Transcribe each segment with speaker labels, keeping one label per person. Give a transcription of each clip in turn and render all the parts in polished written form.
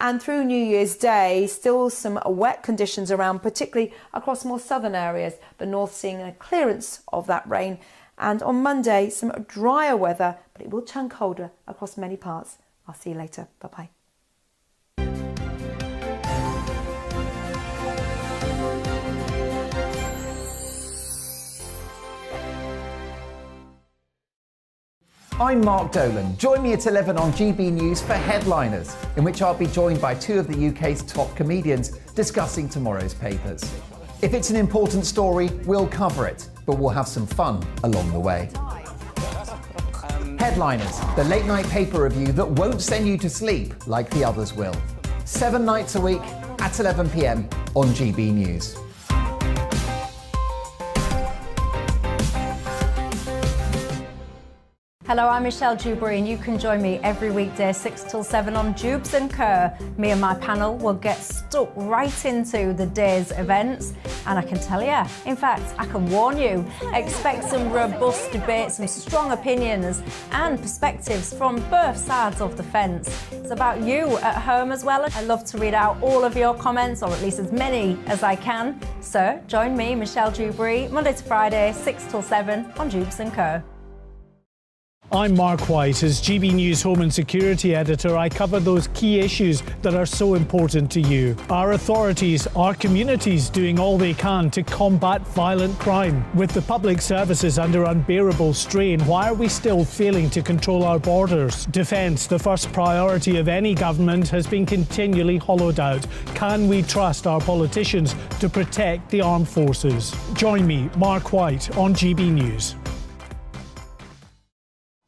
Speaker 1: And through New Year's Day, still some wet conditions around, particularly across more southern areas. The north seeing a clearance of that rain. And on Monday, some drier weather, but it will turn colder across many parts. I'll see you later. Bye-bye.
Speaker 2: I'm Mark Dolan. Join me at 11 on GB News for Headliners, in which I'll be joined by two of the UK's top comedians discussing tomorrow's papers. If it's an important story, we'll cover it, but we'll have some fun along the way. Headliners, the late-night paper review that won't send you to sleep like the others will. 7 nights a week at 11 p.m. on GB News.
Speaker 3: Hello, I'm Michelle Dewberry and you can join me every weekday 6 till 7 on Jubes and Kerr. Me and my panel will get stuck right into the day's events and I can tell you, in fact, I can warn you, expect some robust debate, some strong opinions and perspectives from both sides of the fence. It's about you at home as well. I love to read out all of your comments, or at least as many as I can. So join me, Michelle Dewberry, Monday to Friday, 6 till 7 on Jubes and Kerr.
Speaker 4: I'm Mark White. As GB News Home and Security Editor, I cover those key issues that are so important to you. Our authorities, our communities doing all they can to combat violent crime. With the public services under unbearable strain, why are we still failing to control our borders? Defence, the first priority of any government, has been continually hollowed out. Can we trust our politicians to protect the armed forces? Join me, Mark White, on GB News.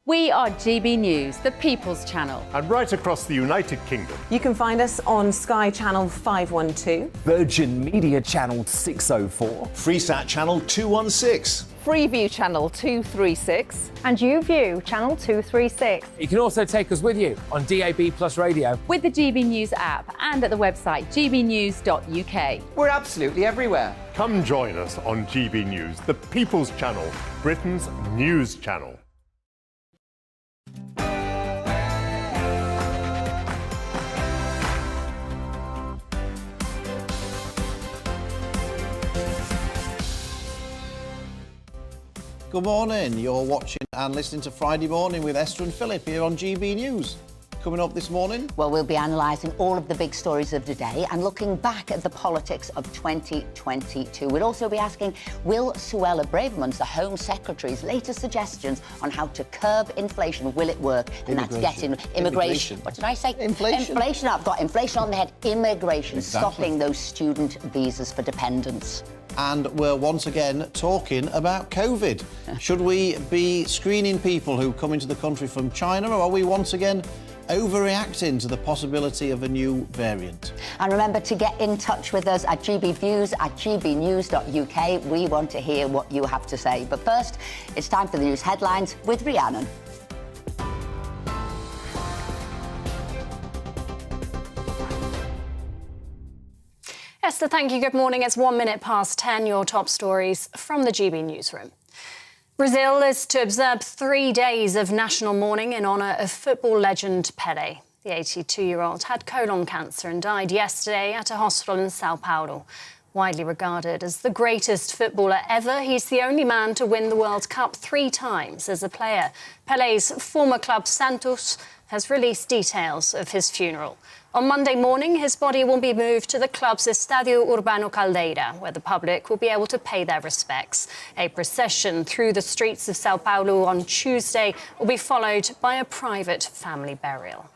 Speaker 5: We are GB News, the People's Channel.
Speaker 6: And right across the United Kingdom.
Speaker 7: You can find us on Sky Channel 512.
Speaker 8: Virgin Media Channel 604.
Speaker 9: Freesat Channel 216.
Speaker 5: Freeview Channel 236.
Speaker 3: And YouView Channel 236.
Speaker 8: You can also take us with you on DAB Plus Radio.
Speaker 5: With the GB News app and at the website gbnews.uk.
Speaker 2: We're absolutely everywhere.
Speaker 6: Come join us on GB News, the People's Channel, Britain's news channel.
Speaker 9: Good morning. You're watching and listening to Friday Morning with Esther and Philip here on GB News. Coming up this morning...
Speaker 10: Well, we'll be analysing all of the big stories of the day and looking back at the politics of 2022. We'll also be asking, will Suella Braverman's, the Home Secretary's, latest suggestions on how to curb inflation, will it work? And that's getting immigration. What did I say?
Speaker 9: Inflation.
Speaker 10: Inflation. I've got inflation on the head. Immigration.
Speaker 9: Exactly.
Speaker 10: Stopping those student visas for dependents.
Speaker 9: And we're once again talking about COVID. Should we be screening people who come into the country from China, or are we once again overreacting to the possibility of a new variant?
Speaker 10: And remember to get in touch with us at gbviews at gbnews.uk. We want to hear what you have to say. But first, it's time for the news headlines with Rhiannon.
Speaker 11: Esther, thank you. Good morning. It's 1 minute past 10. Your top stories from the GB newsroom. Brazil is to observe 3 days of national mourning in honour of football legend Pelé. The 82-year-old had colon cancer and died yesterday at a hospital in Sao Paulo. Widely regarded as the greatest footballer ever, he's the only man to win the World Cup 3 times as a player. Pelé's former club Santos has released details of his funeral. On Monday morning, his body will be moved to the club's Estádio Urbano Caldeira, where the public will be able to pay their respects. A procession through the streets of Sao Paulo on Tuesday will be followed by a private family burial.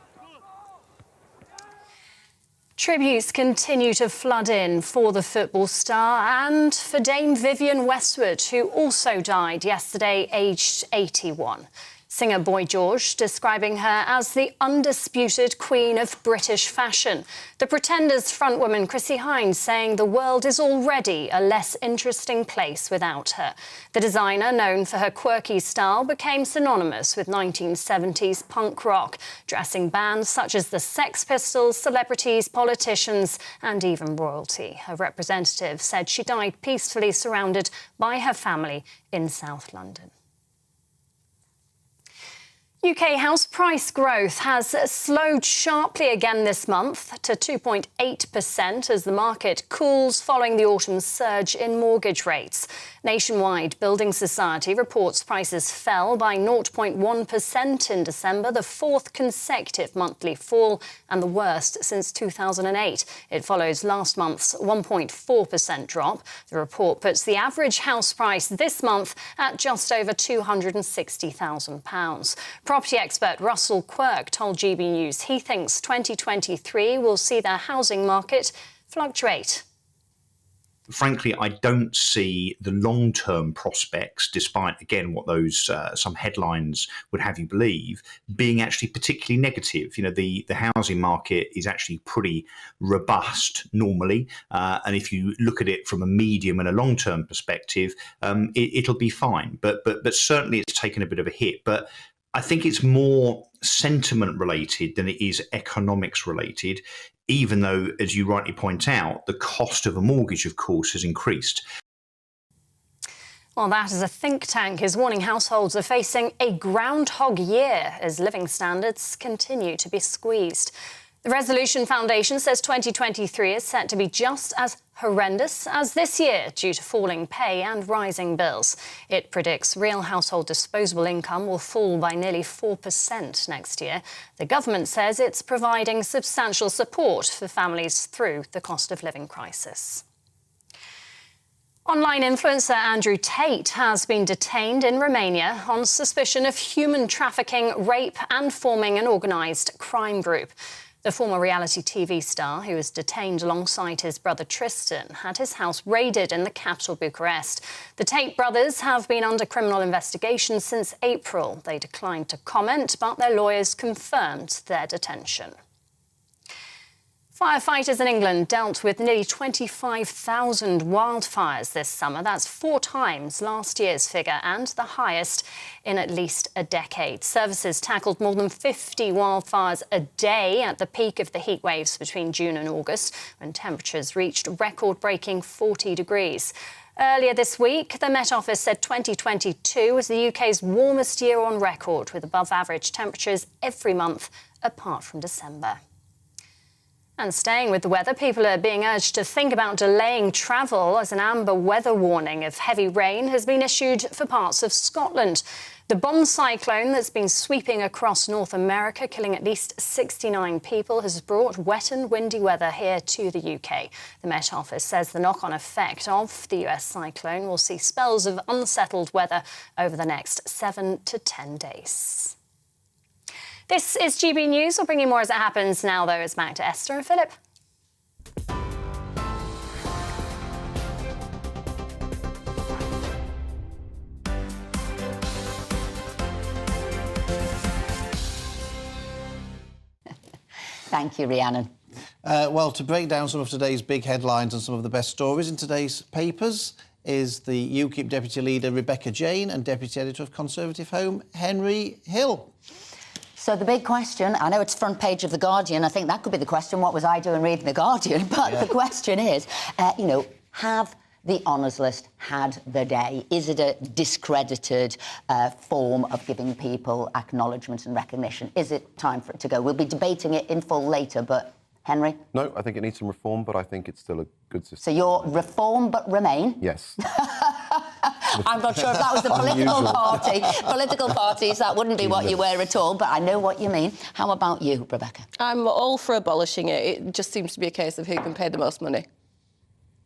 Speaker 11: Tributes continue to flood in for the football star and for Dame Vivienne Westwood, who also died yesterday, aged 81. Singer Boy George describing her as the undisputed queen of British fashion. The Pretenders frontwoman Chrissie Hynde saying the world is already a less interesting place without her. The designer, known for her quirky style, became synonymous with 1970s punk rock, dressing bands such as the Sex Pistols, celebrities, politicians and even royalty. Her representative said she died peacefully surrounded by her family in South London. UK house price growth has slowed sharply again this month to 2.8% as the market cools following the autumn surge in mortgage rates. Nationwide Building Society reports prices fell by 0.1% in December, the fourth consecutive monthly fall and the worst since 2008. It follows last month's 1.4% drop. The report puts the average house price this month at just over £260,000. Property expert Russell Quirk told GB News he thinks 2023 will see the housing market fluctuate.
Speaker 12: Frankly, I don't see the long-term prospects, despite, again, what those some headlines would have you believe, being actually particularly negative. You know, the housing market is actually pretty robust normally. And if you look at it from a medium and a long-term perspective, it'll be fine. But certainly it's taken a bit of a hit. But I think it's more sentiment related than it is economics related, even though, as you rightly point out, the cost of a mortgage, of course, has increased.
Speaker 11: Well, that as a think tank is warning households are facing a groundhog year as living standards continue to be squeezed. The Resolution Foundation says 2023 is set to be just as horrendous as this year due to falling pay and rising bills. It predicts real household disposable income will fall by nearly 4% next year. The government says it's providing substantial support for families through the cost of living crisis. Online influencer Andrew Tate has been detained in Romania on suspicion of human trafficking, rape and forming an organised crime group. The former reality TV star, who was detained alongside his brother Tristan, had his house raided in the capital Bucharest. The Tate brothers have been under criminal investigation since April. They declined to comment, but their lawyers confirmed their detention. Firefighters in England dealt with nearly 25,000 wildfires this summer. That's 4 times last year's figure and the highest in at least a decade. Services tackled more than 50 wildfires a day at the peak of the heat waves between June and August, when temperatures reached record-breaking 40 degrees. Earlier this week, the Met Office said 2022 was the UK's warmest year on record, with above-average temperatures every month apart from December. And staying with the weather, people are being urged to think about delaying travel as an amber weather warning of heavy rain has been issued for parts of Scotland. The bomb cyclone that's been sweeping across North America, killing at least 69 people, has brought wet and windy weather here to the UK. The Met Office says the knock-on effect of the US cyclone will see spells of unsettled weather over the next 7 to 10 days. This is GB News. We'll bring you more as it happens. Now, though, it's back to Esther and Philip.
Speaker 10: Thank you, Rhiannon.
Speaker 9: Well, to break down some of today's big headlines and some of the best stories in today's papers is the UKIP Deputy Leader Rebecca Jane and Deputy Editor of Conservative Home Henry Hill.
Speaker 10: So the big question, I know it's front page of The Guardian, I think that could be the question, what was I doing reading The Guardian? But the question is, have the honours list had the day? Is it a discredited form of giving people acknowledgement and recognition? Is it time for it to go? We'll be debating it in full later, but Henry?
Speaker 13: No, I think it needs some reform, but I think it's still a good system.
Speaker 10: So you're reform but remain?
Speaker 13: Yes.
Speaker 10: I'm not sure if that was the political party. Political parties, that wouldn't be what you were at all, but I know what you mean. How about you, Rebecca?
Speaker 14: I'm all for abolishing it. It just seems to be a case of who can pay the most money.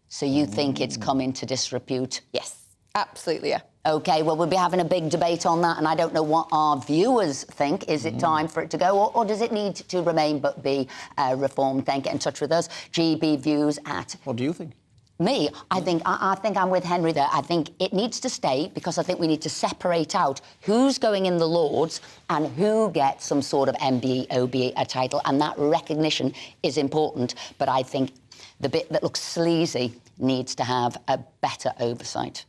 Speaker 10: So you think it's come into disrepute?
Speaker 14: Yes, absolutely, yeah.
Speaker 10: OK, well, we'll be having a big debate on that, and I don't know what our viewers think. Is it time for it to go, or does it need to remain but be reformed? Then get in touch with us. GB Views at...
Speaker 9: What do you think?
Speaker 10: Me, I think I'm with Henry there. I think it needs to stay because I think we need to separate out who's going in the Lords and who gets some sort of MBE, OBE title, and that recognition is important. But I think the bit that looks sleazy needs to have a better oversight.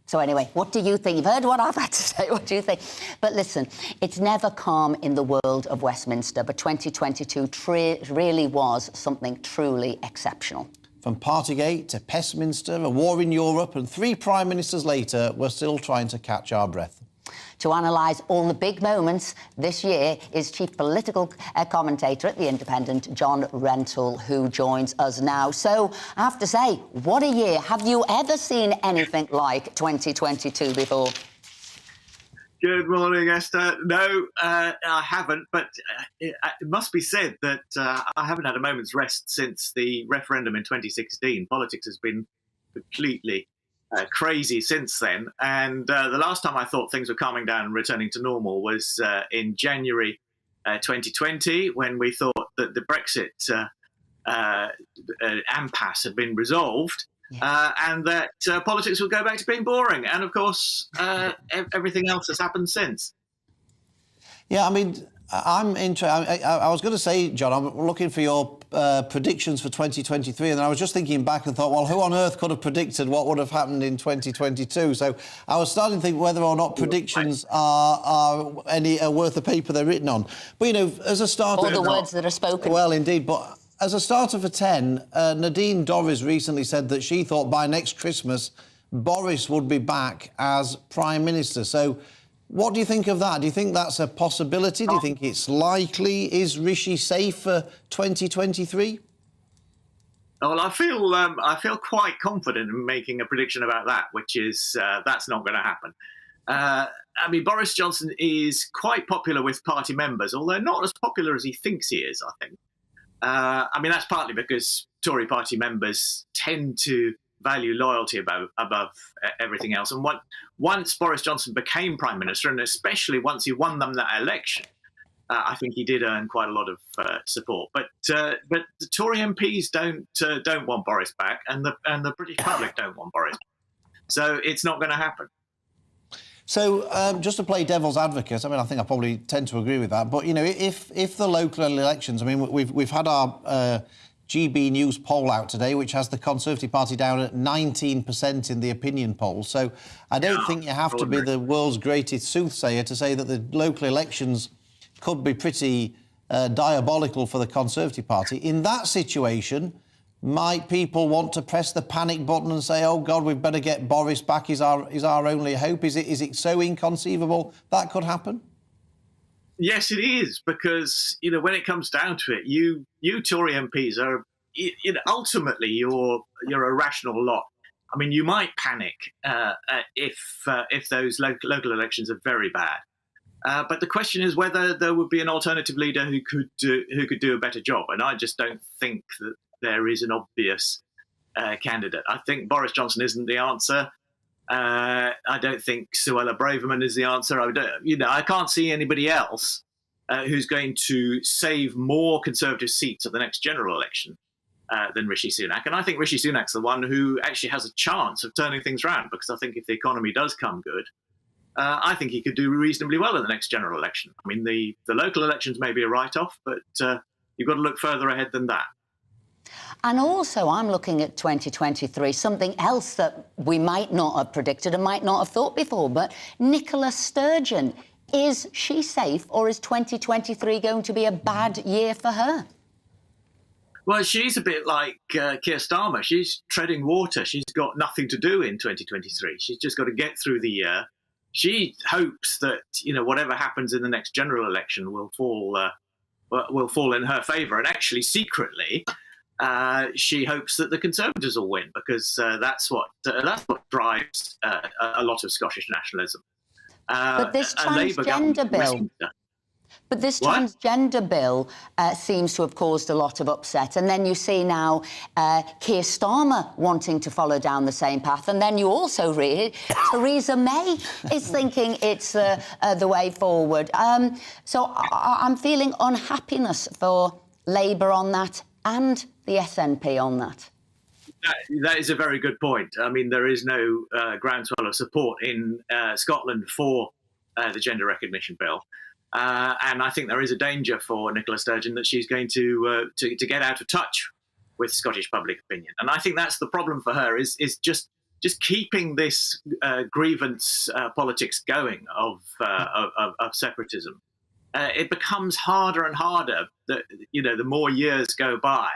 Speaker 10: So anyway, what do you think? You've heard what I've had to say. What do you think? But listen, it's never calm in the world of Westminster, but 2022 really was something truly exceptional.
Speaker 9: From Partygate to Pestminster, a war in Europe, and 3 prime ministers later, we're still trying to catch our breath.
Speaker 10: To analyse all the big moments this year is Chief Political Commentator at The Independent, John Rentoul, who joins us now. So, I have to say, what a year. Have you ever seen anything like 2022 before?
Speaker 15: Good morning, Esther. No, I haven't, but it must be said that I haven't had a moment's rest since the referendum in 2016. Politics has been completely crazy since then. And the last time I thought things were calming down and returning to normal was in January 2020, when we thought that the Brexit impasse had been resolved. And that politics will go back to being boring. And, of course, everything else has happened since.
Speaker 9: Yeah, I mean, I was going to say, John, I'm looking for your predictions for 2023, and then I was just thinking back and thought, well, who on earth could have predicted what would have happened in 2022? So I was starting to think whether or not predictions are worth the paper they're written on. But, you know, as a starter...
Speaker 10: Or the words that are spoken.
Speaker 9: Well, indeed, but... As a starter for 10, Nadine Dorries recently said that she thought by next Christmas Boris would be back as Prime Minister. So what do you think of that? Do you think that's a possibility? Do you think it's likely? Is Rishi safe for 2023?
Speaker 15: Well, I feel quite confident in making a prediction about that, which is that's not going to happen. I mean, Boris Johnson is quite popular with party members, although not as popular as he thinks he is, I think. I mean, that's partly because Tory party members tend to value loyalty above everything else. And once Boris Johnson became Prime Minister, and especially once he won them that election, I think he did earn quite a lot of support. But the Tory MPs don't want Boris back, and the British public don't want Boris back. So it's not going to happen.
Speaker 9: So, just to play devil's advocate, I mean, I think I probably tend to agree with that. But, you know, if the local elections, I mean, we've had our GBNews poll out today, which has the Conservative Party down at 19% in the opinion poll. So I don't think you have to be the world's greatest soothsayer to say that the local elections could be pretty diabolical for the Conservative Party. In that situation, might people want to press the panic button and say, oh, God, we've better get Boris back, is our only hope? Is it so inconceivable that could happen?
Speaker 15: Yes, it is, because, you know, when it comes down to it, you Tory MPs are, you know, ultimately you're a rational lot. I mean, you might panic if those local elections are very bad. But the question is whether there would be an alternative leader who could do a better job. And I just don't think that there is an obvious candidate. I think Boris Johnson isn't the answer. I don't think Suella Braverman is the answer. I can't see anybody else who's going to save more Conservative seats at the next general election than Rishi Sunak. And I think Rishi Sunak's the one who actually has a chance of turning things around, because I think if the economy does come good, I think he could do reasonably well in the next general election. I mean, the local elections may be a write-off, but you've got to look further ahead than that.
Speaker 10: And also, I'm looking at 2023, something else that we might not have predicted and might not have thought before, but Nicola Sturgeon. Is she safe, or is 2023 going to be a bad year for her?
Speaker 15: Well, she's a bit like Keir Starmer. She's treading water. She's got nothing to do in 2023. She's just got to get through the year. She hopes that, you know, whatever happens in the next general election will fall in her favour. And actually, secretly, she hopes that the Conservatives will win, because that's what drives a lot of Scottish nationalism.
Speaker 10: But this transgender bill, seems to have caused a lot of upset. And then you see now Keir Starmer wanting to follow down the same path. And then you also read Theresa May is thinking it's the way forward. So I'm feeling unhappiness for Labour on that and the SNP on that.
Speaker 15: That is a very good point. I mean, there is no groundswell of support in Scotland for the gender recognition bill. And I think there is a danger for Nicola Sturgeon that she's going to get out of touch with Scottish public opinion. And I think that's the problem for her, is just keeping this grievance politics going of separatism. It becomes harder and harder the more years go by,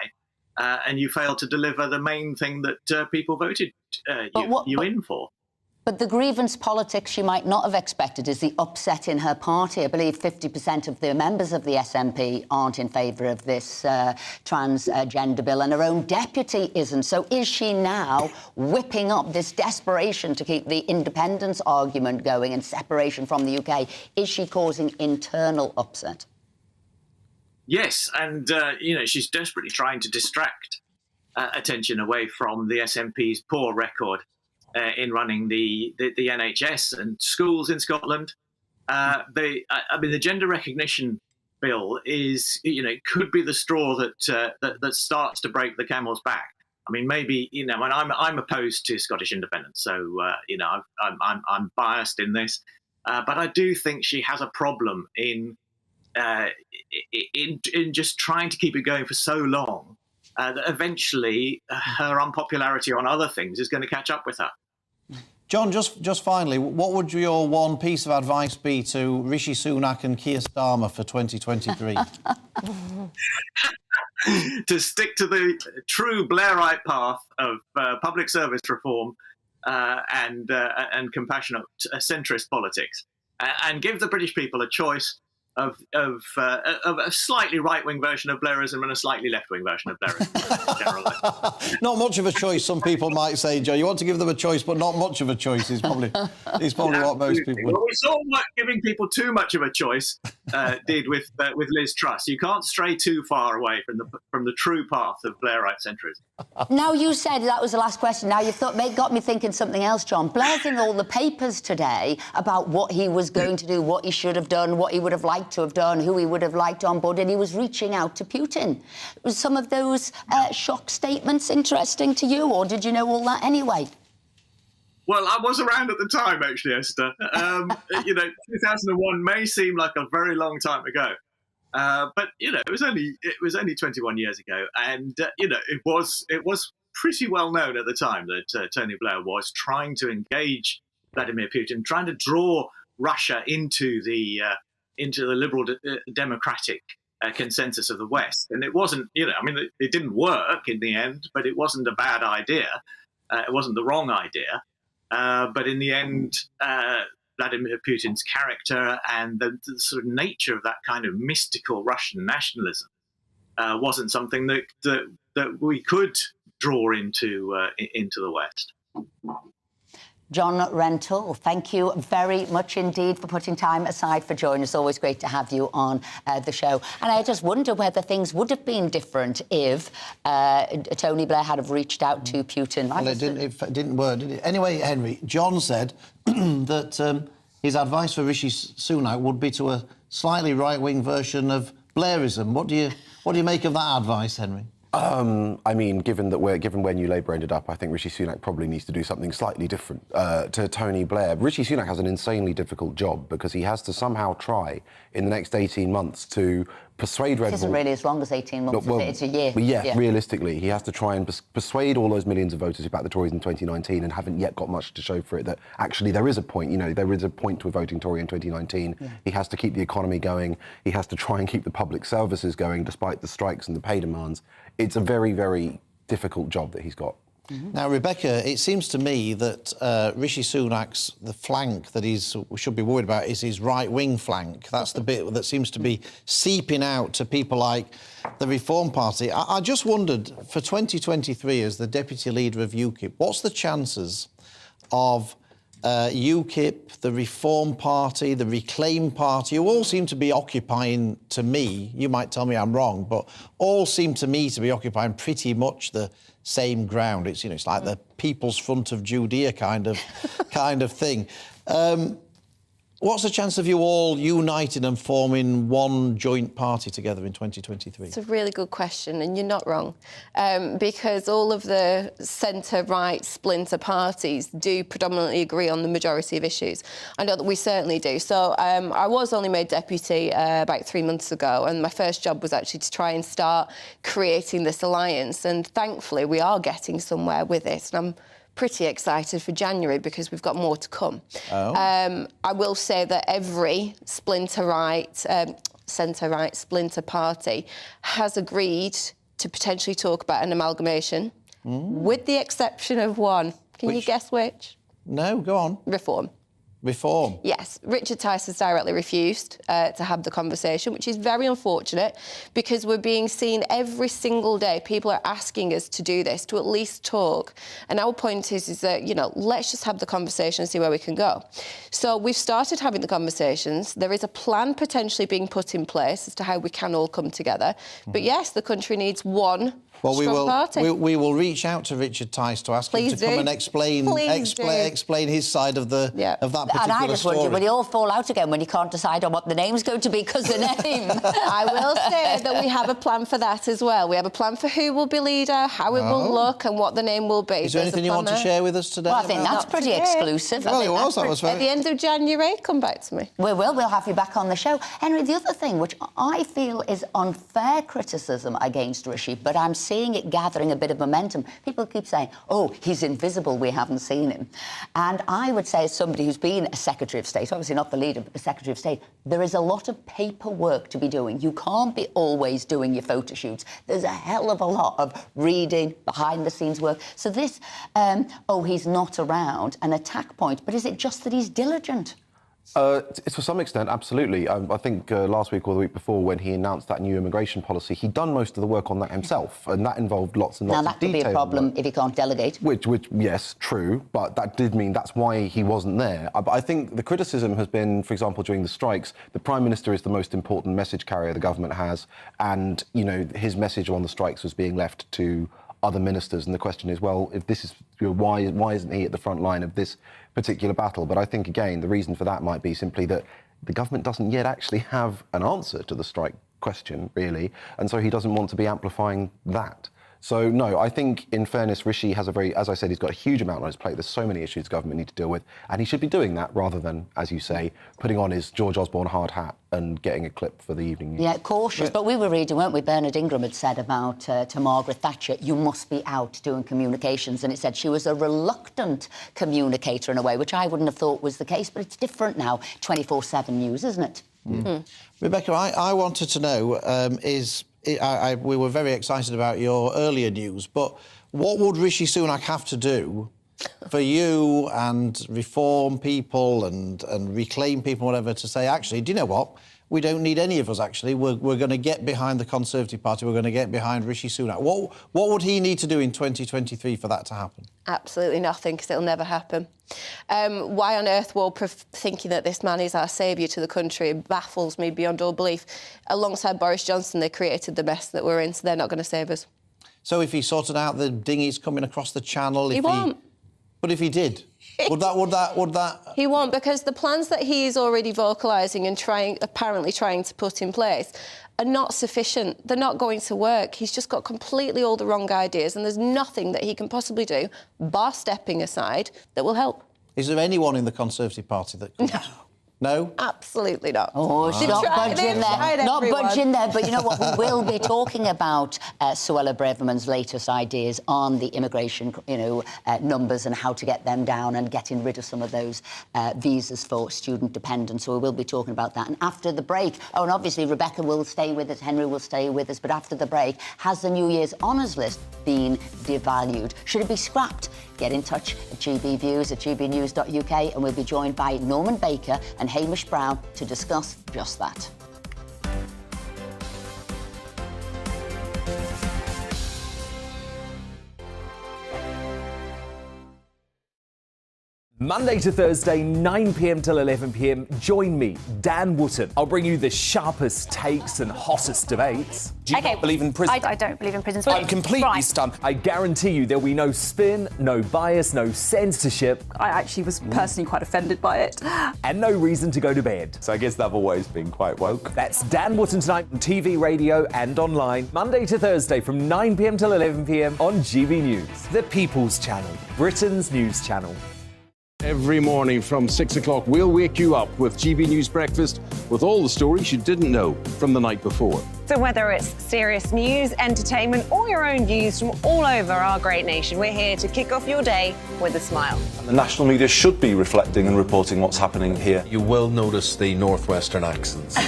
Speaker 15: and you fail to deliver the main thing that people voted you in for.
Speaker 10: But the grievance politics she might not have expected is the upset in her party. I believe 50% of the members of the SNP aren't in favour of this transgender bill, and her own deputy isn't. So is she now whipping up this desperation to keep the independence argument going and separation from the UK? Is she causing internal upset?
Speaker 15: Yes, and she's desperately trying to distract attention away from the SNP's poor record in running the NHS and schools in Scotland. The gender recognition bill is, could be the straw that starts to break the camel's back. I mean, maybe, and I'm opposed to Scottish independence, so I'm biased in this, but I do think she has a problem in just trying to keep it going for so long that eventually her unpopularity on other things is going to catch up with her.
Speaker 9: John, just finally, what would your one piece of advice be to Rishi Sunak and Keir Starmer for 2023?
Speaker 15: To stick to the true Blairite path of public service reform and compassionate centrist politics, and give the British people a choice of a slightly right-wing version of Blairism and a slightly left-wing version of Blairism. Generally.
Speaker 9: Not much of a choice, some people might say, Joe. You want to give them a choice, but not much of a choice is probably what most people would.
Speaker 15: Well, we saw what giving people too much of a choice did with Liz Truss. You can't stray too far away from the true path of Blairite centrism.
Speaker 10: Now, you said that was the last question. Now, you've got me thinking something else, John. Blair's in all the papers today about what he was going to do, what he should have done, what he would have liked to have done, who he would have liked on board, and he was reaching out to Putin. Was some of those shock statements interesting to you, or did you know all that anyway?
Speaker 15: Well, I was around at the time, actually, Esther. 2001 may seem like a very long time ago, but it was only 21 years ago, and it was pretty well known at the time that Tony Blair was trying to engage Vladimir Putin, trying to draw Russia into the liberal democratic consensus of the West. And it wasn't, it didn't work in the end, but it wasn't a bad idea. It wasn't the wrong idea. But in the end, Vladimir Putin's character and the sort of nature of that kind of mystical Russian nationalism wasn't something that we could draw into the West.
Speaker 10: John Rentoul, thank you very much indeed for putting time aside for joining us. Always great to have you on the show. And I just wonder whether things would have been different if Tony Blair had have reached out to Putin.
Speaker 9: Well, it didn't work, did it? Anyway, Henry, John said that his advice for Rishi Sunak would be to a slightly right-wing version of Blairism. What do you make of that advice, Henry?
Speaker 13: I mean, given where New Labour ended up, I think Rishi Sunak probably needs to do something slightly different to Tony Blair. Rishi Sunak has an insanely difficult job because he has to somehow try in the next 18 months to persuade Red Bull...
Speaker 10: It isn't really as long as 18 months, it's a year.
Speaker 13: Yeah, realistically, he has to try and persuade all those millions of voters who backed the Tories in 2019 and haven't yet got much to show for it, that actually there is a point, there is a point to a voting Tory in 2019. Yeah. He has to keep the economy going. He has to try and keep the public services going despite the strikes and the pay demands. It's a very, very difficult job that he's got.
Speaker 9: Mm-hmm. Now, Rebecca, it seems to me that Rishi Sunak's, the flank that we should be worried about is his right-wing flank. That's the bit that seems to be seeping out to people like the Reform Party. I just wondered, for 2023, as the deputy leader of UKIP, what's the chances of UKIP, the Reform Party, the Reclaim Party, who all seem to be occupying, to me, you might tell me I'm wrong, but all seem to me to be occupying pretty much the same ground. It's it's like the People's Front of Judea kind of thing. What's the chance of you all uniting and forming one joint party together in 2023?
Speaker 14: It's a really good question, and you're not wrong, because all of the centre-right splinter parties do predominantly agree on the majority of issues. I know that we certainly do. So I was only made deputy about 3 months ago, and my first job was actually to try and start creating this alliance, and thankfully we are getting somewhere with it. And I'm pretty excited for January because we've got more to come. I will say that every splinter-right, centre-right splinter party has agreed to potentially talk about an amalgamation, with the exception of one. Can you guess which?
Speaker 9: No, go on.
Speaker 14: Reform.
Speaker 9: Reform.
Speaker 14: Yes, Richard Tice has directly refused to have the conversation, which is very unfortunate because we're being seen every single day. People are asking us to do this, to at least talk. And our point is that, you know, let's just have the conversation and see where we can go. So we've started having the conversations. There is a plan potentially being put in place as to how we can all come together. But yes, the country needs one strong party.
Speaker 9: We will reach out to Richard Tice to ask him to come and explain his side of that particular
Speaker 10: and I just
Speaker 9: story.
Speaker 10: wonder, will you all fall out again when you can't decide on what the name's going to be because of the name?
Speaker 14: I will say that we have a plan for that as well. We have a plan for who will be leader, how it will look and what the name will be.
Speaker 9: Is there anything you want to share with us today?
Speaker 10: Well, I think that's pretty exclusive.
Speaker 9: Well, it was. That was very...
Speaker 14: At the end of January, come back to me.
Speaker 10: We will. We'll have you back on the show. Henry, the other thing, which I feel is unfair criticism against Rishi, but I'm seeing it gathering a bit of momentum. People keep saying, oh, he's invisible, we haven't seen him. And I would say, as somebody who's been a Secretary of State, obviously not the leader, but the Secretary of State, there is a lot of paperwork to be doing. You can't be always doing your photo shoots. There's a hell of a lot of reading, behind-the-scenes work. So this, oh, he's not around, an attack point, but is it just that he's diligent?
Speaker 13: It's to some extent, absolutely. I think last week or the week before, when he announced that new immigration policy, he'd done most of the work on that himself, and that involved lots and lots of detail.
Speaker 10: Now, that could be a problem if he can't delegate.
Speaker 13: Which, yes, true, but that did mean that's why he wasn't there. But I think the criticism has been, for example, during the strikes, the Prime Minister is the most important message carrier the government has, and, you know, his message on the strikes was being left to other ministers, and the question is, well, if this is, you know, why isn't he at the front line of this particular battle? But I think, again, the reason for that might be simply that the government doesn't yet actually have an answer to the strike question, really, and so he doesn't want to be amplifying that. So, no, I think, in fairness, Rishi has as I said, he's got a huge amount on his plate. There's so many issues government need to deal with, and he should be doing that rather than, as you say, putting on his George Osborne hard hat and getting a clip for the evening news.
Speaker 10: Yeah, cautious. But we were reading, weren't we? Bernard Ingram had said about to Margaret Thatcher, you must be out doing communications, and it said she was a reluctant communicator in a way, which I wouldn't have thought was the case, but it's different now, 24/7 news, isn't it?
Speaker 9: Rebecca, I wanted to know, we were very excited about your earlier news, but what would Rishi Sunak have to do for you and reform people and reclaim people, whatever, to say, actually, do you know what? We don't need any of us, actually. We're going to get behind the Conservative Party. We're going to get behind Rishi Sunak. What would he need to do in 2023 for that to happen?
Speaker 14: Absolutely nothing, because it'll never happen. Why on earth we're thinking that this man is our saviour to the country baffles me beyond all belief. Alongside Boris Johnson, they created the mess that we're in, so they're not going to save us.
Speaker 9: So if he sorted out the dinghies coming across the channel...
Speaker 14: He won't.
Speaker 9: But if he did... Would that...
Speaker 14: He won't, because the plans that he is already vocalising and apparently trying to put in place are not sufficient. They're not going to work. He's just got completely all the wrong ideas, and there's nothing that he can possibly do, bar stepping aside, that will help.
Speaker 9: Is there anyone in the Conservative Party that could... No?
Speaker 14: Absolutely not.
Speaker 10: Oh, not budging there. Not budging there, but you know what? We will be talking about Suella Braverman's latest ideas on the immigration, numbers and how to get them down and getting rid of some of those visas for student dependents. So we will be talking about that. And after the break, and obviously Rebecca will stay with us, Henry will stay with us, but after the break, has the New Year's honours list been devalued? Should it be scrapped? Get in touch at GBViews at gbnews.uk, and we'll be joined by Norman Baker and Hamish Brown to discuss just that.
Speaker 8: Monday to Thursday, 9 p.m. till 11 p.m. Join me, Dan Wootton. I'll bring you the sharpest takes and hottest debates.
Speaker 16: Do you not believe in prison? I don't believe in prison.
Speaker 8: I'm completely stunned. I guarantee you there'll be no spin, no bias, no censorship.
Speaker 16: I actually was personally quite offended by it.
Speaker 8: And no reason to go to bed.
Speaker 17: So I guess they've always been quite woke.
Speaker 8: That's Dan Wootton tonight on TV, radio and online. Monday to Thursday from 9 p.m. till 11 p.m. on GB News. The People's Channel, Britain's news channel.
Speaker 18: Every morning from 6 o'clock, we'll wake you up with GB News Breakfast with all the stories you didn't know from the night before.
Speaker 19: So whether it's serious news, entertainment, or your own views from all over our great nation, we're here to kick off your day with a smile.
Speaker 20: The national media should be reflecting and reporting what's happening here. You will notice the northwestern accents.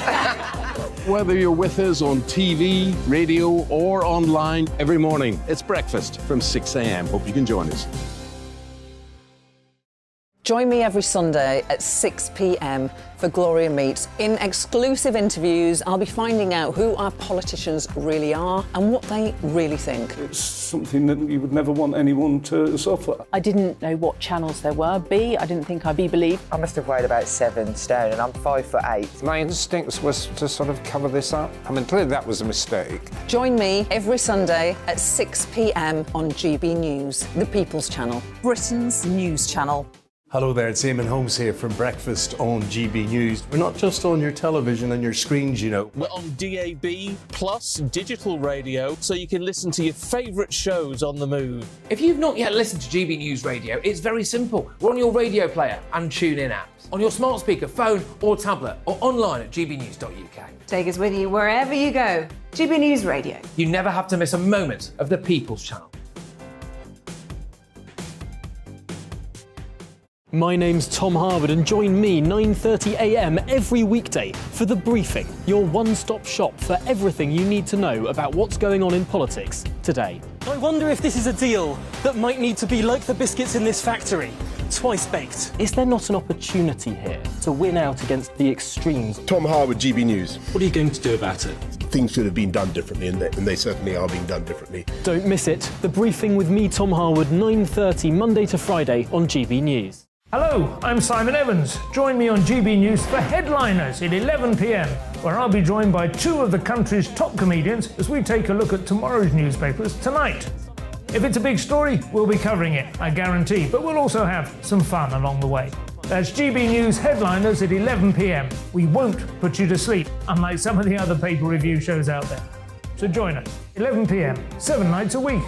Speaker 18: Whether you're with us on TV, radio, or online, every morning, it's breakfast from 6 a.m. Hope you can join us.
Speaker 7: Join me every Sunday at 6 p.m. for Gloria Meets. In exclusive interviews, I'll be finding out who our politicians really are and what they really think.
Speaker 21: It's something that you would never want anyone to suffer.
Speaker 22: I didn't know what channels there were. I didn't think I'd be believed.
Speaker 23: I must have weighed about 7 stone and I'm 5'8".
Speaker 24: My instincts was to sort of cover this up. I mean, clearly that was a mistake.
Speaker 7: Join me every Sunday at 6 p.m. on GB News, the People's Channel, Britain's news channel.
Speaker 25: Hello there, it's Eamon Holmes here from Breakfast on GB News. We're not just on your television and your screens, you know.
Speaker 26: We're on DAB plus digital radio, so you can listen to your favourite shows on the move.
Speaker 27: If you've not yet listened to GB News Radio, it's very simple. We're on your radio player and TuneIn apps, on your smart speaker, phone or tablet, or online at gbnews.uk.
Speaker 1: Take us with you wherever you go. GB News Radio.
Speaker 27: You never have to miss a moment of the People's Channel.
Speaker 28: My name's Tom Harwood and join me 9:30 a.m. every weekday for The Briefing, your one-stop shop for everything you need to know about what's going on in politics today.
Speaker 29: I wonder if this is a deal that might need to be like the biscuits in this factory, twice baked.
Speaker 28: Is there not an opportunity here to win out against the extremes?
Speaker 30: Tom Harwood, GB News.
Speaker 28: What are you going to do about it?
Speaker 30: Things should have been done differently, and they certainly are being done differently.
Speaker 28: Don't miss it. The Briefing with me, Tom Harwood, 9:30 Monday to Friday on GB News.
Speaker 4: Hello, I'm Simon Evans. Join me on GB News for Headliners at 11 p.m, where I'll be joined by two of the country's top comedians as we take a look at tomorrow's newspapers tonight. If it's a big story, we'll be covering it, I guarantee, but we'll also have some fun along the way. That's GB News Headliners at 11 p.m. We won't put you to sleep, unlike some of the other paper review shows out there. So join us, 11 p.m, 7 nights a week.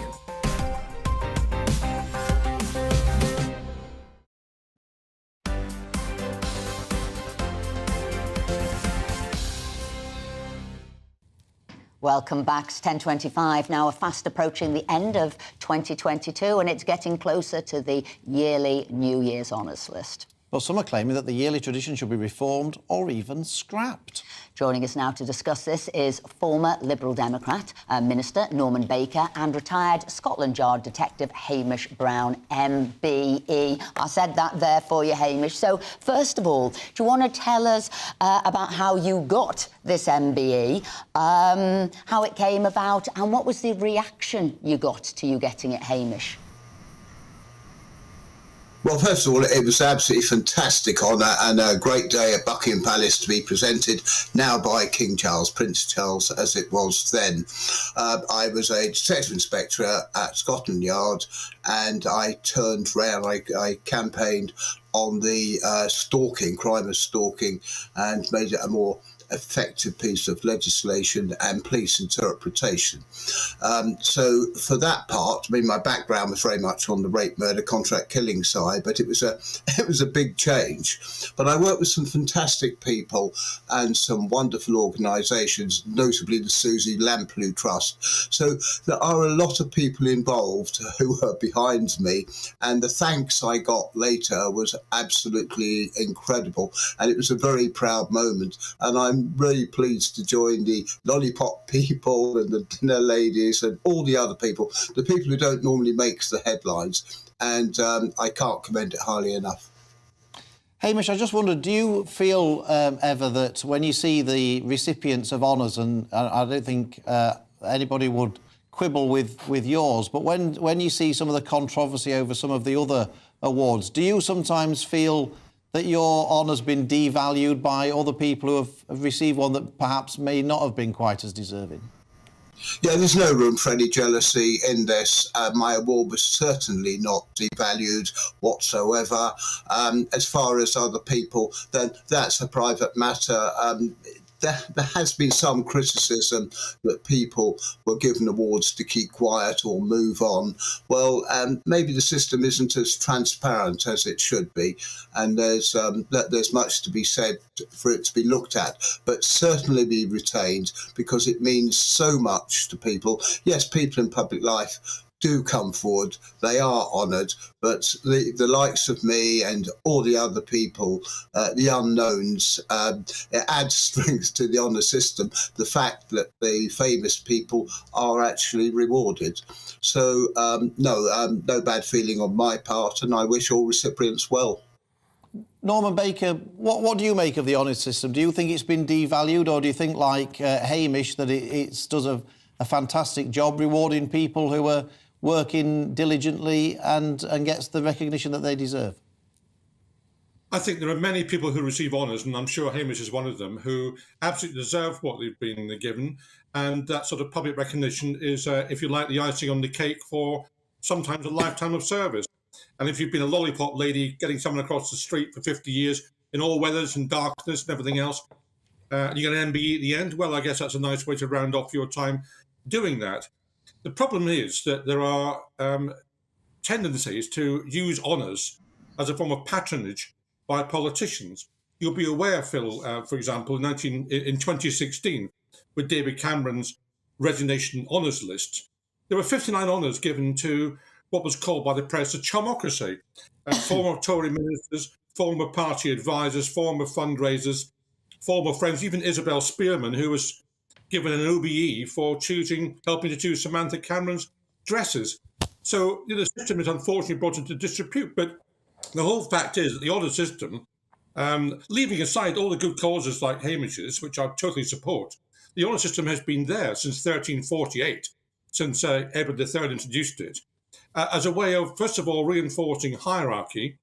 Speaker 10: Welcome back. It's 10:25 now. We're fast approaching the end of 2022 and it's getting closer to the yearly New Year's honours list.
Speaker 9: Well, some are claiming that the yearly tradition should be reformed or even scrapped.
Speaker 10: Joining us now to discuss this is former Liberal Democrat Minister Norman Baker and retired Scotland Yard detective Hamish Brown, MBE. I said that there for you, Hamish. So, first of all, do you want to tell us about how you got this MBE, how it came about, and what was the reaction you got to you getting it, Hamish?
Speaker 31: Well, first of all, it was absolutely fantastic honour and a great day at Buckingham Palace to be presented now by King Charles, Prince Charles, as it was then. I was a detective inspector at Scotland Yard and I turned round, I campaigned on the crime of stalking and made it a more effective piece of legislation and police interpretation. So for that part, I mean, my background was very much on the rape, murder, contract killing side, but it was a big change. But I worked with some fantastic people and some wonderful organisations, notably the Susie Lamplugh Trust. So there are a lot of people involved who are behind me, and the thanks I got later was absolutely incredible, and it was a very proud moment. And I'm really pleased to join the lollipop people and the dinner ladies and all the other people, the people who don't normally make the headlines, and I can't commend it highly enough.
Speaker 9: Hamish, I just wondered, do you feel ever that when you see the recipients of honours, and I don't think anybody would quibble with yours, but when you see some of the controversy over some of the other awards, do you sometimes feel that your honour's been devalued by other people who have received one that perhaps may not have been quite as deserving?
Speaker 31: Yeah, there's no room for any jealousy in this. My award was certainly not devalued whatsoever. As far as other people, then that's a private matter. There has been some criticism that people were given awards to keep quiet or move on. Well, maybe the system isn't as transparent as it should be, and there's much to be said for it to be looked at, but certainly be retained because it means so much to people. Yes, people in public life do come forward, they are honoured, but the likes of me and all the other people, the unknowns, it adds strength to the honour system, the fact that the famous people are actually rewarded. So no bad feeling on my part, and I wish all recipients well.
Speaker 9: Norman Baker, what do you make of the honours system? Do you think it's been devalued, or do you think, like Hamish, that it does a fantastic job rewarding people who are working diligently and gets the recognition that they deserve?
Speaker 2: I think there are many people who receive honours, and I'm sure Hamish is one of them, who absolutely deserve what they've been given. And that sort of public recognition is, if you like, the icing on the cake for sometimes a lifetime of service. And if you've been a lollipop lady getting someone across the street for 50 years in all weathers and darkness and everything else, and you get an MBE at the end, well, I guess that's a nice way to round off your time doing that. The problem is that there are tendencies to use honours as a form of patronage by politicians. You'll be aware, Phil, for example, in 2016, with David Cameron's resignation honours list, there were 59 honours given to what was called by the press a chumocracy. Former Tory ministers, former party advisors, former fundraisers, former friends, even Isabel Spearman, who was given an OBE for helping to choose Samantha Cameron's dresses. So the system is unfortunately brought into disrepute. But the whole fact is that the honour system, leaving aside all the good causes like Hamish's, which I totally support, the honour system has been there since 1348, since Edward III introduced it, as a way of, first of all, reinforcing hierarchy,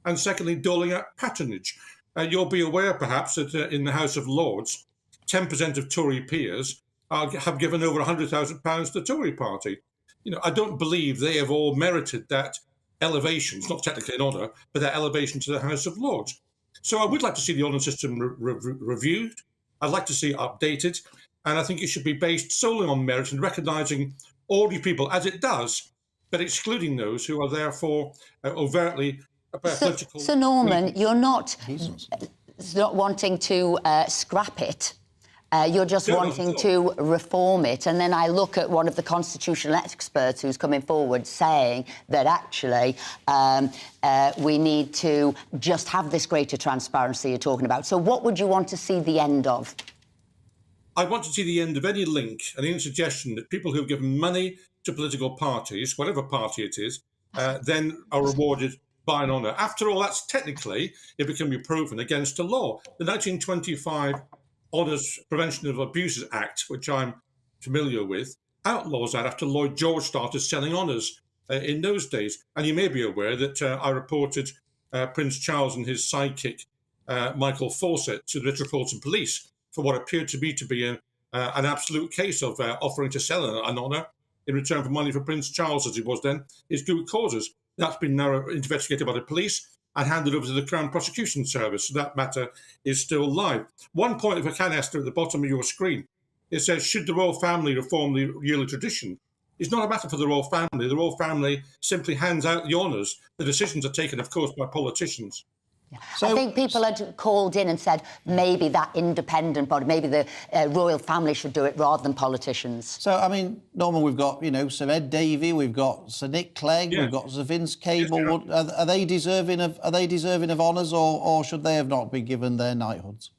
Speaker 2: and secondly, doling out patronage. You'll be aware, perhaps, that in the House of Lords, 10% of Tory peers have given over £100,000 to the Tory party. You know, I don't believe they have all merited that elevation. It's not technically an honour, but that elevation to the House of Lords. So I would like to see the honour system reviewed. I'd like to see it updated. And I think it should be based solely on merit and recognising ordinary people, as it does, but excluding those who are therefore overtly political.
Speaker 10: So Norman, you're not wanting to scrap it. You're just wanting to reform it. And then I look at one of the constitutional experts who's coming forward saying that actually we need to just have this greater transparency you're talking about. So what would you want to see the end of?
Speaker 2: I want to see the end of any link and any suggestion that people who've given money to political parties, whatever party it is, then are rewarded by an honour. After all, that's technically, if it can be proven, against the law. The 1925 Honours Prevention of Abuses Act, which I'm familiar with, outlaws that after Lloyd George started selling honours in those days. And you may be aware that I reported Prince Charles and his sidekick, Michael Fawcett, to the Metropolitan Police for what appeared to me to be an absolute case of offering to sell an honour in return for money for Prince Charles, as he was then, his good causes. That's been now investigated by the police and handed over to the Crown Prosecution Service. So that matter is still live. One point, if I can, Esther, at the bottom of your screen, it says, should the royal family reform the yearly tradition? It's not a matter for the royal family. The royal family simply hands out the honours. The decisions are taken, of course, by politicians.
Speaker 10: So, I think people had called in and said maybe that independent body, maybe the royal family should do it rather than politicians.
Speaker 9: So, I mean, Norman, we've got, you know, Sir Ed Davey, we've got Sir Nick Clegg, we've got Sir Vince Cable. Yes, are they deserving of honours, or should they have not been given their knighthoods?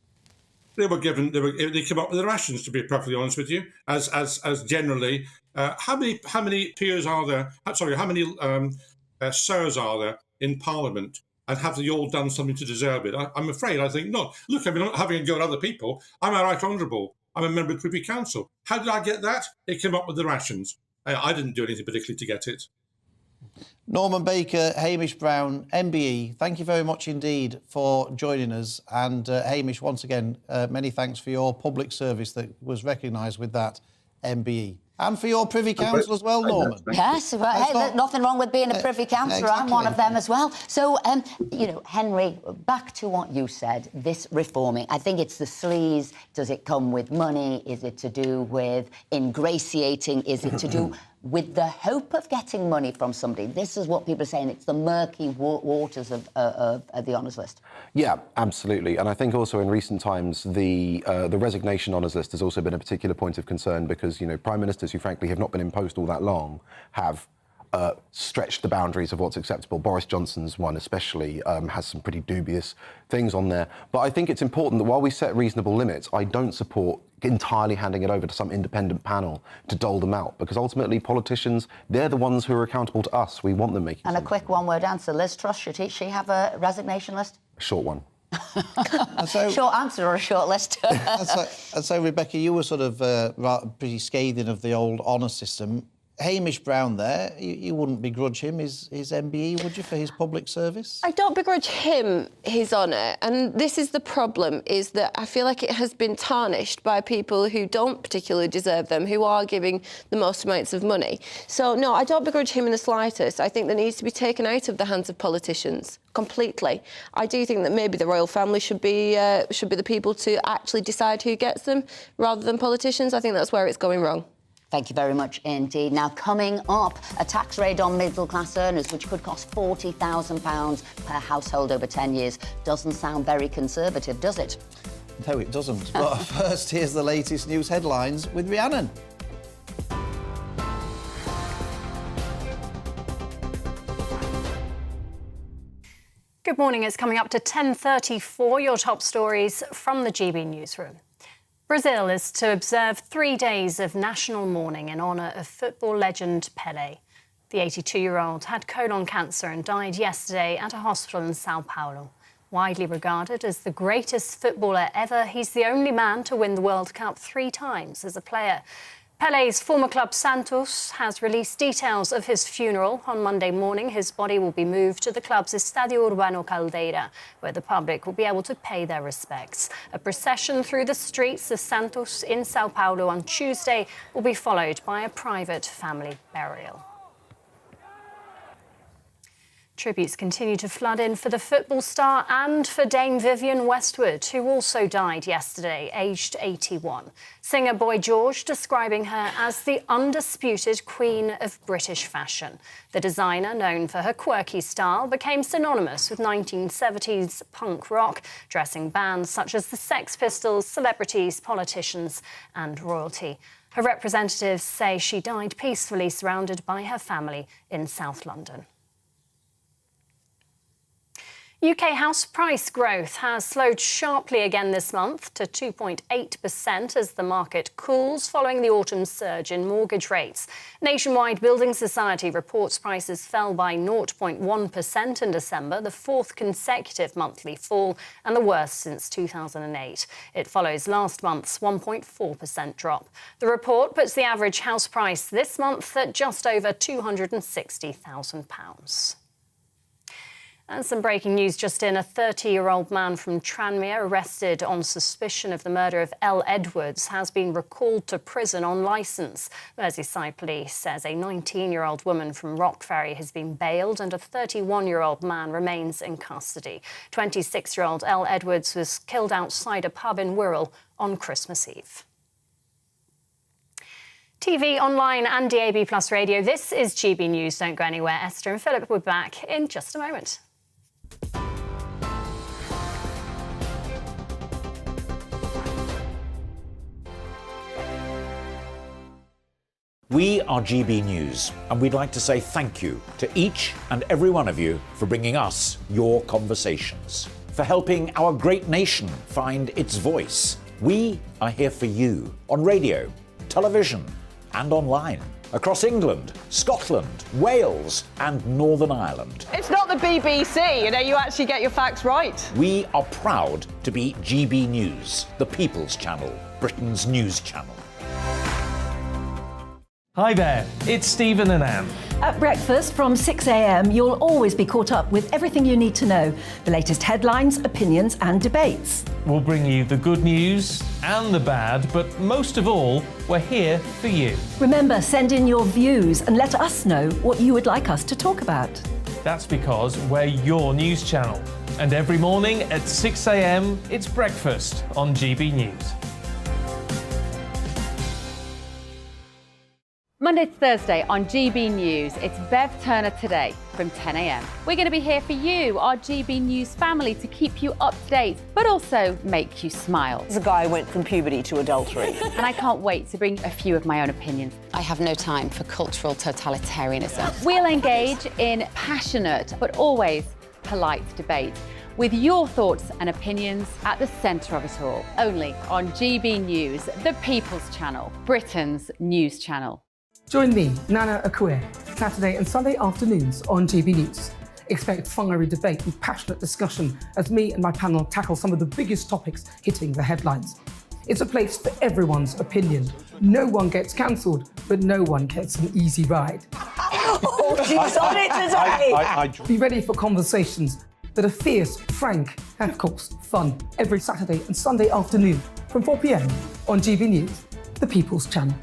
Speaker 2: They were given. They came up with the rations, to be perfectly honest with you. As generally, how many peers are there? Sorry, how many sirs are there in Parliament? And have they all done something to deserve it? I'm afraid I think not. Look, I'm not having a go at other people. I'm a right honourable. I'm a member of the Privy Council. How did I get that? It came up with the rations. I didn't do anything particularly to get it.
Speaker 9: Norman Baker, Hamish Brown, MBE, thank you very much indeed for joining us. And Hamish, once again, many thanks for your public service that was recognised with that MBE. And for your Privy Council as well, Norman.
Speaker 10: Yes, well, hey, there's nothing wrong with being a Privy Councillor. Exactly. I'm one of them as well. So, you know, Henry, back to what you said, this reforming. I think it's the sleaze. Does it come with money? Is it to do with ingratiating? Is it to do with the hope of getting money from somebody? This is what people are saying. It's the murky waters of the honours list.
Speaker 3: Yeah, absolutely. And I think also in recent times, the resignation honours list has also been a particular point of concern because, you know, Prime Ministers who frankly have not been in post all that long have stretched the boundaries of what's acceptable. Boris Johnson's one especially has some pretty dubious things on there. But I think it's important that while we set reasonable limits, I don't support entirely handing it over to some independent panel to dole them out, because ultimately politicians, they're the ones who are accountable to us. We want them making.
Speaker 10: And a quick one-word answer: Liz Truss, should she have a resignation list?
Speaker 3: short one.
Speaker 10: Short answer or a short list?
Speaker 9: And so, Rebecca, you were sort of pretty scathing of the old honour system. Hamish Brown there, you wouldn't begrudge him his MBE, would you, for his public service?
Speaker 5: I don't begrudge him his honour, and this is the problem, is that I feel like it has been tarnished by people who don't particularly deserve them, who are giving the most amounts of money. So, no, I don't begrudge him in the slightest. I think that needs to be taken out of the hands of politicians completely. I do think that maybe the royal family should be the people to actually decide who gets them, rather than politicians. I think that's where it's going wrong.
Speaker 10: Thank you very much indeed. Now, coming up, a tax raid on middle-class earners, which could cost £40,000 per household over 10 years. Doesn't sound very conservative, does it?
Speaker 9: No, it doesn't. But first, here's the latest news headlines with Rhiannon.
Speaker 6: Good morning. It's coming up to 10:34. Your top stories from the GB newsroom. Brazil is to observe 3 days of national mourning in honour of football legend Pelé. The 82-year-old had colon cancer and died yesterday at a hospital in Sao Paulo. Widely regarded as the greatest footballer ever, he's the only man to win the World Cup 3 times as a player. Pelé's former club Santos has released details of his funeral. On Monday morning, his body will be moved to the club's Estadio Urbano Caldeira, where the public will be able to pay their respects. A procession through the streets of Santos in Sao Paulo on Tuesday will be followed by a private family burial. Tributes continue to flood in for the football star and for Dame Vivienne Westwood, who also died yesterday, aged 81. Singer Boy George describing her as the undisputed queen of British fashion. The designer, known for her quirky style, became synonymous with 1970s punk rock, dressing bands such as the Sex Pistols, celebrities, politicians and royalty. Her representatives say she died peacefully, surrounded by her family in South London. UK house price growth has slowed sharply again this month to 2.8% as the market cools following the autumn surge in mortgage rates. Nationwide Building Society reports prices fell by 0.1% in December, the 4th consecutive monthly fall and the worst since 2008. It follows last month's 1.4% drop. The report puts the average house price this month at just over £260,000. And some breaking news just in. A 30-year-old man from Tranmere, arrested on suspicion of the murder of Elle Edwards, has been recalled to prison on licence. Merseyside Police says a 19-year-old woman from Rockferry has been bailed and a 31-year-old man remains in custody. 26-year-old Elle Edwards was killed outside a pub in Wirral on Christmas Eve. TV, online and DAB+ radio, this is GB News. Don't go anywhere. Esther and Philip will be back in just a moment.
Speaker 8: We are GB News, and we'd like to say thank you to each and every one of you for bringing us your conversations, for helping our great nation find its voice. We are here for you on radio, television, and online. Across England, Scotland, Wales and Northern Ireland.
Speaker 22: It's not the BBC, you actually get your facts right.
Speaker 8: We are proud to be GB News, the People's Channel, Britain's news channel.
Speaker 11: Hi there, it's Stephen and Anne.
Speaker 12: At breakfast from 6 a.m, you'll always be caught up with everything you need to know, the latest headlines, opinions and debates.
Speaker 11: We'll bring you the good news and the bad, but most of all, we're here for you.
Speaker 12: Remember, send in your views and let us know what you would like us to talk about.
Speaker 11: That's because we're your news channel. And every morning at 6 a.m, it's breakfast on GB News.
Speaker 13: Monday to Thursday on GB News, it's Bev Turner Today from 10 a.m. We're going to be here for you, our GB News family, to keep you up to date, but also make you smile.
Speaker 7: The guy went from puberty to adultery.
Speaker 13: And I can't wait to bring a few of my own opinions.
Speaker 14: I have no time for cultural totalitarianism.
Speaker 13: We'll engage in passionate, but always polite debate, with your thoughts and opinions at the centre of it all. Only on GB News, the People's Channel, Britain's news channel.
Speaker 15: Join me, Nana Akue, Saturday and Sunday afternoons on GB News. Expect fiery debate and passionate discussion as me and my panel tackle some of the biggest topics hitting the headlines. It's a place for everyone's opinion. No one gets cancelled, but no one gets an easy ride.
Speaker 12: Oh, she's on it today!
Speaker 15: Be ready for conversations that are fierce, frank, and of course, fun. Every Saturday and Sunday afternoon from 4 p.m. on GB News, the People's Channel.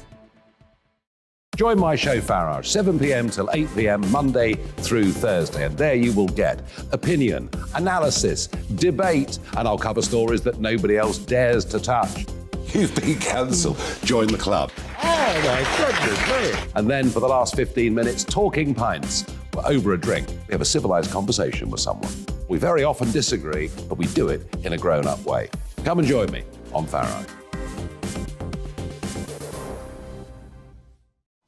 Speaker 16: Join my show Farage, 7 p.m. till 8 p.m. Monday through Thursday, and there you will get opinion, analysis, debate, and I'll cover stories that nobody else dares to touch. You've been cancelled. Join the club. Oh my goodness me. And then for the last 15 minutes, talking pints. We're over a drink. We have a civilised conversation with someone. We very often disagree, but we do it in a grown-up way. Come and join me on Farage.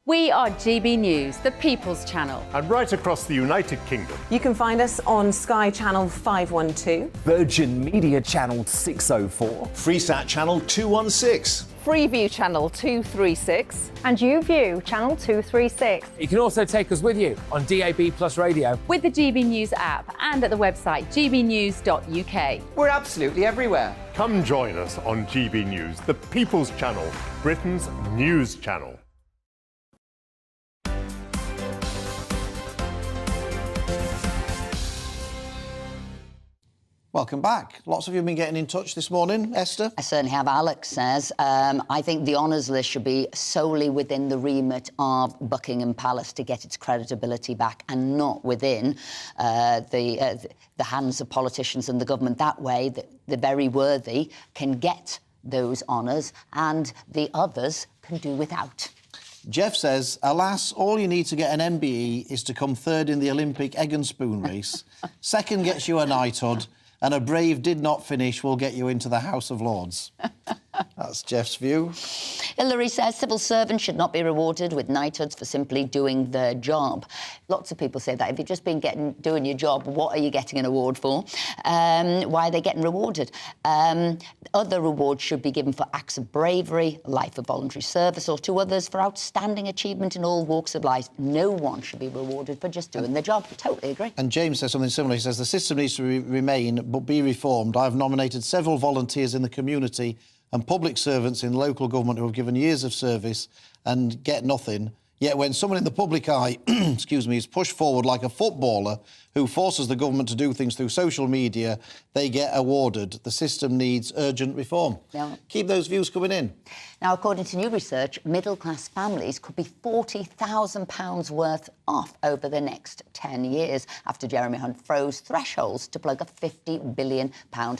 Speaker 13: We are GB News, the People's Channel.
Speaker 17: And right across the United Kingdom.
Speaker 7: You can find us on Sky Channel 512.
Speaker 18: Virgin Media Channel 604.
Speaker 17: Freesat Channel 216.
Speaker 7: Freeview Channel 236.
Speaker 6: And YouView Channel 236.
Speaker 27: You can also take us with you on DAB Plus Radio.
Speaker 13: With the GB News app and at the website gbnews.uk.
Speaker 17: We're absolutely everywhere. Come join us on GB News, the People's Channel, Britain's news channel.
Speaker 9: Welcome back. Lots of you have been getting in touch this morning. Esther?
Speaker 10: I certainly have. Alex says, I think the honours list should be solely within the remit of Buckingham Palace to get its credibility back and not within the hands of politicians and the government. That way, the very worthy can get those honours and the others can do without.
Speaker 9: Jeff says, alas, all you need to get an MBE is to come third in the Olympic egg and spoon race. Second gets you a knighthood. And a brave did not finish will get you into the House of Lords. That's Jeff's view.
Speaker 10: Hilary says civil servants should not be rewarded with knighthoods for simply doing their job. Lots of people say that. If you've just been doing your job, what are you getting an award for? Why are they getting rewarded? Other rewards should be given for acts of bravery, life of voluntary service, or to others for outstanding achievement in all walks of life. No one should be rewarded for just doing their job. I totally agree.
Speaker 9: And James says something similar. He says the system needs to remain but be reformed. I've nominated several volunteers in the community and public servants in local government who have given years of service and get nothing. Yet when someone in the public eye, excuse me, is pushed forward like a footballer who forces the government to do things through social media, they get awarded. The system needs urgent reform.
Speaker 10: Yeah.
Speaker 9: Keep those views coming in.
Speaker 10: Now, according to new research, middle-class families could be £40,000 worth off over the next 10 years after Jeremy Hunt froze thresholds to plug a £50 billion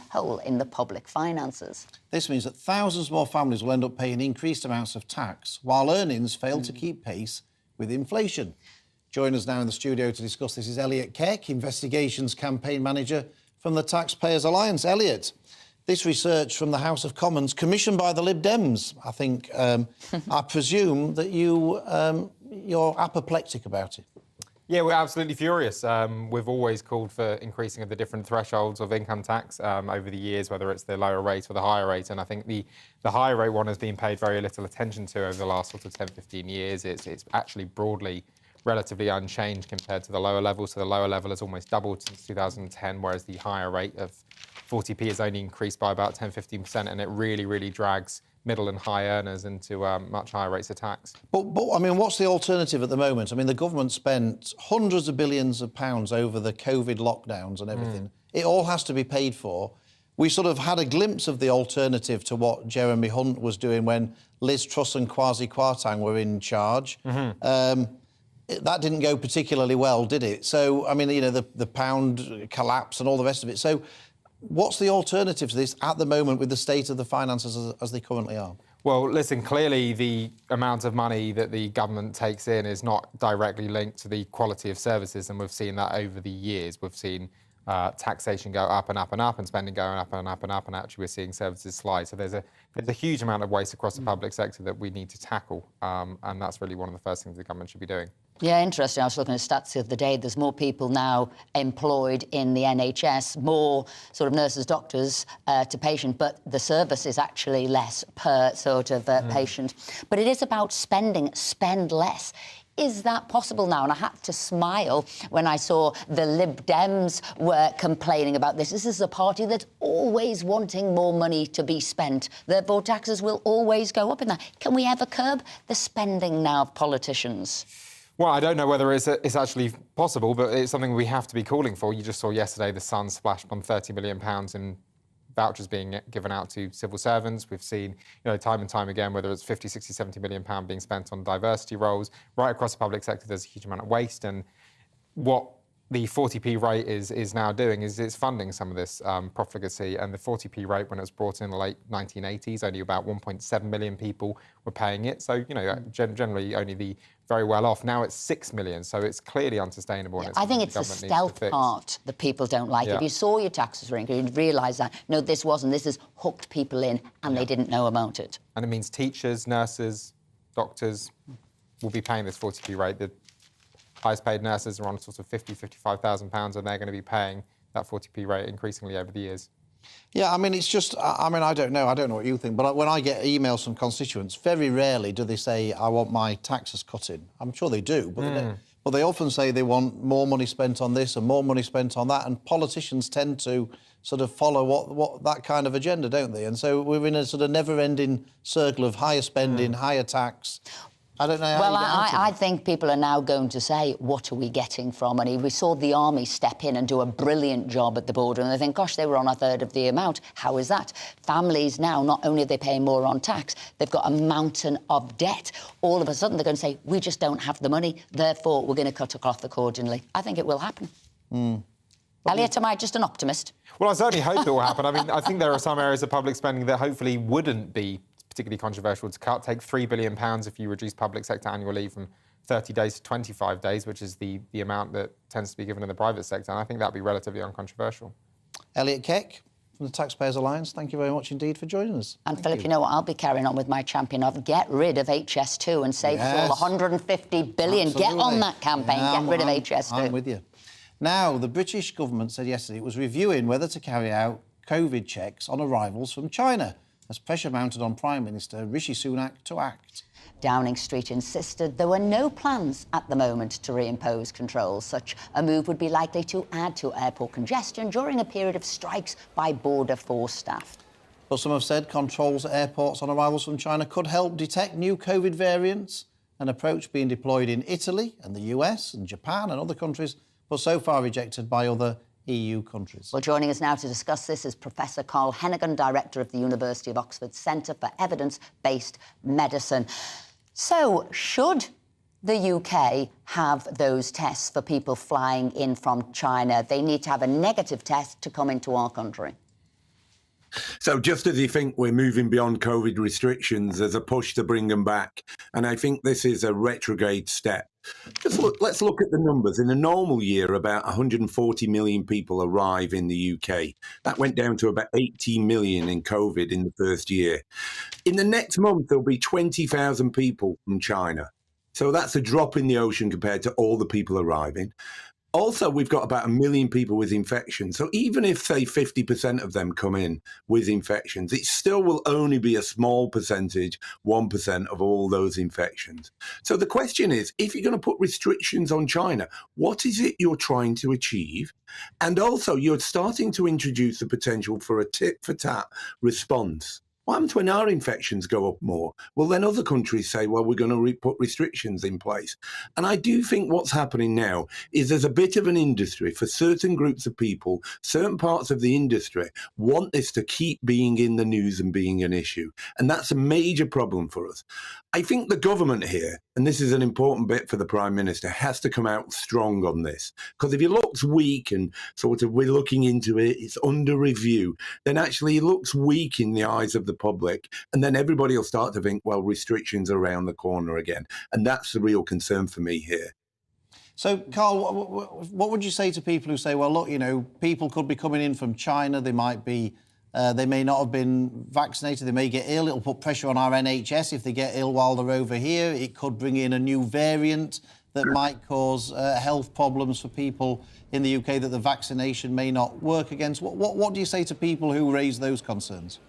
Speaker 10: hole in the public finances.
Speaker 9: This means that thousands more families will end up paying increased amounts of tax while earnings fail to keep pace with inflation. Join us now in the studio to discuss this is Elliot Keck, Investigations Campaign Manager from the Taxpayers Alliance. Elliot, this research from the House of Commons, commissioned by the Lib Dems, I think, I presume that you're apoplectic about it.
Speaker 19: Yeah, we're absolutely furious. We've always called for increasing of the different thresholds of income tax over the years, whether it's the lower rate or the higher rate. And I think the higher rate one has been paid very little attention to over the last sort of 10, 15 years. It's actually broadly relatively unchanged compared to the lower level. So the lower level has almost doubled since 2010, whereas the higher rate of 40p has only increased by about 10, 15%. And it really, really drags middle and high earners into much higher rates of tax.
Speaker 9: But I mean, what's the alternative at the moment? I mean, the government spent hundreds of billions of pounds over the COVID lockdowns and everything. It all has to be paid for. We sort of had a glimpse of the alternative to what Jeremy Hunt was doing when Liz Truss and Kwasi Kwarteng were in charge. That didn't go particularly well, did it? So, I mean, you know, the pound collapse and all the rest of it. So what's the alternative to this at the moment with the state of the finances as they currently are?
Speaker 19: Well, listen, clearly the amount of money that the government takes in is not directly linked to the quality of services, and we've seen that over the years. We've seen taxation go up and up and up, and spending going up and up and up, and actually we're seeing services slide. So there's a huge amount of waste across the public sector that we need to tackle, and that's really one of the first things the government should be doing.
Speaker 10: Yeah, interesting. I was looking at stats the other day. There's more people now employed in the NHS, more sort of nurses, doctors to patient, but the service is actually less per sort of patient. But it is about spend less. Is that possible now? And I had to smile when I saw the Lib Dems were complaining about this. This is a party that's always wanting more money to be spent. Therefore, taxes will always go up in that. Can we ever curb the spending now of politicians?
Speaker 19: Well, I don't know whether it's actually possible, but it's something we have to be calling for. You just saw yesterday the Sun splashed on £30 million in vouchers being given out to civil servants. We've seen, time and time again, whether it's 50, 60, 70 million pound being spent on diversity roles. Right across the public sector, there's a huge amount of waste. And what the 40p rate is now doing is it's funding some of this profligacy. And the 40p rate, when it was brought in the late 1980s, only about 1.7 million people were paying it. So, generally only the very well off. Now it's 6 million, so it's clearly unsustainable. And
Speaker 10: I think it's the stealth part that people don't like. If you saw your taxes were increased, you'd realise that, no, this wasn't. This has hooked people in and they didn't know about it.
Speaker 19: And it means teachers, nurses, doctors will be paying this 40p rate. The highest paid nurses are on sort of £50,000, £55,000, and they're going to be paying that 40p rate increasingly over the years.
Speaker 9: Yeah, I mean, it's just, I don't know what you think, but when I get emails from constituents, very rarely do they say, I want my taxes cut in. I'm sure they do, but they often say they want more money spent on this and more money spent on that, and politicians tend to sort of follow what that kind of agenda, don't they? And so we're in a sort of never-ending circle of higher spending, higher tax. I don't know how
Speaker 10: well,
Speaker 9: you get out of
Speaker 10: I think people are now going to say, what are we getting from money? We saw the army step in and do a brilliant job at the border, and they think, gosh, they were on a third of the amount. How is that? Families now, not only are they paying more on tax, they've got a mountain of debt. All of a sudden, they're going to say, we just don't have the money, therefore we're going to cut a cloth accordingly. I think it will happen. Elliot, am I just an optimist?
Speaker 19: Well, I certainly hope it will happen. I mean, I think there are some areas of public spending that hopefully wouldn't be particularly controversial to cut. Take £3 billion if you reduce public sector annual leave from 30 days to 25 days, which is the amount that tends to be given in the private sector. And I think that would be relatively uncontroversial.
Speaker 9: Elliot Keck from the Taxpayers Alliance, thank you very much indeed for joining us.
Speaker 10: And Philip, you know what, I'll be carrying on with my champion of get rid of HS2 and save us all 150 billion.
Speaker 9: Absolutely.
Speaker 10: Get on that campaign, get rid of HS2.
Speaker 9: I'm with you. Now, the British government said yesterday it was reviewing whether to carry out COVID checks on arrivals from China, as pressure mounted on Prime Minister Rishi Sunak to act.
Speaker 10: Downing Street insisted there were no plans at the moment to reimpose controls. Such a move would be likely to add to airport congestion during a period of strikes by Border Force staff.
Speaker 9: But some have said controls at airports on arrivals from China could help detect new COVID variants, an approach being deployed in Italy and the US and Japan and other countries, but so far rejected by other EU countries.
Speaker 10: Well, joining us now to discuss this is Professor Carl Hennigan, Director of the University of Oxford Centre for Evidence-Based Medicine. So, should the UK have those tests for people flying in from China? They need to have a negative test to come into our country.
Speaker 1: So just as you think we're moving beyond COVID restrictions, there's a push to bring them back. And I think this is a retrograde step. Let's look at the numbers. In a normal year, about 140 million people arrive in the UK. That went down to about 18 million in COVID in the first year. In the next month, there'll be 20,000 people from China. So that's a drop in the ocean compared to all the people arriving. Also, we've got about 1 million people with infections. So even if, say, 50% of them come in with infections, it still will only be a small percentage, 1% of all those infections. So the question is, if you're going to put restrictions on China, what is it you're trying to achieve? And also, you're starting to introduce the potential for a tit-for-tat response. What happens when our infections go up more? Well, then other countries say, well, we're going to put restrictions in place. And I do think what's happening now is there's a bit of an industry for certain groups of people, certain parts of the industry want this to keep being in the news and being an issue. And that's a major problem for us. I think the government here, and this is an important bit for the Prime Minister, has to come out strong on this. Because if he looks weak and sort of we're looking into it, it's under review, then actually he looks weak in the eyes of the public. And then everybody will start to think, well, restrictions are around the corner again. And that's the real concern for me here.
Speaker 9: So, Carl, what would you say to people who say, well, look, you know, people could be coming in from China, they might be... they may not have been vaccinated, they may get ill, it'll put pressure on our NHS if they get ill while they're over here. It could bring in a new variant that might cause health problems for people in the UK that the vaccination may not work against. What do you say to people who raise those concerns?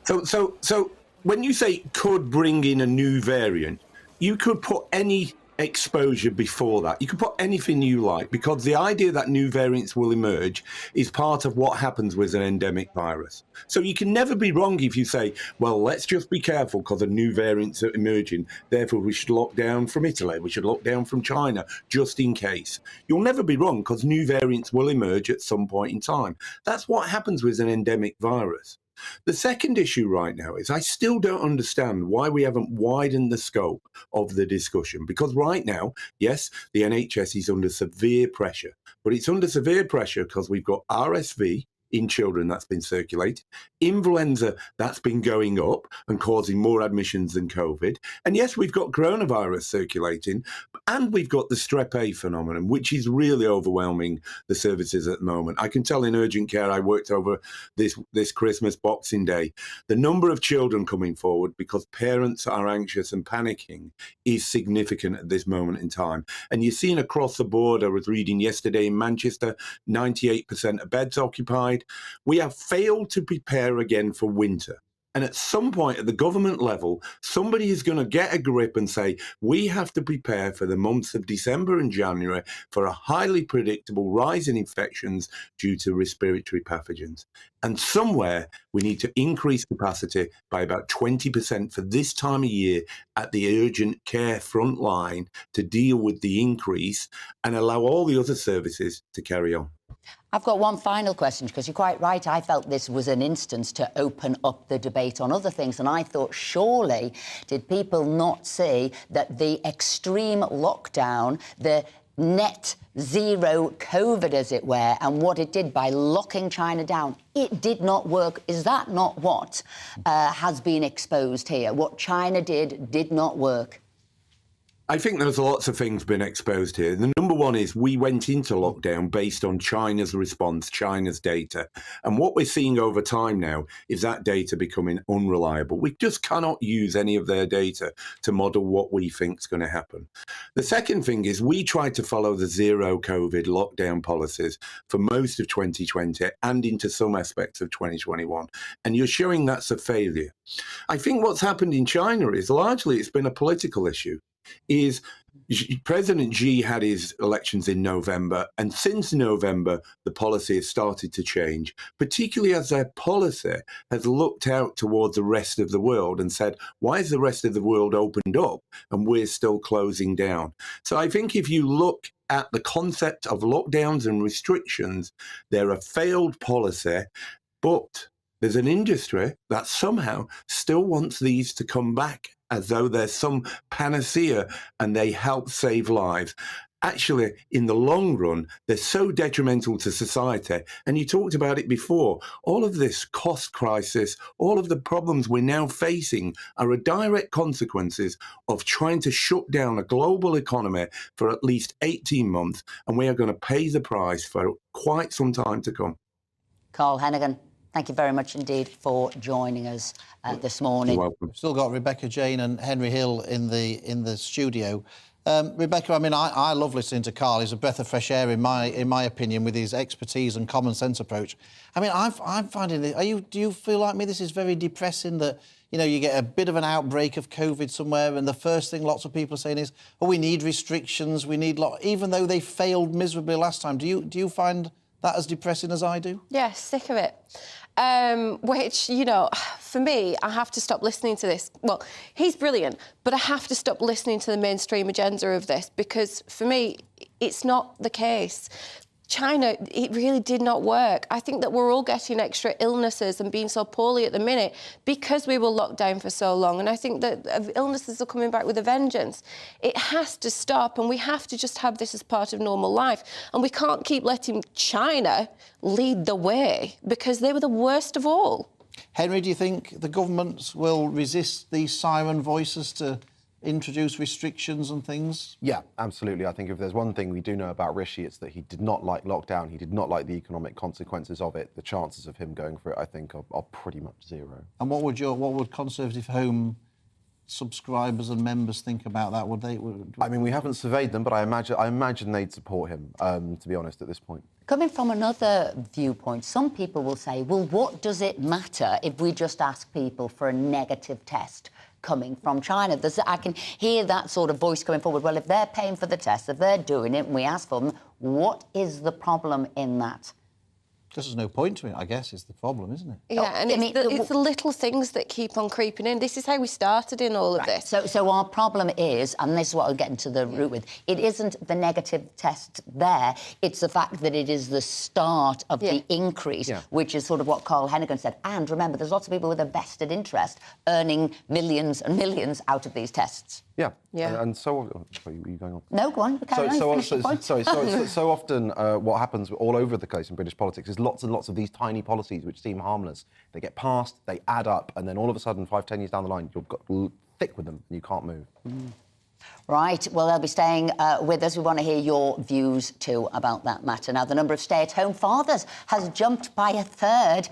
Speaker 9: So
Speaker 1: when you say could bring in a new variant, you could put any exposure before that. You can put anything you like, because the idea that new variants will emerge is part of what happens with an endemic virus. So you can never be wrong if you say, well, let's just be careful because a new variants are emerging, therefore we should lock down from Italy, we should lock down from China, just in case. You'll never be wrong, because new variants will emerge at some point in time. That's what happens with an endemic virus. The second issue right now is I still don't understand why we haven't widened the scope of the discussion, because right now, yes, the NHS is under severe pressure, but it's under severe pressure because we've got RSV in children that's been circulated, influenza that's been going up and causing more admissions than COVID. And yes, we've got coronavirus circulating, and we've got the strep A phenomenon, which is really overwhelming the services at the moment. I can tell in urgent care, I worked over this Christmas Boxing Day, the number of children coming forward because parents are anxious and panicking is significant at this moment in time. And you're seeing across the board, I was reading yesterday in Manchester, 98% of beds occupied. We have failed to prepare again for winter. And at some point at the government level, somebody is going to get a grip and say, we have to prepare for the months of December and January for a highly predictable rise in infections due to respiratory pathogens. And somewhere we need to increase capacity by about 20% for this time of year at the urgent care front line to deal with the increase and allow all the other services to carry on.
Speaker 10: I've got one final question, because you're quite right. I felt this was an instance to open up the debate on other things, and I thought, surely did people not see that the extreme lockdown, the net zero COVID, as it were, and what it did by locking China down, it did not work? Is that not what has been exposed here? What China did not work?
Speaker 1: I think there's lots of things been exposed here. The number one is we went into lockdown based on China's response, China's data. And what we're seeing over time now is that data becoming unreliable. We just cannot use any of their data to model what we think is going to happen. The second thing is we tried to follow the zero COVID lockdown policies for most of 2020 and into some aspects of 2021. And you're showing that's a failure. I think what's happened in China is largely it's been a political issue. Is President Xi had his elections in November, and since November, the policy has started to change, particularly as their policy has looked out towards the rest of the world and said, why is the rest of the world opened up and we're still closing down? So I think if you look at the concept of lockdowns and restrictions, they're a failed policy, but there's an industry that somehow still wants these to come back as though there's some panacea and they help save lives. Actually, in the long run, they're so detrimental to society. And you talked about it before. All of this cost crisis, all of the problems we're now facing are a direct consequences of trying to shut down a global economy for at least 18 months. And we are going to pay the price for quite some time to come.
Speaker 10: Carl Hennigan, thank you very much indeed for joining us this morning.
Speaker 1: You're welcome.
Speaker 9: We've still got Rebecca Jane and Henry Hill in the studio. Rebecca, I mean, I love listening to Carl. He's a breath of fresh air, in my opinion, with his expertise and common sense approach. I mean, I'm finding it. Do you feel like me? This is very depressing. That you get a bit of an outbreak of COVID somewhere, and the first thing lots of people are saying is, "Oh, we need restrictions. We need even though they failed miserably last time." Do you find that as depressing as I do?
Speaker 5: Yeah, sick of it. Which, for me, I have to stop listening to this. Well, he's brilliant, but I have to stop listening to the mainstream agenda of this, because for me, it's not the case. China, it really did not work. I think that we're all getting extra illnesses and being so poorly at the minute because we were locked down for so long. And I think that illnesses are coming back with a vengeance. It has to stop, and we have to just have this as part of normal life. And we can't keep letting China lead the way, because they were the worst of all.
Speaker 9: Henry, do you think the governments will resist these siren voices to introduce restrictions and things?
Speaker 3: Yeah, absolutely. I think if there's one thing we do know about Rishi, it's that he did not like lockdown. He did not like the economic consequences of it. The chances of him going for it, I think, are pretty much zero.
Speaker 9: And what would Conservative Home subscribers and members think about that?
Speaker 3: I mean, we haven't surveyed them, but I imagine they'd support him, to be honest, at this point.
Speaker 10: Coming from another viewpoint, some people will say, well, what does it matter if we just ask people for a negative test coming from China. I can hear that sort of voice coming forward. Well, if they're paying for the tests, if they're doing it and we ask for them, what is the problem in that?
Speaker 9: There's no point to it, I guess, is the problem, isn't it?
Speaker 5: Yeah, and it's the little things that keep on creeping in. This is how we started in all of this.
Speaker 10: So our problem is, and this is what I'll get into the root with, it isn't the negative test there, it's the fact that it is the start of the increase, which is sort of what Carl Hennigan said. And remember, there's lots of people with a vested interest earning millions and millions out of these tests.
Speaker 3: Yeah. And so... Sorry, were you going on?
Speaker 10: No, go on.
Speaker 3: So often what happens all over the place in British politics is lots and lots of these tiny policies which seem harmless. They get passed, they add up, and then all of a sudden, 5-10 years down the line, you've got thick with them and you can't move.
Speaker 10: Right, well, they'll be staying with us. We want to hear your views, too, about that matter. Now, the number of stay-at-home fathers has jumped by a third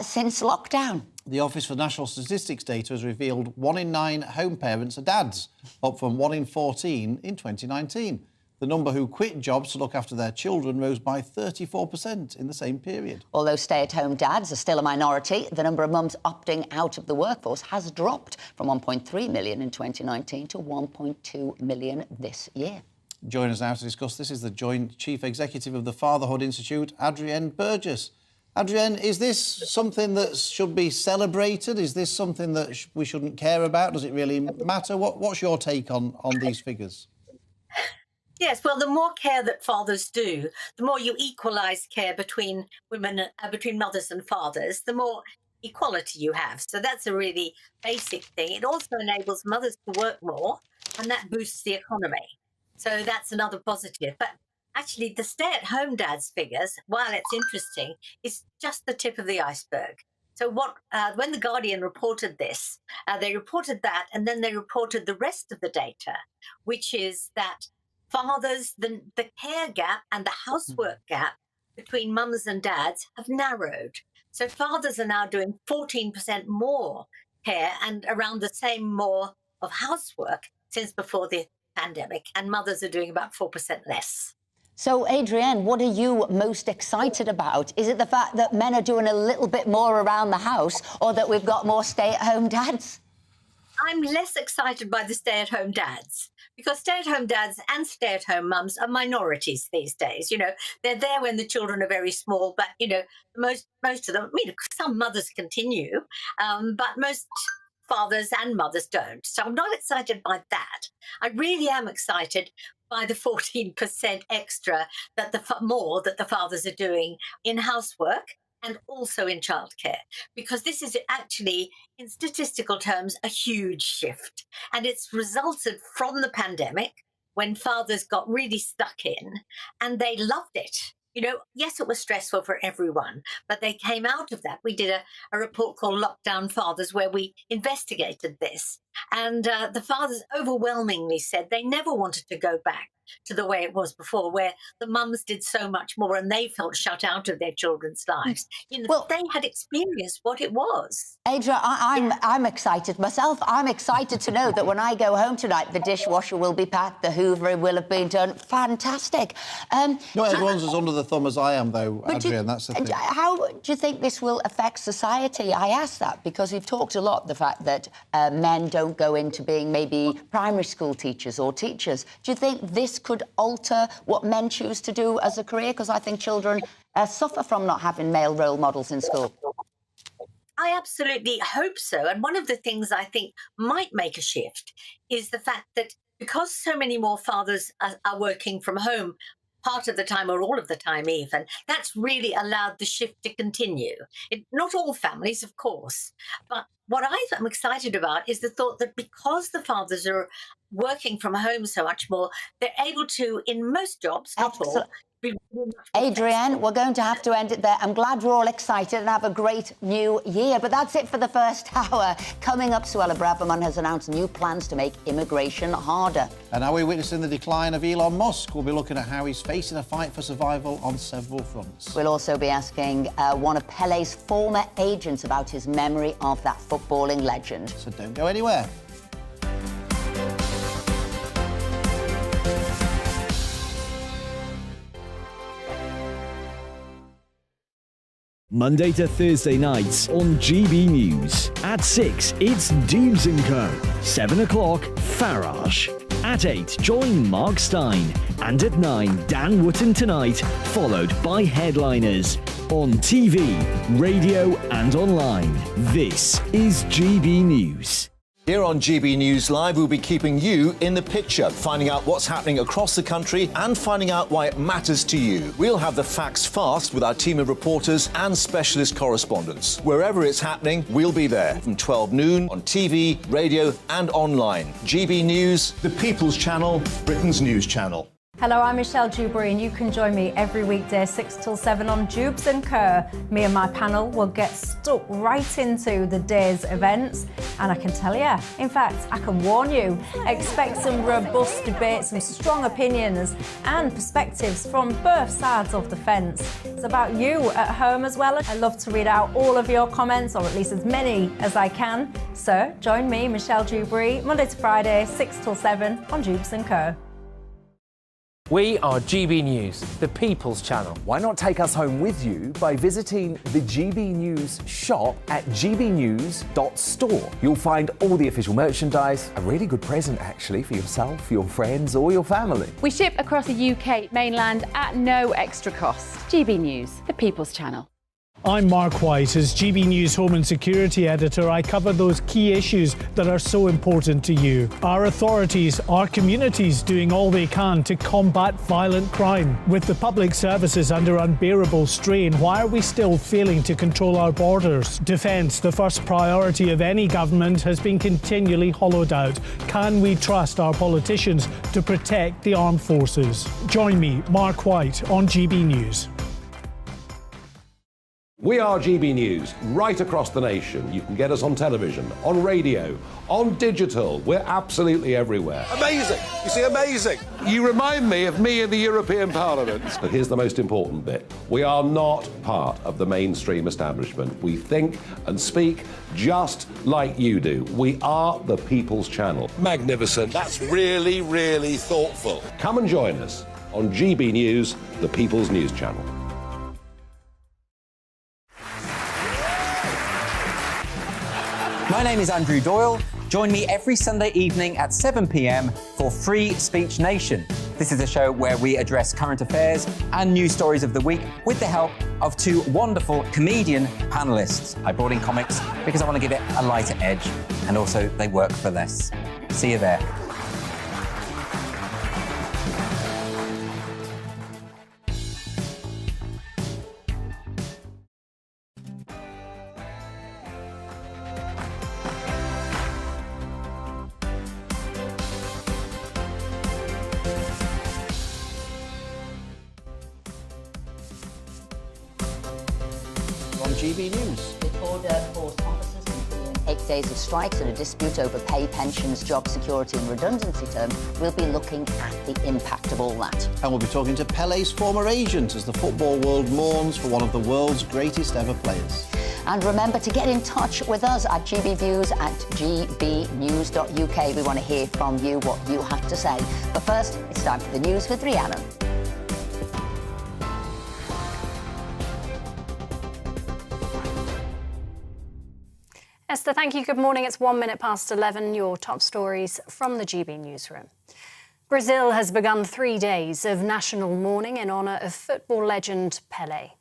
Speaker 10: since lockdown.
Speaker 9: The Office for National Statistics data has revealed 1 in 9 home parents are dads, up from 1 in 14 in 2019. The number who quit jobs to look after their children rose by 34% in the same period.
Speaker 10: Although stay-at-home dads are still a minority, the number of mums opting out of the workforce has dropped from 1.3 million in 2019 to 1.2 million this year.
Speaker 9: Joining us now to discuss this is the Joint Chief Executive of the Fatherhood Institute, Adrienne Burgess. Adrienne, is this something that should be celebrated? Is this something that we shouldn't care about? Does it really matter? What's your take on these figures?
Speaker 4: Yes, well, the more care that fathers do, the more you equalise care between women, between mothers and fathers, the more equality you have. So that's a really basic thing. It also enables mothers to work more, and that boosts the economy. So that's another positive. But actually, the stay-at-home dads figures, while it's interesting, is just the tip of the iceberg. So when The Guardian reported this, they reported that, and then they reported the rest of the data, which is that fathers, the care gap and the housework gap between mums and dads have narrowed. So fathers are now doing 14% more care and around the same more of housework since before the pandemic, and mothers are doing about 4% less.
Speaker 10: So, Adrienne, what are you most excited about? Is it the fact that men are doing a little bit more around the house, or that we've got more stay-at-home dads?
Speaker 4: I'm less excited by the stay-at-home dads, because stay-at-home dads and stay-at-home mums are minorities these days. You know, they're there when the children are very small, but, you know, most of them, I mean, some mothers continue, but most fathers and mothers don't. So I'm not excited by that. I really am excited by the 14% extra that the fathers are doing in housework and also in childcare, because this is actually, in statistical terms, a huge shift. And it's resulted from the pandemic, when fathers got really stuck in, and they loved it. You know, yes, it was stressful for everyone, but they came out of that. We did a report called Lockdown Fathers, where we investigated this. And the fathers overwhelmingly said they never wanted to go back to the way it was before, where the mums did so much more and they felt shut out of their children's lives. You know, well, they had experienced what it was.
Speaker 10: Adria, I'm excited myself. I'm excited to know that when I go home tonight, the dishwasher will be packed, the hoovering will have been done. Fantastic.
Speaker 9: Not everyone's as under the thumb as I am, though, Adrienne, that's the thing.
Speaker 10: How do you think this will affect society? I ask that because we've talked a lot, the fact that men don't go into being maybe primary school teachers or teachers. Do you think this could alter what men choose to do as a career? Because I think children suffer from not having male role models in school.
Speaker 4: I absolutely hope so. And one of the things I think might make a shift is the fact that because so many more fathers are working from home part of the time or all of the time even, that's really allowed the shift to continue. Not all families, of course, but what I'm excited about is the thought that because the fathers are working from home so much more, they're able to, in most jobs, not all,
Speaker 10: Adrienne, we're going to have to end it there. I'm glad we're all excited and have a great new year. But that's it for the first hour. Coming up, Suella Braverman has announced new plans to make immigration harder.
Speaker 9: And are we witnessing the decline of Elon Musk? We'll be looking at how he's facing a fight for survival on several fronts.
Speaker 10: We'll also be asking one of Pele's former agents about his memory of that footballing legend.
Speaker 9: So don't go anywhere.
Speaker 2: Monday to Thursday nights on GB News. At 6, it's Dubes & Co. 7 o'clock, Farage. At 8, join Mark Stein. And at 9, Dan Wootton Tonight, followed by Headliners. On TV, radio and online. This is GB News.
Speaker 20: Here on GB News Live, we'll be keeping you in the picture, finding out what's happening across the country and finding out why it matters to you. We'll have the facts fast with our team of reporters and specialist correspondents. Wherever it's happening, we'll be there from 12 noon on TV, radio and online. GB News, the People's Channel, Britain's news channel.
Speaker 21: Hello, I'm Michelle Dewberry and you can join me every weekday 6 till 7 on Dubes & Co. Me and my panel will get stuck right into the day's events and I can tell you, in fact, I can warn you, expect some robust debates, some strong opinions and perspectives from both sides of the fence. It's about you at home as well. I love to read out all of your comments, or at least as many as I can. So join me, Michelle Dewberry, Monday to Friday, 6 till 7 on Dubes & Co.
Speaker 27: We are GB News, the People's Channel.
Speaker 18: Why not take us home with you by visiting the GB News shop at gbnews.store. You'll find all the official merchandise, a really good present actually for yourself, your friends or your family.
Speaker 13: We ship across the UK mainland at no extra cost. GB News, the People's Channel.
Speaker 23: I'm Mark White. As GB News Home and Security Editor, I cover those key issues that are so important to you. Our authorities, our communities doing all they can to combat violent crime. With the public services under unbearable strain, why are we still failing to control our borders? Defence, the first priority of any government, has been continually hollowed out. Can we trust our politicians to protect the armed forces? Join me, Mark White, on GB News.
Speaker 16: We are GB News, right across the nation. You can get us on television, on radio, on digital. We're absolutely everywhere.
Speaker 24: Amazing! You see, amazing!
Speaker 16: You remind me of me in the European Parliament. But here's the most important bit. We are not part of the mainstream establishment. We think and speak just like you do. We are the People's Channel.
Speaker 24: Magnificent. That's really, really thoughtful.
Speaker 16: Come and join us on GB News, the People's News Channel.
Speaker 25: My name is Andrew Doyle. Join me every Sunday evening at 7 p.m. for Free Speech Nation. This is a show where we address current affairs and news stories of the week with the help of two wonderful comedian panellists. I brought in comics because I want to give it a lighter edge, and also they work for less. See you there.
Speaker 9: GB News.
Speaker 10: The Border Force officers concluding 8 days of strikes and a dispute over pay, pensions, job security and redundancy terms. We'll be looking at the impact of all that.
Speaker 9: And we'll be talking to Pele's former agent as the football world mourns for one of the world's greatest ever players.
Speaker 10: And remember to get in touch with us at GBViews at gbnews.uk. We want to hear from you what you have to say. But first, it's time for the news with Rhiannon.
Speaker 6: Esther, thank you. Good morning. It's 1 minute past 11. Your top stories from the GB newsroom. Brazil has begun 3 days of national mourning in honour of football legend Pelé.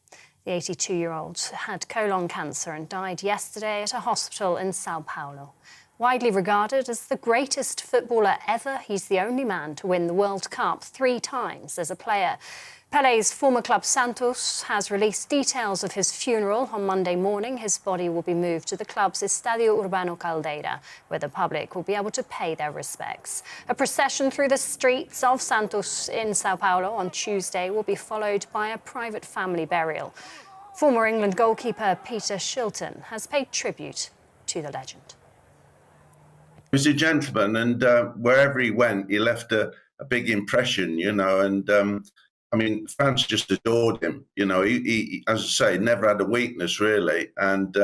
Speaker 6: The 82-year-old had colon cancer and died yesterday at a hospital in Sao Paulo. Widely regarded as the greatest footballer ever, he's the only man to win the World Cup 3 times as a player. Pelé's former club Santos has released details of his funeral on Monday morning. His body will be moved to the club's Estadio Urbano Caldeira, where the public will be able to pay their respects. A procession through the streets of Santos in Sao Paulo on Tuesday will be followed by a private family burial. Former England goalkeeper Peter Shilton has paid tribute to the legend.
Speaker 26: He was a gentleman, and wherever he went, he left a big impression, you know, and I mean, fans just adored him. You know, he as I say, never had a weakness really, and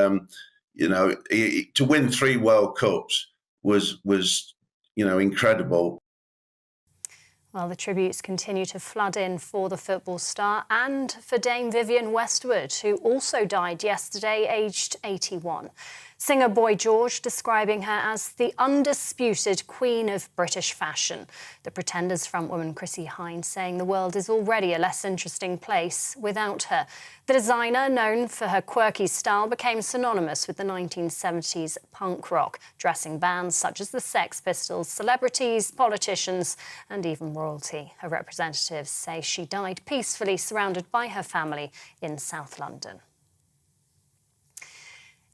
Speaker 26: you know, to win 3 World Cups was you know, incredible.
Speaker 6: Well, the tributes continue to flood in for the football star and for Dame Vivienne Westwood, who also died yesterday, aged 81. Singer Boy George describing her as the undisputed queen of British fashion. The Pretenders frontwoman Chrissie Hynde saying the world is already a less interesting place without her. The designer, known for her quirky style, became synonymous with the 1970s punk rock, dressing bands such as the Sex Pistols, celebrities, politicians and even royalty. Her representatives say she died peacefully surrounded by her family in South London.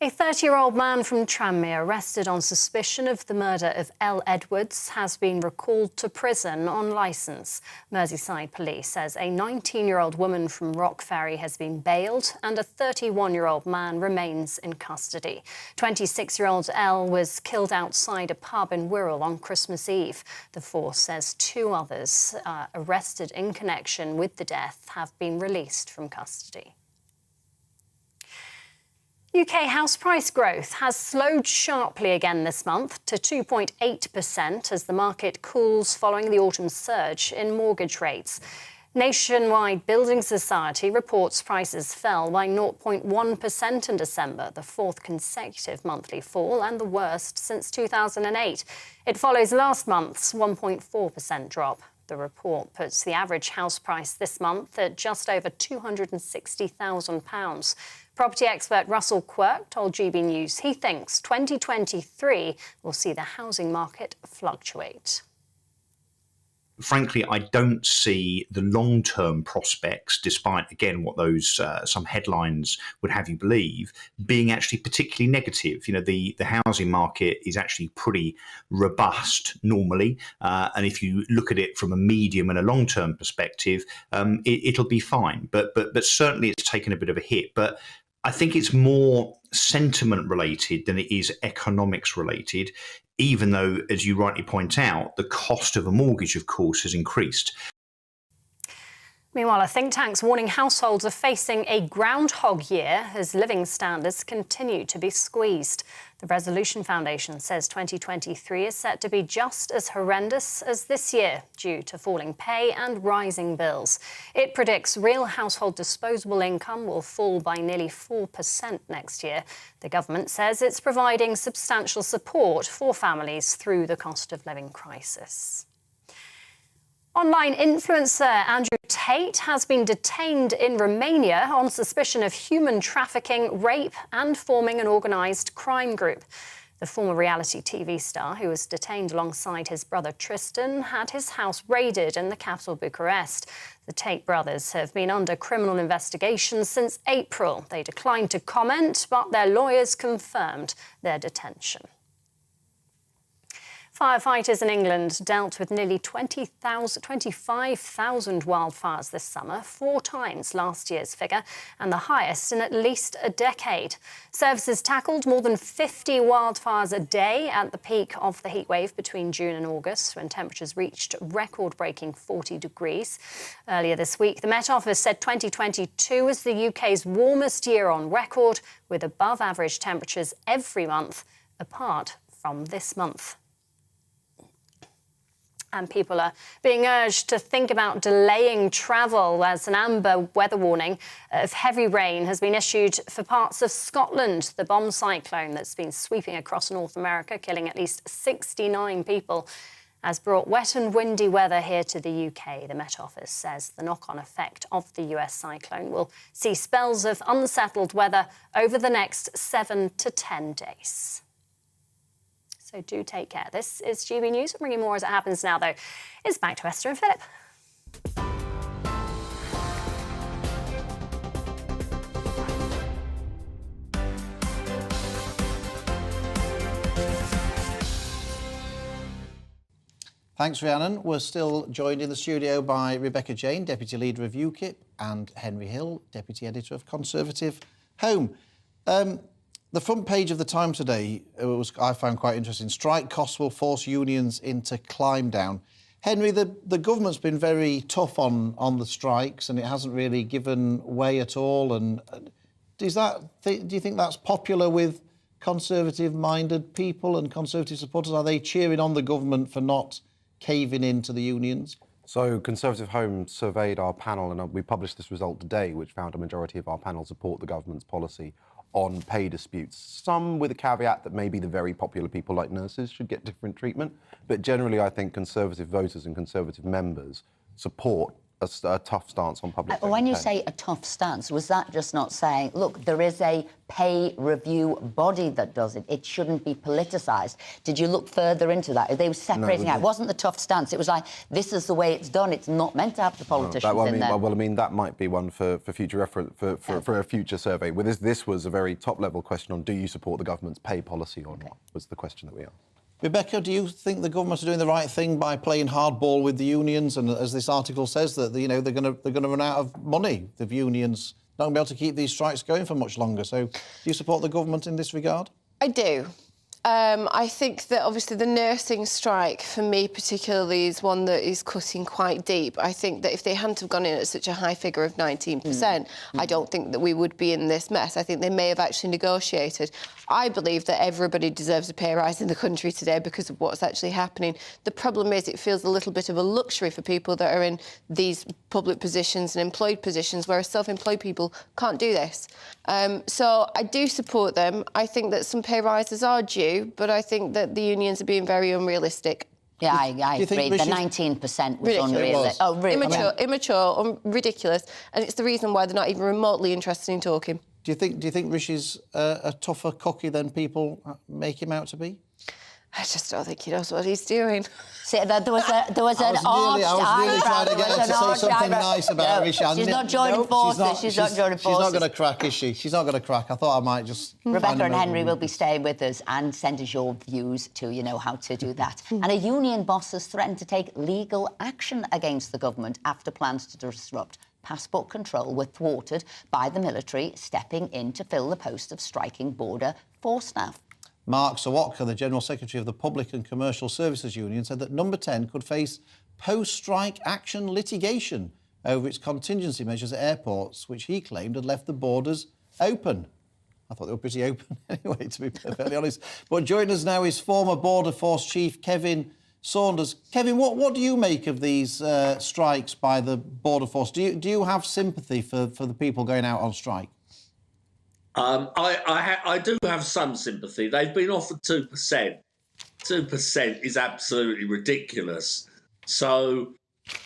Speaker 6: A 30-year-old man from Tranmere arrested on suspicion of the murder of Elle Edwards has been recalled to prison on licence. Merseyside Police says a 19-year-old woman from Rock Ferry has been bailed and a 31-year-old man remains in custody. 26-year-old Elle was killed outside a pub in Wirral on Christmas Eve. The force says 2 others arrested in connection with the death have been released from custody. UK house price growth has slowed sharply again this month to 2.8% as the market cools following the autumn surge in mortgage rates. Nationwide Building Society reports prices fell by 0.1% in December, the 4th consecutive monthly fall and the worst since 2008. It follows last month's 1.4% drop. The report puts the average house price this month at just over £260,000. Property expert Russell Quirk told GB News he thinks 2023 will see the housing market fluctuate.
Speaker 7: Frankly, I don't see the long-term prospects, despite, again, what those some headlines would have you believe, being actually particularly negative. You know, the housing market is actually pretty robust normally. And if you look at it from a medium and a long-term perspective, it'll be fine. But certainly it's taken a bit of a hit. But I think it's more sentiment related than it is economics related, even though, as you rightly point out, the cost of a mortgage, of course, has increased.
Speaker 6: Meanwhile, a think tank's warning households are facing a groundhog year as living standards continue to be squeezed. The Resolution Foundation says 2023 is set to be just as horrendous as this year due to falling pay and rising bills. It predicts real household disposable income will fall by nearly 4% next year. The government says it's providing substantial support for families through the cost of living crisis. Online influencer Andrew Tate has been detained in Romania on suspicion of human trafficking, rape and forming an organised crime group. The former reality TV star, who was detained alongside his brother Tristan, had his house raided in the capital Bucharest. The Tate brothers have been under criminal investigation since April. They declined to comment, but their lawyers confirmed their detention. Firefighters in England dealt with nearly 25,000 wildfires this summer, 4 times last year's figure, and the highest in at least a decade. Services tackled more than 50 wildfires a day at the peak of the heatwave between June and August, when temperatures reached record-breaking 40 degrees. Earlier this week, the Met Office said 2022 was the UK's warmest year on record, with above-average temperatures every month, apart from this month. And people are being urged to think about delaying travel as an amber weather warning of heavy rain has been issued for parts of Scotland. The bomb cyclone that's been sweeping across North America, killing at least 69 people, has brought wet and windy weather here to the UK. The Met Office says the knock-on effect of the US cyclone will see spells of unsettled weather over the next 7 to 10 days. So do take care. This is GB News. We'll bring you more as it happens now, though. It's back to Esther and Philip.
Speaker 9: Thanks, Rhiannon. We're still joined in the studio by Rebecca Jane, Deputy Leader of UKIP, and Henry Hill, Deputy Editor of Conservative Home. The front page of the Times today I found quite interesting. Strike costs will force unions into climb down. Henry, the government's been very tough on the strikes, and it hasn't really given way at all. And do you think that's popular with Conservative-minded people and Conservative supporters? Are they cheering on the government for not caving in to the unions?
Speaker 3: So Conservative Home surveyed our panel, and we published this result today, which found a majority of our panel support the government's policy on pay disputes. Some with a caveat that maybe the very popular people like nurses should get different treatment. But generally, I think Conservative voters and Conservative members support a tough stance on public
Speaker 10: When you
Speaker 3: pay.
Speaker 10: say a tough stance, was that just not saying, look, there is a pay review body that does it, it shouldn't be politicised? Did you look further into that? They were separating out. It wasn't the tough stance. It was like, this is the way it's done. It's not meant to have the politicians in there.
Speaker 3: Well, I mean, that might be one for future reference, for a future survey. Well, this was a very top-level question on do you support the government's pay policy or not, was the question that we asked.
Speaker 9: Rebecca, do you think the government are doing the right thing by playing hardball with the unions? And as this article says, that they're going to run out of money. The unions not going to be able to keep these strikes going for much longer. So, do you support the government in this regard?
Speaker 5: I do. I think that obviously the nursing strike, for me particularly, is one that is cutting quite deep. I think that if they hadn't have gone in at such a high figure of 19%, I don't think that we would be in this mess. I think they may have actually negotiated. I believe that everybody deserves a pay rise in the country today because of what's actually happening. The problem is it feels a little bit of a luxury for people that are in these public positions and employed positions, whereas self-employed people can't do this. So I do support them. I think that some pay rises are due, but I think that the unions are being very unrealistic.
Speaker 10: Yeah, I agree. The 19% was unrealistic.
Speaker 5: Oh, really? Immature, ridiculous, and it's the reason why they're not even remotely interested in talking.
Speaker 9: Do you think Rishi's a tougher cookie than people make him out to be?
Speaker 5: I just don't think he knows what he's doing.
Speaker 10: See, there was an arched
Speaker 9: I was really trying to get her to say something nice about Rishi.
Speaker 10: She's not joining forces. She's not joining forces.
Speaker 9: She's not going to crack, is she? She's not going to crack. I thought I might just...
Speaker 10: Rebecca and Henry will be staying with us and send us your views too. You know how to do that. And a union boss has threatened to take legal action against the government after plans to disrupt passport control were thwarted by the military stepping in to fill the post of striking border force staff.
Speaker 9: Mark Sawatka, the General Secretary of the Public and Commercial Services Union, said that Number 10 could face post-strike action litigation over its contingency measures at airports, which he claimed had left the borders open. I thought they were pretty open anyway, to be perfectly honest. But joining us now is former Border Force Chief Kevin Saunders. Kevin, what do you make of these strikes by the Border Force? Do you have sympathy for the people going out on strike?
Speaker 8: I do have some sympathy. They've been offered 2%. 2% is absolutely ridiculous. So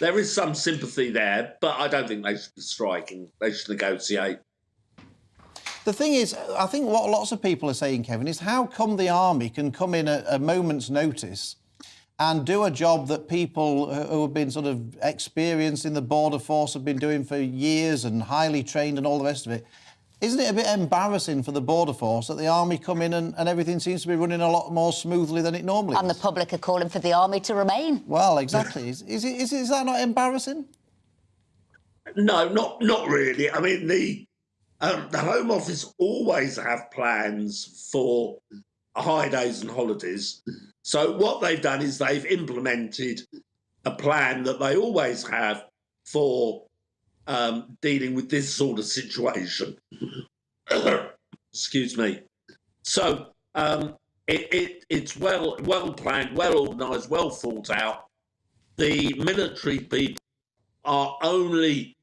Speaker 8: there is some sympathy there, but I don't think they should be striking. They should negotiate.
Speaker 9: The thing is, I think what lots of people are saying, Kevin, is how come the army can come in at a moment's notice and do a job that people who have been sort of experienced in the Border Force have been doing for years and highly trained and all the rest of it? Isn't it a bit embarrassing for the Border Force that the army come in and everything seems to be running a lot more smoothly than it normally
Speaker 10: And
Speaker 9: does?
Speaker 10: the public are calling for the army to remain.
Speaker 9: Well, exactly. Is that not embarrassing?
Speaker 8: No, not really. I mean, the Home Office always have plans for high days and holidays. So what they've done is they've implemented a plan that they always have for dealing with this sort of situation. Excuse me. So it's well planned, well organised, well thought out. The military people are only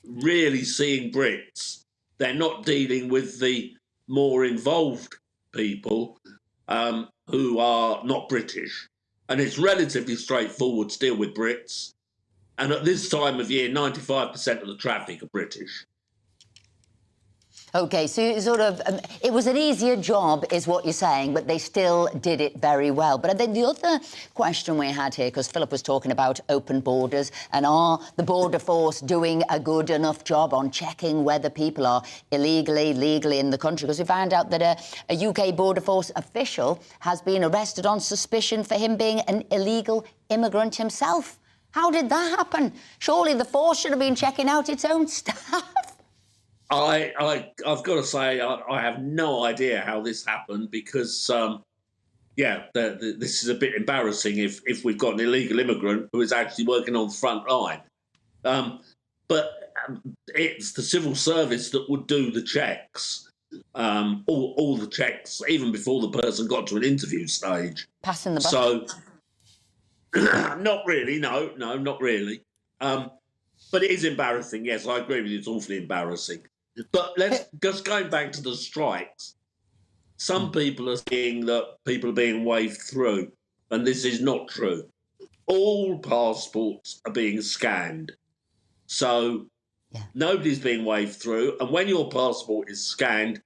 Speaker 8: really seeing Brits. They're not dealing with the more involved people who are not British. And it's relatively straightforward to deal with Brits. And at this time of year, 95% of the traffic are British.
Speaker 10: OK, so it was an easier job, is what you're saying, but they still did it very well. But then the other question we had here, because Philip was talking about open borders, and are the Border Force doing a good enough job on checking whether people are illegally, legally in the country? Because we found out that a UK Border Force official has been arrested on suspicion for him being an illegal immigrant himself. How did that happen? Surely the force should have been checking out its own staff.
Speaker 8: I've got to say, I have no idea how this happened because, this is a bit embarrassing if we've got an illegal immigrant who is actually working on the front line. But it's the civil service that would do the checks, all the checks, even before the person got to an interview stage.
Speaker 10: Passing the buck.
Speaker 8: So, not really, no, not really. But it is embarrassing. Yes, I agree with you. It's awfully embarrassing. But let's just going back to the strikes. Some people are saying that people are being waved through, and this is not true. All passports are being scanned. So nobody's being waved through. And when your passport is scanned,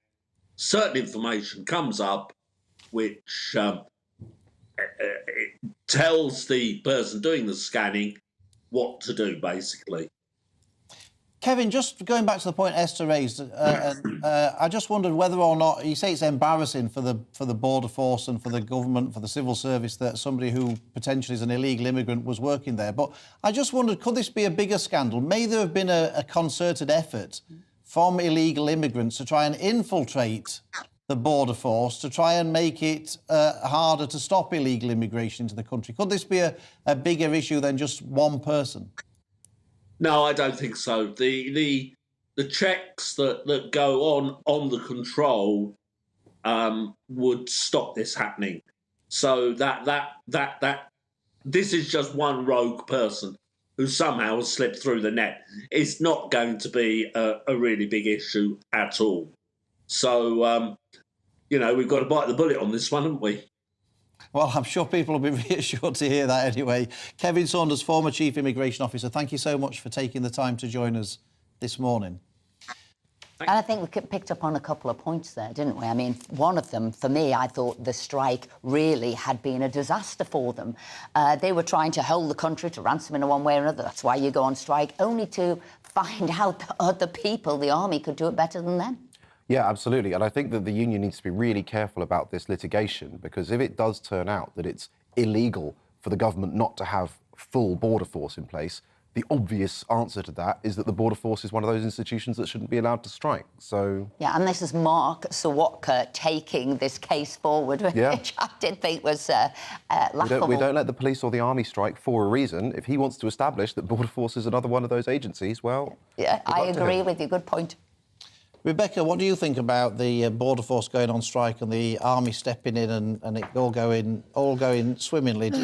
Speaker 8: certain information comes up which it tells the person doing the scanning what to do, basically.
Speaker 9: Kevin, just going back to the point Esther raised, I just wondered whether or not, you say it's embarrassing for the border force and for the government, for the civil service, that somebody who potentially is an illegal immigrant was working there. But I just wondered, could this be a bigger scandal? May there have been a concerted effort from illegal immigrants to try and infiltrate the border force, to try and make it harder to stop illegal immigration into the country? Could this be a bigger issue than just one person?
Speaker 8: No, I don't think so. The checks that go on the control would stop this happening. So that this is just one rogue person who somehow has slipped through the net. It's not going to be a really big issue at all. So we've got to bite the bullet on this one, haven't we?
Speaker 9: Well, I'm sure people will be reassured to hear that anyway. Kevin Saunders, former Chief Immigration Officer, thank you so much for taking the time to join us this morning.
Speaker 10: And I think we picked up on a couple of points there, didn't we? I mean, one of them, for me, I thought the strike really had been a disaster for them. They were trying to hold the country to ransom in one way or another. That's why you go on strike, only to find out that other people, the army, could do it better than them.
Speaker 3: Yeah, absolutely. And I think that the union needs to be really careful about this litigation, because if it does turn out that it's illegal for the government not to have full border force in place, the obvious answer to that is that the border force is one of those institutions that shouldn't be allowed to strike. So
Speaker 10: yeah, and this is Mark Sawatka taking this case forward, which I did think was laughable.
Speaker 3: We don't let the police or the army strike for a reason. If he wants to establish that border force is another one of those agencies, well...
Speaker 10: Yeah, I agree with you. Good point.
Speaker 9: Rebecca, what do you think about the border force going on strike and the army stepping in and it all going swimmingly? Do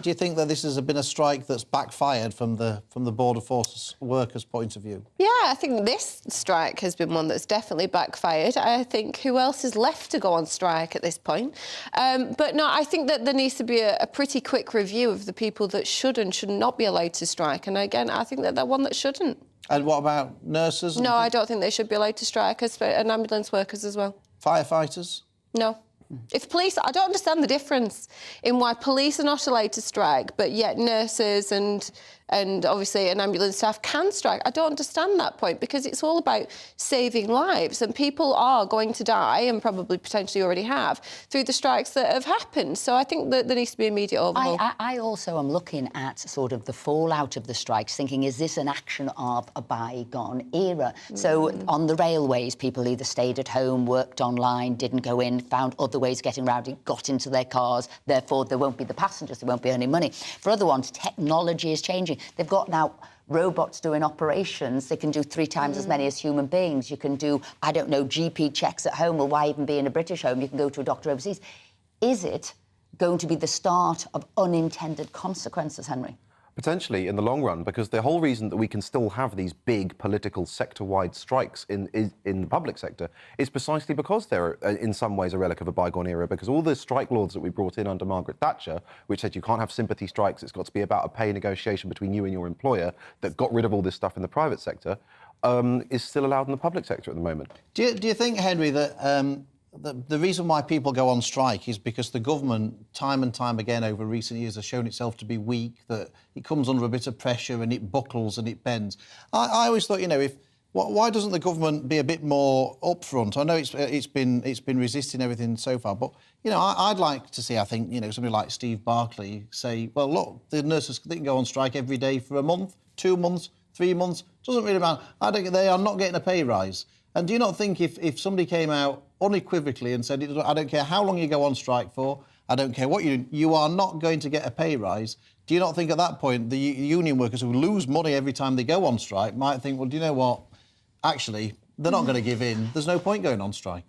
Speaker 9: you think that this has been a strike that's backfired from the border force workers' point of view?
Speaker 5: Yeah, I think this strike has been one that's definitely backfired. I think who else is left to go on strike at this point? But no, I think that there needs to be a pretty quick review of the people that should and should not be allowed to strike. And again, I think that they're one that shouldn't.
Speaker 9: And what about nurses?
Speaker 5: No, I don't think they should be allowed to strike, and ambulance workers as well.
Speaker 9: Firefighters?
Speaker 5: No. If police... I don't understand the difference in why police are not allowed to strike, but yet nurses and obviously an ambulance staff can strike. I don't understand that point, because it's all about saving lives, and people are going to die, and probably potentially already have, through the strikes that have happened. So I think that there needs to be immediate overhaul.
Speaker 10: I also am looking at sort of the fallout of the strikes, thinking, is this an action of a bygone era? So on the railways, people either stayed at home, worked online, didn't go in, found other ways of getting around it, got into their cars, therefore there won't be the passengers, there won't be any money. For other ones, technology is changing. They've got now robots doing operations. They can do 3 times as many as human beings. You can do, I don't know, GP checks at home. Well, why even be in a British home? You can go to a doctor overseas. Is it going to be the start of unintended consequences, Henry?
Speaker 3: Potentially in the long run, because the whole reason that we can still have these big political sector-wide strikes in the public sector is precisely because they're in some ways a relic of a bygone era, because all the strike laws that we brought in under Margaret Thatcher, which said you can't have sympathy strikes, it's got to be about a pay negotiation between you and your employer, that got rid of all this stuff in the private sector, is still allowed in the public sector at the moment.
Speaker 9: Do you think, Henry, that the reason why people go on strike is because the government, time and time again over recent years, has shown itself to be weak, that it comes under a bit of pressure and it buckles and it bends? I always thought, why doesn't the government be a bit more upfront? I know it's been resisting everything so far, but I'd like to see, I think, somebody like Steve Barclay say, well, look, the nurses, they can go on strike every day for a month, 2 months, 3 months, doesn't really matter. They are not getting a pay rise. And do you not think if somebody came out unequivocally and said, I don't care how long you go on strike for, I don't care what you are not going to get a pay rise, do you not think at that point the union workers who lose money every time they go on strike might think, well, do you know what? Actually, they're not going to give in. There's no point going on strike.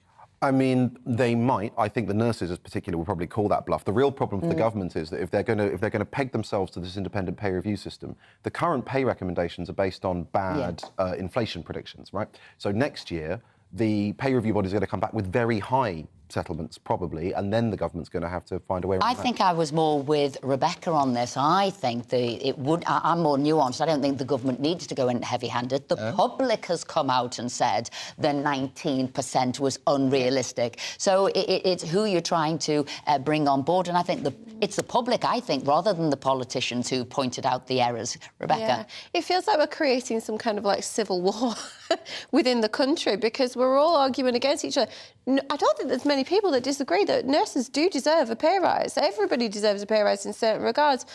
Speaker 3: I mean, they might. I think the nurses, in particular, will probably call that bluff. The real problem for the government is that if they're going to peg themselves to this independent pay review system, the current pay recommendations are based on bad inflation predictions, right? So next year, the pay review body is going to come back with very high settlements, probably, and then the government's going to have to find a way around
Speaker 10: I
Speaker 3: that.
Speaker 10: think I was more with Rebecca on this. I think I'm more nuanced. I don't think the government needs to go in heavy-handed. The public has come out and said the 19% was unrealistic. So it's who you're trying to bring on board, and I think it's the public, I think, rather than the politicians who pointed out the errors. Rebecca?
Speaker 5: Yeah. It feels like we're creating some kind of, like, civil war within the country because we're all arguing against each other. I don't think there's many people that disagree that nurses do deserve a pay rise. Everybody deserves a pay rise in certain regards.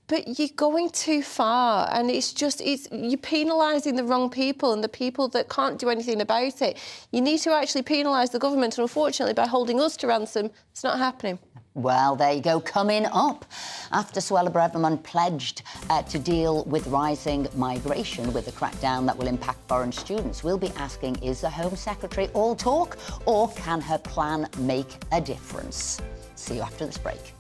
Speaker 5: But you're going too far, and you're penalising the wrong people and the people that can't do anything about it. You need to actually penalise the government, and unfortunately, by holding us to ransom, it's not happening.
Speaker 10: Well, there you go. Coming up, after Suella Braverman pledged to deal with rising migration with a crackdown that will impact foreign students, we'll be asking, is the Home Secretary all talk, or can her plan make a difference? See you after this break.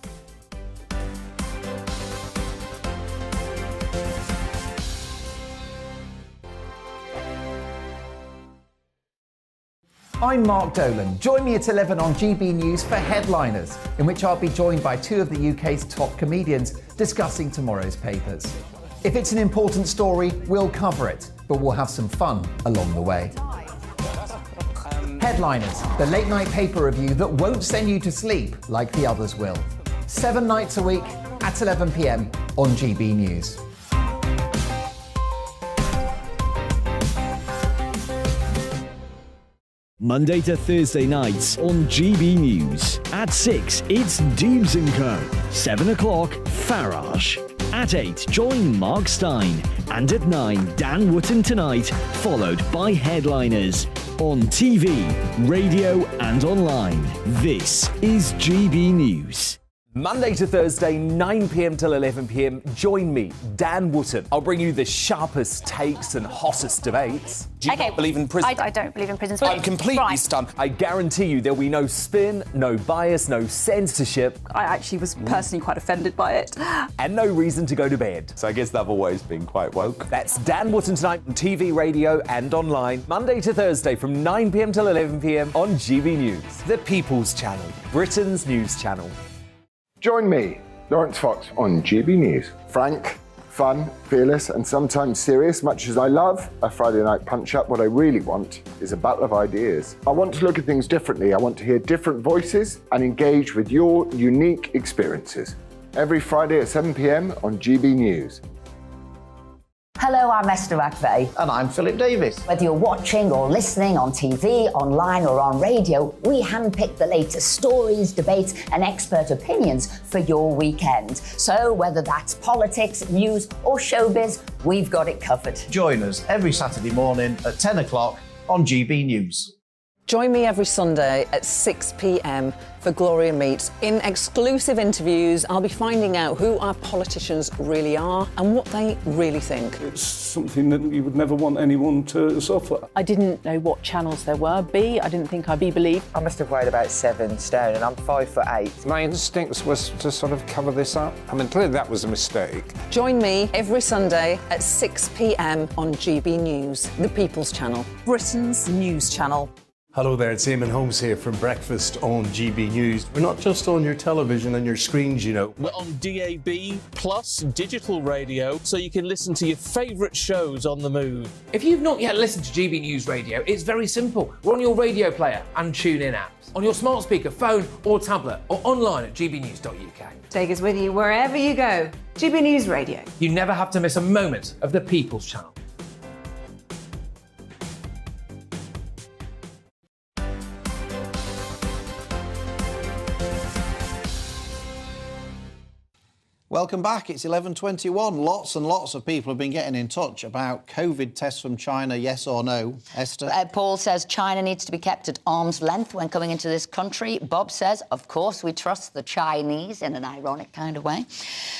Speaker 11: I'm Mark Dolan. Join me at 11 on GB News for Headliners, in which I'll be joined by two of the UK's top comedians discussing tomorrow's papers. If it's an important story, we'll cover it, but we'll have some fun along the way. Headliners, the late-night paper review that won't send you to sleep like the others will. 7 nights a week at 11 p.m. on GB News.
Speaker 2: Monday to Thursday nights on GB News. At 6, it's Dubes & Co. 7 o'clock, Farage. At 8, join Mark Stein. And at 9, Dan Wootton Tonight, followed by Headliners. On TV, radio and online. This is GB News.
Speaker 18: Monday to Thursday, 9 p.m. till 11 p.m. Join me, Dan Wootton. I'll bring you the sharpest takes and hottest debates. Do you not believe in prison?
Speaker 12: I don't believe in prison.
Speaker 18: I'm completely stunned. I guarantee you there'll be no spin, no bias, no censorship.
Speaker 12: I actually was personally quite offended by it.
Speaker 18: And no reason to go to bed. So I guess they've always been quite woke. That's Dan Wootton Tonight on TV, radio and online. Monday to Thursday from 9 p.m. till 11 p.m. on GB News. The People's Channel, Britain's news channel.
Speaker 14: Join me, Lawrence Fox, on GB News. Frank, fun, fearless, and sometimes serious. Much as I love a Friday night punch-up, what I really want is a battle of ideas. I want to look at things differently. I want to hear different voices and engage with your unique experiences. Every Friday at 7 p.m. on GB News.
Speaker 10: Hello, I'm Esther McVeigh.
Speaker 9: And I'm Philip Davis.
Speaker 10: Whether you're watching or listening on TV, online or on radio, we handpick the latest stories, debates and expert opinions for your weekend. So whether that's politics, news or showbiz, we've got it covered.
Speaker 9: Join us every Saturday morning at 10 o'clock on GB News.
Speaker 15: Join me every Sunday at 6 p.m. for Gloria Meets. In exclusive interviews, I'll be finding out who our politicians really are and what they really think.
Speaker 17: It's something that you would never want anyone to suffer.
Speaker 19: I didn't know what channels there were. I didn't think I'd be believed.
Speaker 22: I must have weighed about 7 stone and I'm 5'8".
Speaker 28: My instincts was to sort of cover this up. I mean, clearly that was a mistake.
Speaker 15: Join me every Sunday at 6 p.m. on GB News, the People's Channel, Britain's news channel.
Speaker 29: Hello there, it's Eamon Holmes here from Breakfast on GB News. We're not just on your television and your screens, you know.
Speaker 30: We're on DAB plus digital radio, so you can listen to your favourite shows on the move.
Speaker 27: If you've not yet listened to GB News Radio, it's very simple. We're on your radio player and TuneIn apps, on your smart speaker, phone or tablet, or online at gbnews.uk.
Speaker 31: Take us with you wherever you go. GB News Radio.
Speaker 27: You never have to miss a moment of the People's Channel.
Speaker 9: Welcome back. It's 11:21. Lots and lots of people have been getting in touch about COVID tests from China, yes or no. Esther?
Speaker 10: Paul says China needs to be kept at arm's length when coming into this country. Bob says, of course, we trust the Chinese in an ironic kind of way.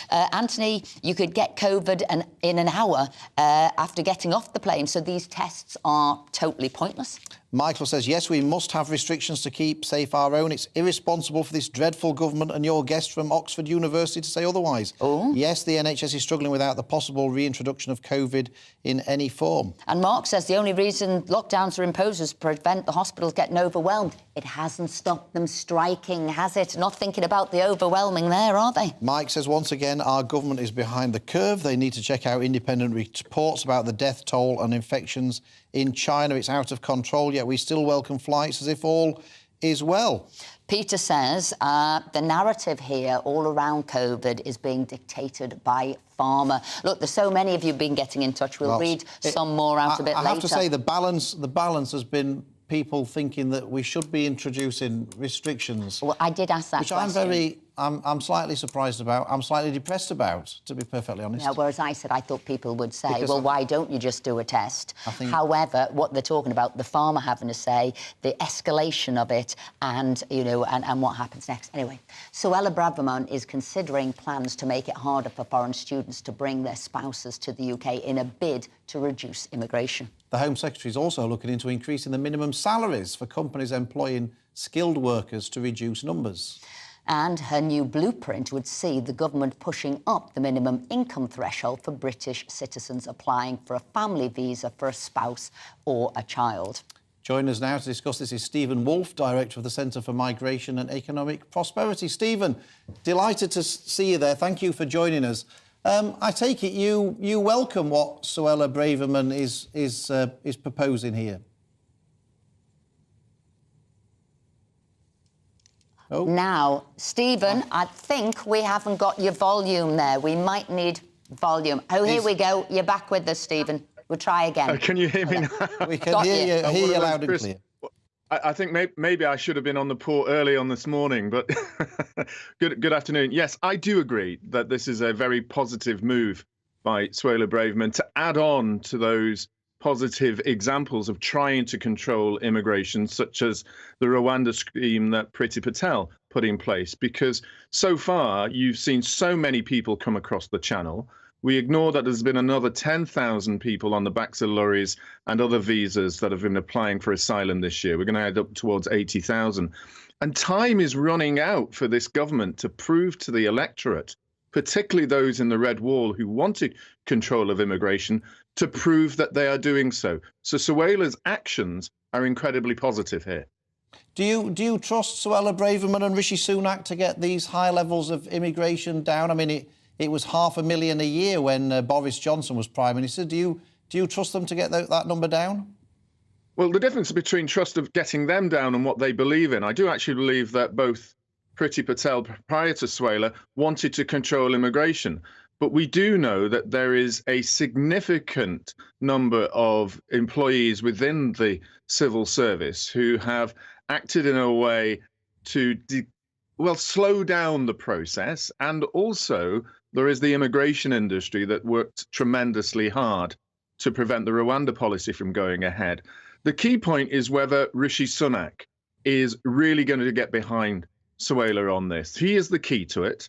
Speaker 10: Anthony, you could get COVID in an hour after getting off the plane, so these tests are totally pointless.
Speaker 9: Michael says, yes, we must have restrictions to keep safe our own. It's irresponsible for this dreadful government and your guest from Oxford University to say otherwise.
Speaker 10: Oh.
Speaker 9: Yes, the NHS is struggling without the possible reintroduction of COVID in any form.
Speaker 10: And Mark says the only reason lockdowns are imposed is to prevent the hospitals getting overwhelmed. It hasn't stopped them striking, has it? Not thinking about the overwhelming there, are they?
Speaker 9: Mike says, once again, our government is behind the curve. They need to check out independent reports about the death toll and infections in China. It's out of control, yet we still welcome flights as if all is well.
Speaker 10: Peter says the narrative here all around COVID is being dictated by pharma. Look, there's so many of you been getting in touch. We'll read some more out a bit later.
Speaker 9: I have to say the balance has been people thinking that we should be introducing restrictions.
Speaker 10: Well, I did ask that question.
Speaker 9: Which I'm slightly surprised about. I'm slightly depressed about, to be perfectly honest.
Speaker 10: Yeah, whereas I said I thought people would say, well, why don't you just do a test? However, what they're talking about, the pharma having to say, the escalation of it and, you know, and what happens next. Anyway, Suella Braverman is considering plans to make it harder for foreign students to bring their spouses to the UK in a bid to reduce immigration.
Speaker 9: The Home Secretary is also looking into increasing the minimum salaries for companies employing skilled workers to reduce numbers.
Speaker 10: And her new blueprint would see the government pushing up the minimum income threshold for British citizens applying for a family visa for a spouse or a child.
Speaker 9: Joining us now to discuss this is Stephen Wolfe, Director of the Centre for Migration and Economic Prosperity. Stephen, delighted to see you there. Thank you for joining us. I take it you welcome what Suella Braverman is proposing here.
Speaker 10: Oh. Now, Stephen, I think we haven't got your volume there. We might need volume. Oh, here we go. You're back with us, Stephen. We'll try again.
Speaker 1: Can you hear me now?
Speaker 9: We can hear you loud and clear.
Speaker 1: I think maybe I should have been on the port early on this morning, but good afternoon. Yes, I do agree that this is a very positive move by Suella Braverman to add on to those positive examples of trying to control immigration, such as the Rwanda scheme that Priti Patel put in place, because so far you've seen so many people come across the channel. We ignore that there's been another 10,000 people on the backs of lorries and other visas that have been applying for asylum this year. We're going to head up towards 80,000. And time is running out for this government to prove to the electorate, particularly those in the Red Wall who wanted control of immigration, to prove that they are doing so. So Suella's actions are incredibly positive here.
Speaker 9: Do you trust Suella Braverman and Rishi Sunak to get these high levels of immigration down? I mean, it was 500,000 a year when Boris Johnson was Prime Minister. Do you trust them to get that number down?
Speaker 1: Well, the difference between trust of getting them down and what they believe in, I do actually believe that both Priti Patel, prior to Suella, wanted to control immigration. But we do know that there is a significant number of employees within the civil service who have acted in a way to, slow down the process. And also, there is the immigration industry that worked tremendously hard to prevent the Rwanda policy from going ahead. The key point is whether Rishi Sunak is really going to get behind Suella on this. He is the key to it,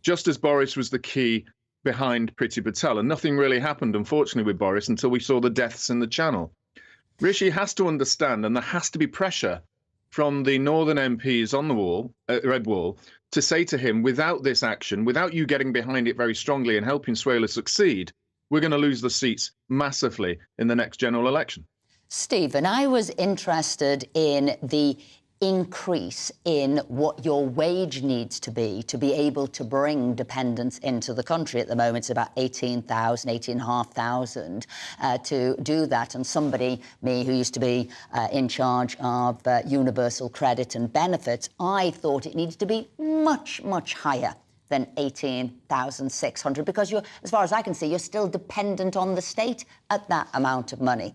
Speaker 1: just as Boris was the key behind Priti Patel. And nothing really happened, unfortunately, with Boris until we saw the deaths in the Channel. Rishi has to understand, and there has to be pressure from the northern MPs on the wall, Red Wall, to say to him, without this action, without you getting behind it very strongly and helping Suella succeed, we're going to lose the seats massively in the next general election.
Speaker 10: Stephen, I was interested in the increase in what your wage needs to be able to bring dependents into the country. At the moment, it's about 18,000, 18,500 to do that. And somebody, me, who used to be in charge of universal credit and benefits, I thought it needed to be much, much higher than 18,600 because you're, as far as I can see, you're still dependent on the state at that amount of money.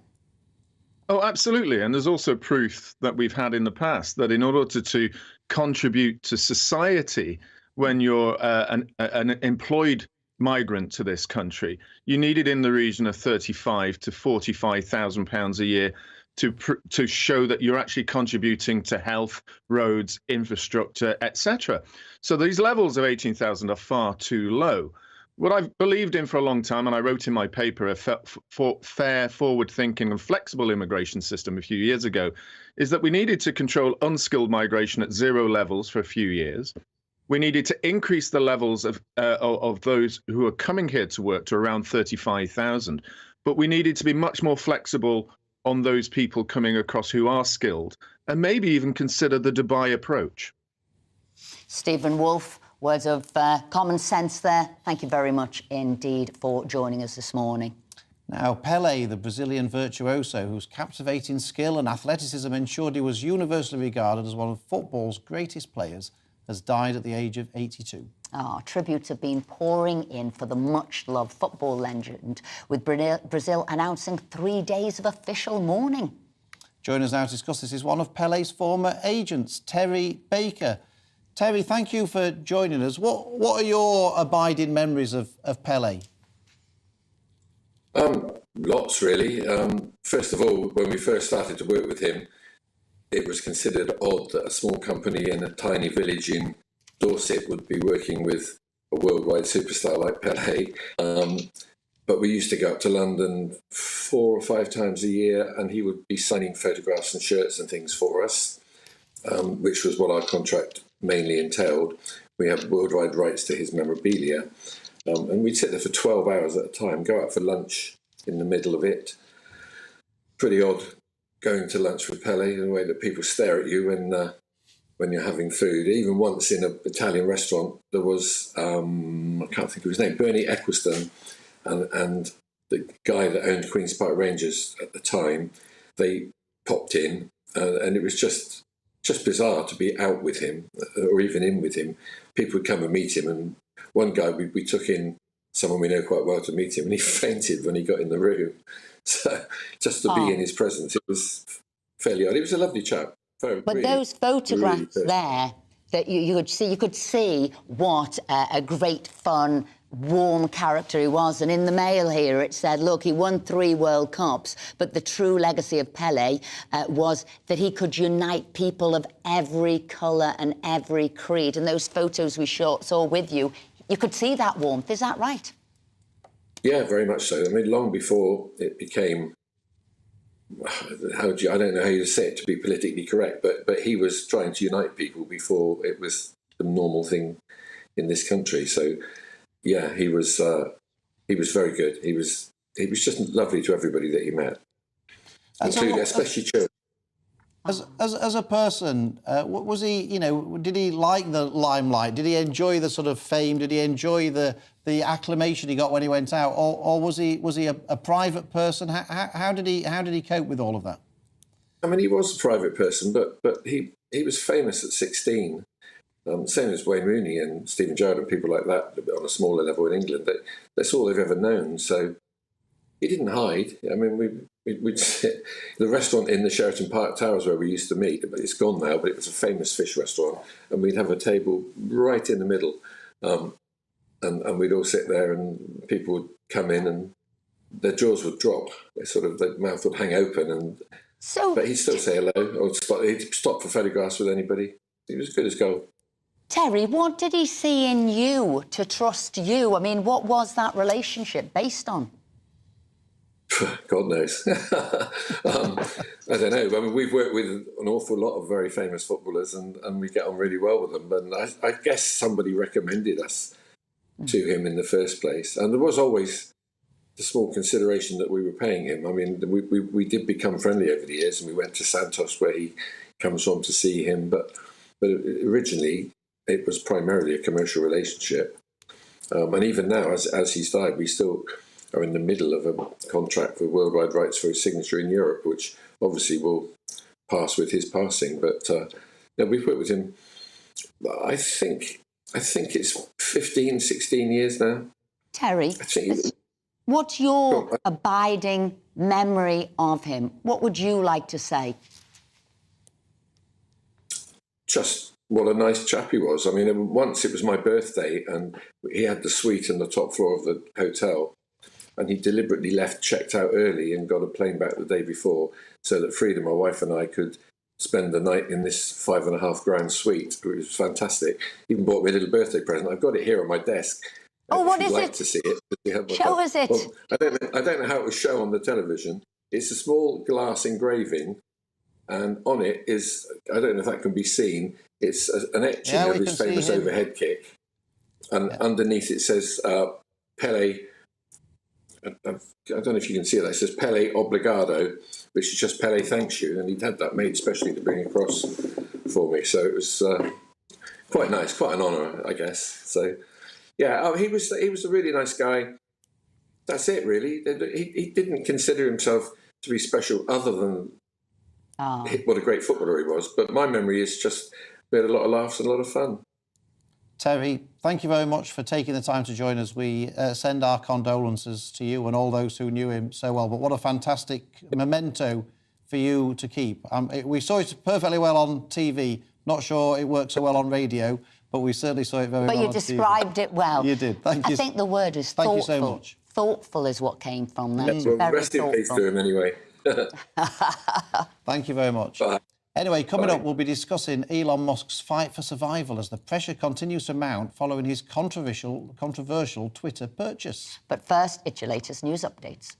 Speaker 1: Oh, absolutely. And there's also proof that we've had in the past that in order to contribute to society when you're an employed migrant to this country, you needed in the region of 35 to 45,000 pounds a year to show that you're actually contributing to health, roads, infrastructure, etc. So these levels of 18,000 are far too low. What I've believed in for a long time, and I wrote in my paper, a fair, forward-thinking and flexible immigration system a few years ago, is that we needed to control unskilled migration at 0 levels for a few years. We needed to increase the levels of those who are coming here to work to around 35,000. But we needed to be much more flexible on those people coming across who are skilled, and maybe even consider the Dubai approach.
Speaker 10: Stephen Wolfe, words of common sense there. Thank you very much indeed for joining us this morning.
Speaker 9: Now, Pelé, the Brazilian virtuoso, whose captivating skill and athleticism ensured he was universally regarded as one of football's greatest players, has died at the age of 82.
Speaker 10: Tributes have been pouring in for the much-loved football legend, with Brazil announcing 3 days of official mourning.
Speaker 9: Joining us now to discuss this is one of Pelé's former agents, Terry Baker. Terry, thank you for joining us. What are your abiding memories of Pelé?
Speaker 4: Lots, really. First of all, when we first started to work with him, it was considered odd that a small company in a tiny village in Dorset would be working with a worldwide superstar like Pelé. But we used to go up to London 4 or 5 times a year, and he would be signing photographs and shirts and things for us, which was what our contract mainly entailed. We have worldwide rights to his memorabilia, and we'd sit there for 12 hours at a time, go out for lunch in the middle of it. Pretty odd going to lunch with Pelé in the way that people stare at you when you're having food. Even once in an Italian restaurant, there was, I can't think of his name, Bernie Eccleston, and the guy that owned Queen's Park Rangers at the time, they popped in, and it was just bizarre to be out with him, or even in with him. People would come and meet him, and one guy, we took in someone we know quite well to meet him, and he fainted when he got in the room. So just to be in his presence, it was fairly odd. He was a lovely chap.
Speaker 10: But really, those photographs there that you could see what a great, fun, warm character he was. And in the Mail here, it said, look, he won 3 World Cups, but the true legacy of Pelé was that he could unite people of every colour and every creed. And those photos we saw with you, you could see that warmth. Is that right?
Speaker 4: Yeah, very much so. I mean, long before it became, I don't know how you say it to be politically correct, but he was trying to unite people before it was the normal thing in this country. So, yeah, he was very good. He was just lovely to everybody that he met, including especially children.
Speaker 9: As a person, was he? You know, did he like the limelight? Did he enjoy the sort of fame? Did he enjoy the acclamation he got when he went out, or was he a private person? How did he cope with all of that?
Speaker 4: I mean, he was a private person, but he was famous at 16. Same as Wayne Rooney and Stephen Gerrard and people like that on a smaller level in England. That's all they've ever known. So he didn't hide. I mean, we'd sit the restaurant in the Sheraton Park Towers where we used to meet. But it's gone now. But it was a famous fish restaurant, and we'd have a table right in the middle, and we'd all sit there, and people would come in, and their jaws would drop. Their mouth would hang open, but he'd still say hello, or he'd stop for photographs with anybody. He was good as gold.
Speaker 10: Terry, what did he see in you to trust you? I mean, what was that relationship based on?
Speaker 4: God knows. I don't know. I mean, we've worked with an awful lot of very famous footballers, and we get on really well with them. And I guess somebody recommended us to him in the first place. And there was always the small consideration that we were paying him. I mean, we did become friendly over the years, and we went to Santos, where he comes from, to see him. But originally, it was primarily a commercial relationship. And even now, as he's died, we still are in the middle of a contract for worldwide rights for his signature in Europe, which obviously will pass with his passing. But we've worked with him, I think it's 15, 16 years now.
Speaker 10: Terry, what's your abiding memory of him? What would you like to say?
Speaker 4: Just what a nice chap he was. I mean, once it was my birthday, and he had the suite on the top floor of the hotel, and he deliberately checked out early and got a plane back the day before, so that Frida, my wife, and I could spend the night in this $5.5 grand suite. It was fantastic. Even bought me a little birthday present. I've got it here on my desk.
Speaker 5: Oh, what
Speaker 4: If
Speaker 5: is
Speaker 4: you'd like
Speaker 5: it?
Speaker 4: to see it. We have one.
Speaker 5: Show us it.
Speaker 4: Well, I don't know how it was shown on the television. It's a small glass engraving, and on it is, I don't know if that can be seen, it's an etching of his famous overhead kick. And underneath it says Pele, I don't know if you can see that, it says Pele Obrigado, which is just Pele thanks you. And he'd had that made especially to bring across for me. So it was quite nice, quite an honour, I guess. So, yeah, he was a really nice guy. That's it, really. He didn't consider himself to be special other than what a great footballer he was. But my memory is just we had a lot of laughs and a lot of fun.
Speaker 9: Terry, thank you very much for taking the time to join us. We send our condolences to you and all those who knew him so well. But what a fantastic memento for you to keep. We saw it perfectly well on TV. Not sure it worked so well on radio, but we certainly saw it very well on TV.
Speaker 10: But you described it well.
Speaker 9: You did. Thank you.
Speaker 10: I think the word is thoughtful.
Speaker 9: Thank you so much.
Speaker 10: Thoughtful is what came from that.
Speaker 4: Well,
Speaker 10: Very
Speaker 4: rest in peace to him anyway.
Speaker 9: Thank you very much.
Speaker 4: Bye.
Speaker 9: Anyway, coming up, we'll be discussing Elon Musk's fight for survival as the pressure continues to mount following his controversial Twitter purchase.
Speaker 10: But first, it's your latest news updates.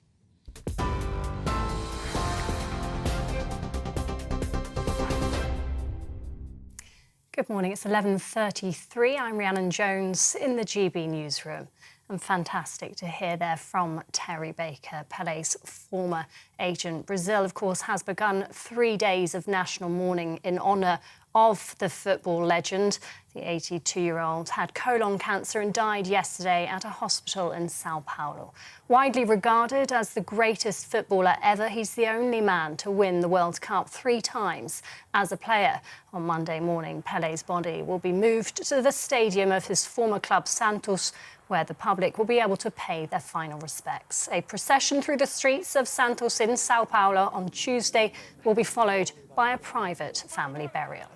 Speaker 6: Good morning, it's 11:33. I'm Rhiannon Jones in the GB newsroom. And fantastic to hear there from Terry Baker, Pele's former agent. Brazil, of course, has begun 3 days of national mourning in honour of the football legend. The 82-year-old had colon cancer and died yesterday at a hospital in Sao Paulo. Widely regarded as the greatest footballer ever, he's the only man to win the World Cup 3 times as a player. On Monday morning, Pele's body will be moved to the stadium of his former club, Santos, where the public will be able to pay their final respects. A procession through the streets of Santos in Sao Paulo on Tuesday will be followed by a private family burial.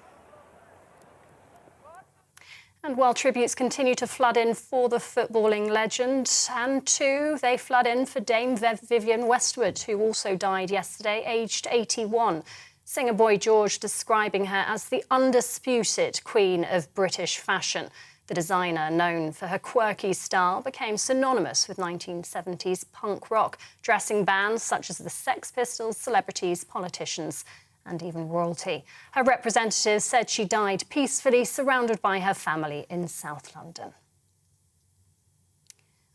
Speaker 6: And while tributes continue to flood in for the footballing legend, and too, they flood in for Dame Vivienne Westwood, who also died yesterday, aged 81. Singer Boy George describing her as the undisputed queen of British fashion. The designer, known for her quirky style, became synonymous with 1970s punk rock, dressing bands such as the Sex Pistols, celebrities, politicians, and even royalty. Her representatives said she died peacefully, surrounded by her family in South London.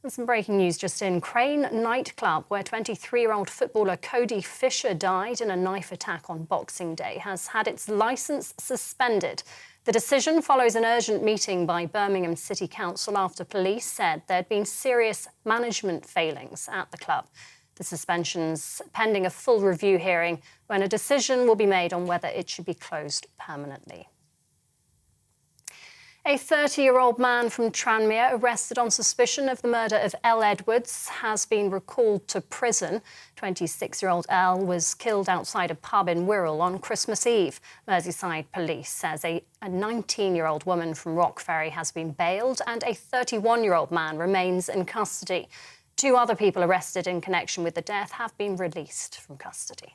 Speaker 6: And some breaking news just in. Crane nightclub, where 23-year-old footballer Cody Fisher died in a knife attack on Boxing Day, has had its licence suspended. The decision follows an urgent meeting by Birmingham City Council after police said there'd been serious management failings at the club. The suspension's pending a full review hearing when a decision will be made on whether it should be closed permanently. A 30-year-old man from Tranmere arrested on suspicion of the murder of Elle Edwards has been recalled to prison. 26-year-old Elle was killed outside a pub in Wirral on Christmas Eve. Merseyside Police says a 19-year-old woman from Rockferry has been bailed and a 31-year-old man remains in custody. 2 other people arrested in connection with the death have been released from custody.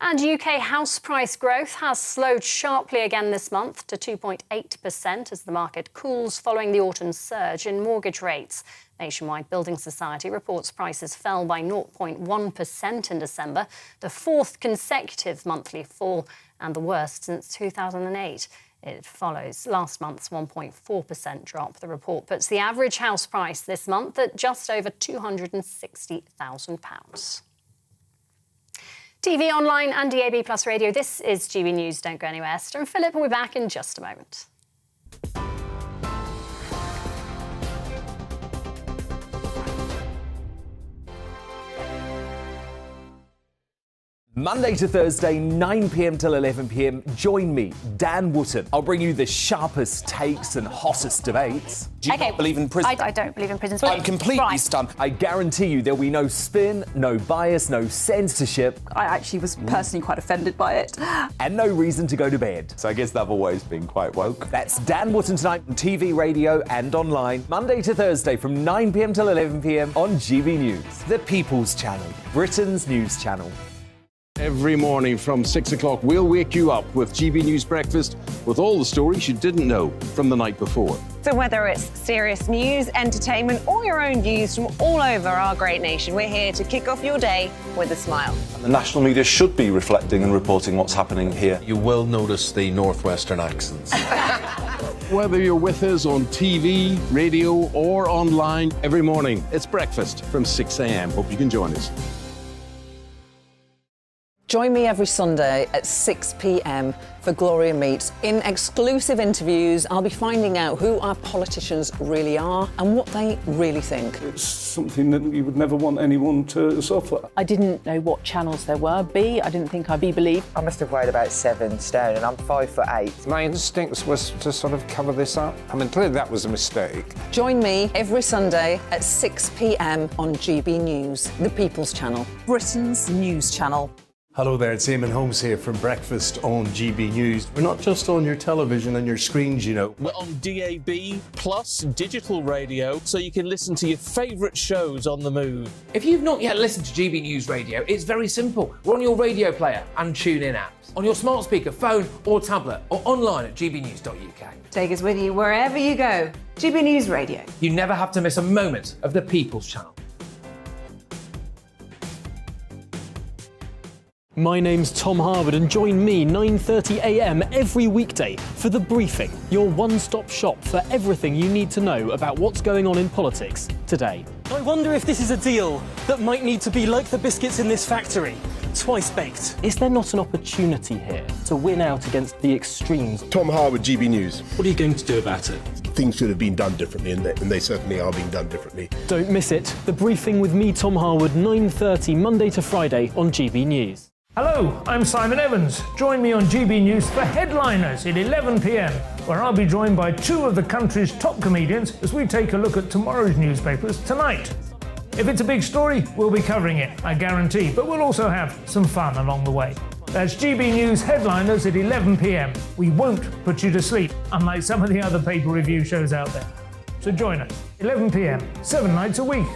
Speaker 6: And UK house price growth has slowed sharply again this month to 2.8% as the market cools following the autumn surge in mortgage rates. Nationwide Building Society reports prices fell by 0.1% in December, the 4th consecutive monthly fall and the worst since 2008. It follows last month's 1.4% drop. The report puts the average house price this month at just over £260,000. TV, online and DAB Plus radio, this is GB News. Don't go anywhere. Esther and Philip will be back in just a moment.
Speaker 18: Monday to Thursday, 9 p.m. till 11 p.m. Join me, Dan Wootton. I'll bring you the sharpest takes and hottest debates. Do you not believe in prison?
Speaker 12: I don't believe in prison.
Speaker 18: I'm completely stunned. I guarantee you there'll be no spin, no bias, no censorship.
Speaker 12: I actually was personally quite offended by it.
Speaker 18: And no reason to go to bed.
Speaker 7: So I guess they've always been quite woke.
Speaker 18: That's Dan Wootton tonight on TV, radio and online. Monday to Thursday from 9 p.m. till 11 p.m. on GB News. The People's Channel, Britain's news channel.
Speaker 29: Every morning from 6 o'clock, we'll wake you up with GB News Breakfast with all the stories you didn't know from the night before.
Speaker 3: So whether it's serious news, entertainment, or your own views from all over our great nation, we're here to kick off your day with a smile.
Speaker 7: The national media should be reflecting and reporting what's happening here.
Speaker 8: You will notice the northwestern accents.
Speaker 11: Whether you're with us on TV, radio, or online, every morning it's breakfast from 6 a.m. Hope you can join us.
Speaker 15: Join me every Sunday at 6 p.m. for Gloria Meets. In exclusive interviews, I'll be finding out who our politicians really are and what they really think.
Speaker 17: It's something that you would never want anyone to suffer.
Speaker 19: I didn't know what channels there were. B, I didn't think I'd be believed.
Speaker 22: I must have weighed about 7 stone and I'm 5'8".
Speaker 28: My instincts was to sort of cover this up. I mean, clearly that was a mistake.
Speaker 15: Join me every Sunday at 6 p.m. on GB News, the People's Channel.
Speaker 12: Britain's news channel.
Speaker 29: Hello there, it's Eamon Holmes here from Breakfast on GB News. We're not just on your television and your screens, you know.
Speaker 30: We're on DAB plus digital radio, so you can listen to your favourite shows on the move.
Speaker 27: If you've not yet listened to GB News Radio, it's very simple. We're on your radio player and TuneIn apps, on your smart speaker, phone or tablet, or online at gbnews.uk.
Speaker 31: Take us with you wherever you go. GB News Radio.
Speaker 27: You never have to miss a moment of the People's Channel.
Speaker 13: My name's Tom Harwood and join me 9:30 a.m. every weekday for The Briefing, your one-stop shop for everything you need to know about what's going on in politics today.
Speaker 16: I wonder if this is a deal that might need to be like the biscuits in this factory, twice baked.
Speaker 13: Is there not an opportunity here to win out against the extremes?
Speaker 20: Tom Harwood, GB News.
Speaker 13: What are you going to do about it?
Speaker 20: Things should have been done differently, and they certainly are being done differently.
Speaker 13: Don't miss it. The Briefing with me, Tom Harwood, 9:30 Monday to Friday on GB News.
Speaker 21: Hello, I'm Simon Evans. Join me on GB News for Headliners at 11 p.m, where I'll be joined by two of the country's top comedians as we take a look at tomorrow's newspapers tonight. If it's a big story, we'll be covering it, I guarantee, but we'll also have some fun along the way. That's GB News Headliners at 11 p.m. We won't put you to sleep, unlike some of the other paper review shows out there. So join us, 11 p.m, 7 nights a week.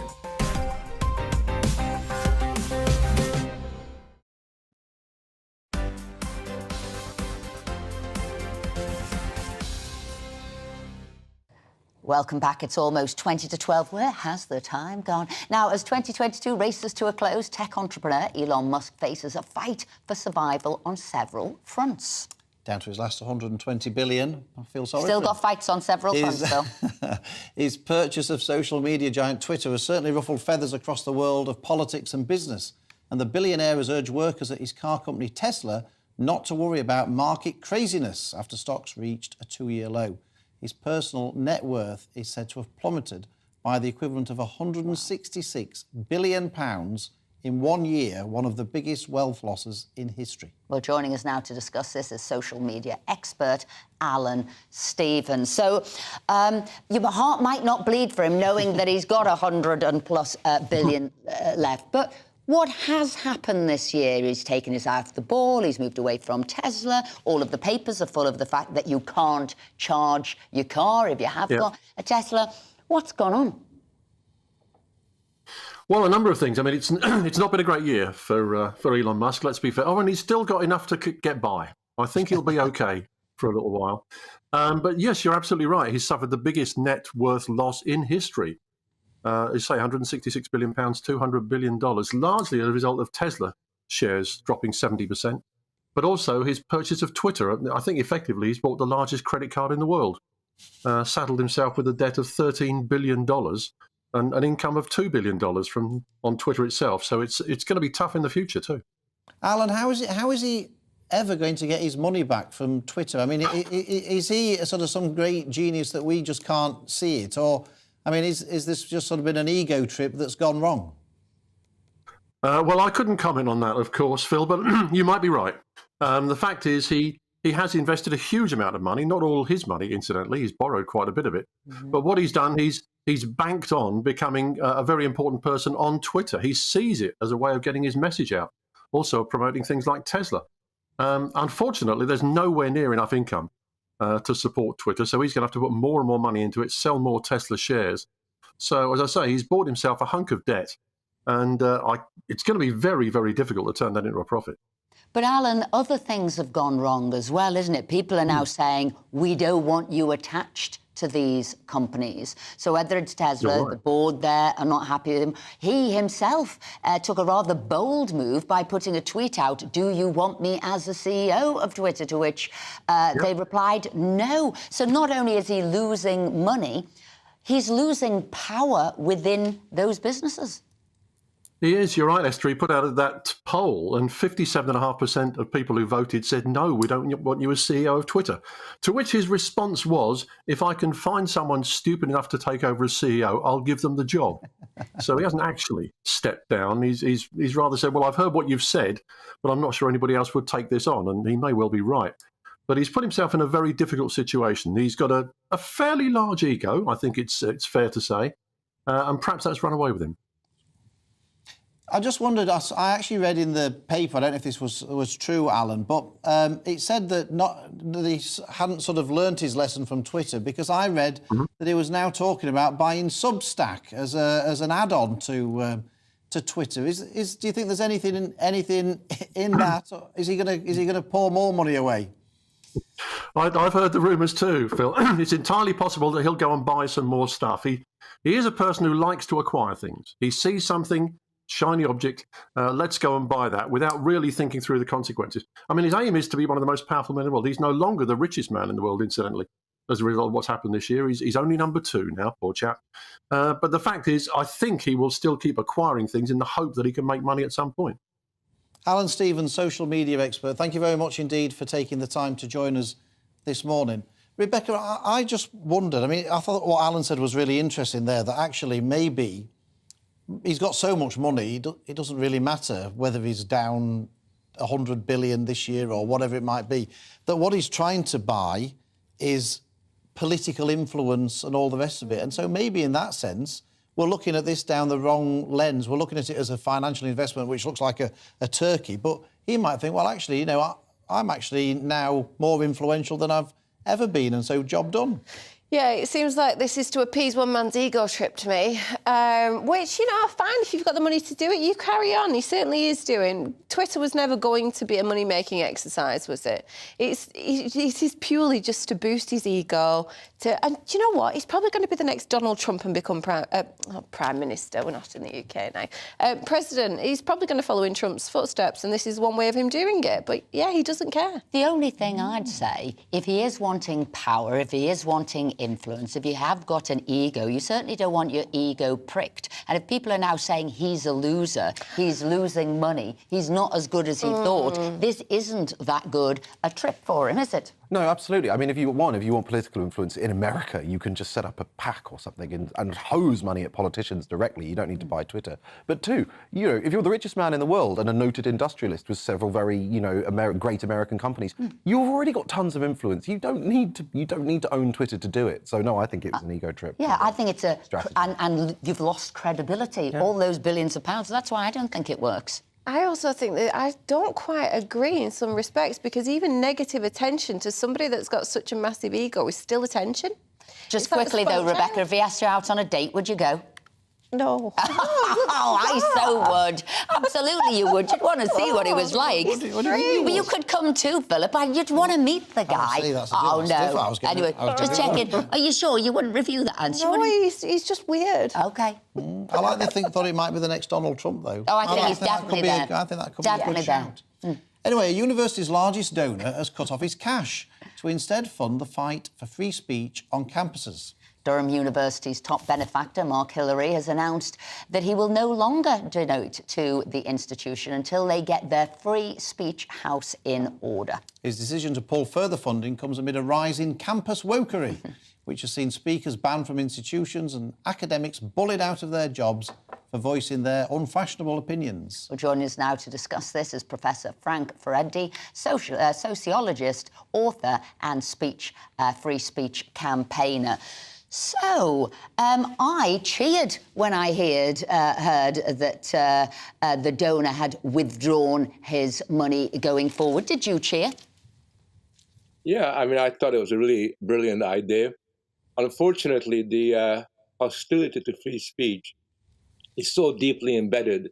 Speaker 10: Welcome back. It's almost 20 to 12. Where has the time gone? Now, as 2022 races to a close, tech entrepreneur Elon Musk faces a fight for survival on several fronts.
Speaker 9: Down to his last 120 billion. I feel sorry
Speaker 10: Still
Speaker 9: for
Speaker 10: got
Speaker 9: him.
Speaker 10: fights on several fronts, though.
Speaker 9: His purchase of social media giant Twitter has certainly ruffled feathers across the world of politics and business. And the billionaire has urged workers at his car company Tesla not to worry about market craziness after stocks reached a 2-year low. His personal net worth is said to have plummeted by the equivalent of £166 billion in 1 year, one of the biggest wealth losses in history.
Speaker 10: Well, joining us now to discuss this is social media expert Alan Stevens. So your heart might not bleed for him knowing that he's got 100+ billion left, but what has happened this year? He's taken his eye off the ball, he's moved away from Tesla. All of the papers are full of the fact that you can't charge your car if you have got a Tesla. What's gone on?
Speaker 23: Well, a number of things. I mean, it's not been a great year for Elon Musk, let's be fair. Oh, and he's still got enough to get by. I think he'll be okay for a little while. But yes, you're absolutely right. He's suffered the biggest net worth loss in history. As you say, £166 billion, $200 billion, largely as a result of Tesla shares dropping 70%, but also his purchase of Twitter. I think effectively he's bought the largest credit card in the world, saddled himself with a debt of $13 billion and an income of $2 billion on Twitter itself. So it's going to be tough in the future too.
Speaker 9: Alan, how is he ever going to get his money back from Twitter? I mean, is he a sort of some great genius that we just can't see it? Or, I mean, is this just sort of been an ego trip that's gone wrong?
Speaker 23: Well, I couldn't comment on that, of course, Phil, but you might be right. The fact is he has invested a huge amount of money, not all his money, incidentally. He's borrowed quite a bit of it. Mm-hmm. But what he's done, he's banked on becoming a very important person on Twitter. He sees it as a way of getting his message out, also promoting things like Tesla. Unfortunately, there's nowhere near enough income to support Twitter, so he's going to have to put more and more money into it, sell more Tesla shares. So, as I say, he's bought himself a hunk of debt, and it's going to be very, very difficult to turn that into a profit.
Speaker 10: But, Alan, other things have gone wrong as well, isn't it? People are now saying, we don't want you attached to these companies. So whether it's Tesla,
Speaker 23: You're right.
Speaker 10: the board there are not happy with him. He himself took a rather bold move by putting a tweet out, "Do you want me as the CEO of Twitter?" To which they replied, no. So not only is he losing money, he's losing power within those businesses.
Speaker 23: He is, you're right, Esther. He put out that poll, and 57.5% of people who voted said, no, we don't want you as CEO of Twitter. To which his response was, if I can find someone stupid enough to take over as CEO, I'll give them the job. So he hasn't actually stepped down. He's rather said, well, I've heard what you've said, but I'm not sure anybody else would take this on, and he may well be right. But he's put himself in a very difficult situation. He's got a fairly large ego, I think it's fair to say, and perhaps that's run away with him.
Speaker 9: I just wondered, I actually read in the paper, I don't know if this was true, Alan, but it said that he hadn't sort of learnt his lesson from Twitter, because I read that he was now talking about buying Substack as an add-on to Twitter. Do you think there's anything in that? Or is he gonna pour more money away?
Speaker 23: I've heard the rumours too, Phil. It's entirely possible that he'll go and buy some more stuff. He is a person who likes to acquire things. He sees something, shiny object, let's go and buy that without really thinking through the consequences. I mean, his aim is to be one of the most powerful men in the world. He's no longer the richest man in the world, incidentally, as a result of what's happened this year. He's only number 2 now, poor chap. But the fact is, I think he will still keep acquiring things in the hope that he can make money at some point.
Speaker 9: Alan Stevens, social media expert, thank you very much indeed for taking the time to join us this morning. Rebecca, I just wondered, I mean, I thought what Alan said was really interesting there, that actually maybe he's got so much money, it doesn't really matter whether he's down 100 billion this year or whatever it might be, that what he's trying to buy is political influence and all the rest of it. And so maybe in that sense, we're looking at this down the wrong lens. We're looking at it as a financial investment, which looks like a turkey. But he might think, well, actually, you know, I'm actually now more influential than I've ever been, and so job done.
Speaker 1: Yeah, it seems like this is to appease one man's ego trip to me, which, you know, fine, if you've got the money to do it, you carry on. He certainly is doing. Twitter was never going to be a money-making exercise, was it? It is purely just to boost his ego. And do you know what? He's probably going to be the next Donald Trump and become Prime Minister. We're not in the UK now. President. He's probably going to follow in Trump's footsteps, and this is one way of him doing it. But, yeah, he doesn't care.
Speaker 10: The only thing I'd say, if he is wanting power, if he is wanting influence, if you have got an ego, you certainly don't want your ego pricked. And if people are now saying he's a loser, he's losing money, he's not as good as he thought, this isn't that good a trip for him, is it?
Speaker 2: No, absolutely. I mean, if you want political influence in America, you can just set up a PAC or something and hose money at politicians directly. You don't need to buy Twitter. But 2, you know, if you're the richest man in the world and a noted industrialist with several very, you know, great American companies, you've already got tons of influence. You don't need to own Twitter to do it. So no, I think it was an ego trip.
Speaker 10: Yeah, I think it's and you've lost credibility. Yeah. All those billions of pounds. That's why I don't think it works.
Speaker 1: I also think that I don't quite agree in some respects, because even negative attention to somebody that's got such a massive ego is still attention.
Speaker 10: Just quickly though, Rebecca, if he asked you out on a date, would you go?
Speaker 1: No.
Speaker 10: Oh, I so would. Absolutely you would. You'd want to see what he was like.
Speaker 9: What do you mean?
Speaker 10: Well, you could come too, Philip. You'd want to meet the guy. No. Anyway, just checking. Are you sure you wouldn't review that answer?
Speaker 1: No, he's just weird.
Speaker 10: OK.
Speaker 9: I like to thought he might be the next Donald Trump, though.
Speaker 10: Oh, I think he's definitely there.
Speaker 9: I think that could be a good shout. Anyway, a university's largest donor has cut off his cash to instead fund the fight for free speech on campuses.
Speaker 10: Durham University's top benefactor, Mark Hillary, has announced that he will no longer donate to the institution until they get their free speech house in order.
Speaker 9: His decision to pull further funding comes amid a rise in campus wokery, which has seen speakers banned from institutions and academics bullied out of their jobs for voicing their unfashionable opinions.
Speaker 10: Well, joining us now to discuss this is Professor Frank Ferretti, sociologist, author and free speech campaigner. So, I cheered when I heard that the donor had withdrawn his money going forward. Did you cheer?
Speaker 3: Yeah, I mean, I thought it was a really brilliant idea. Unfortunately, the hostility to free speech is so deeply embedded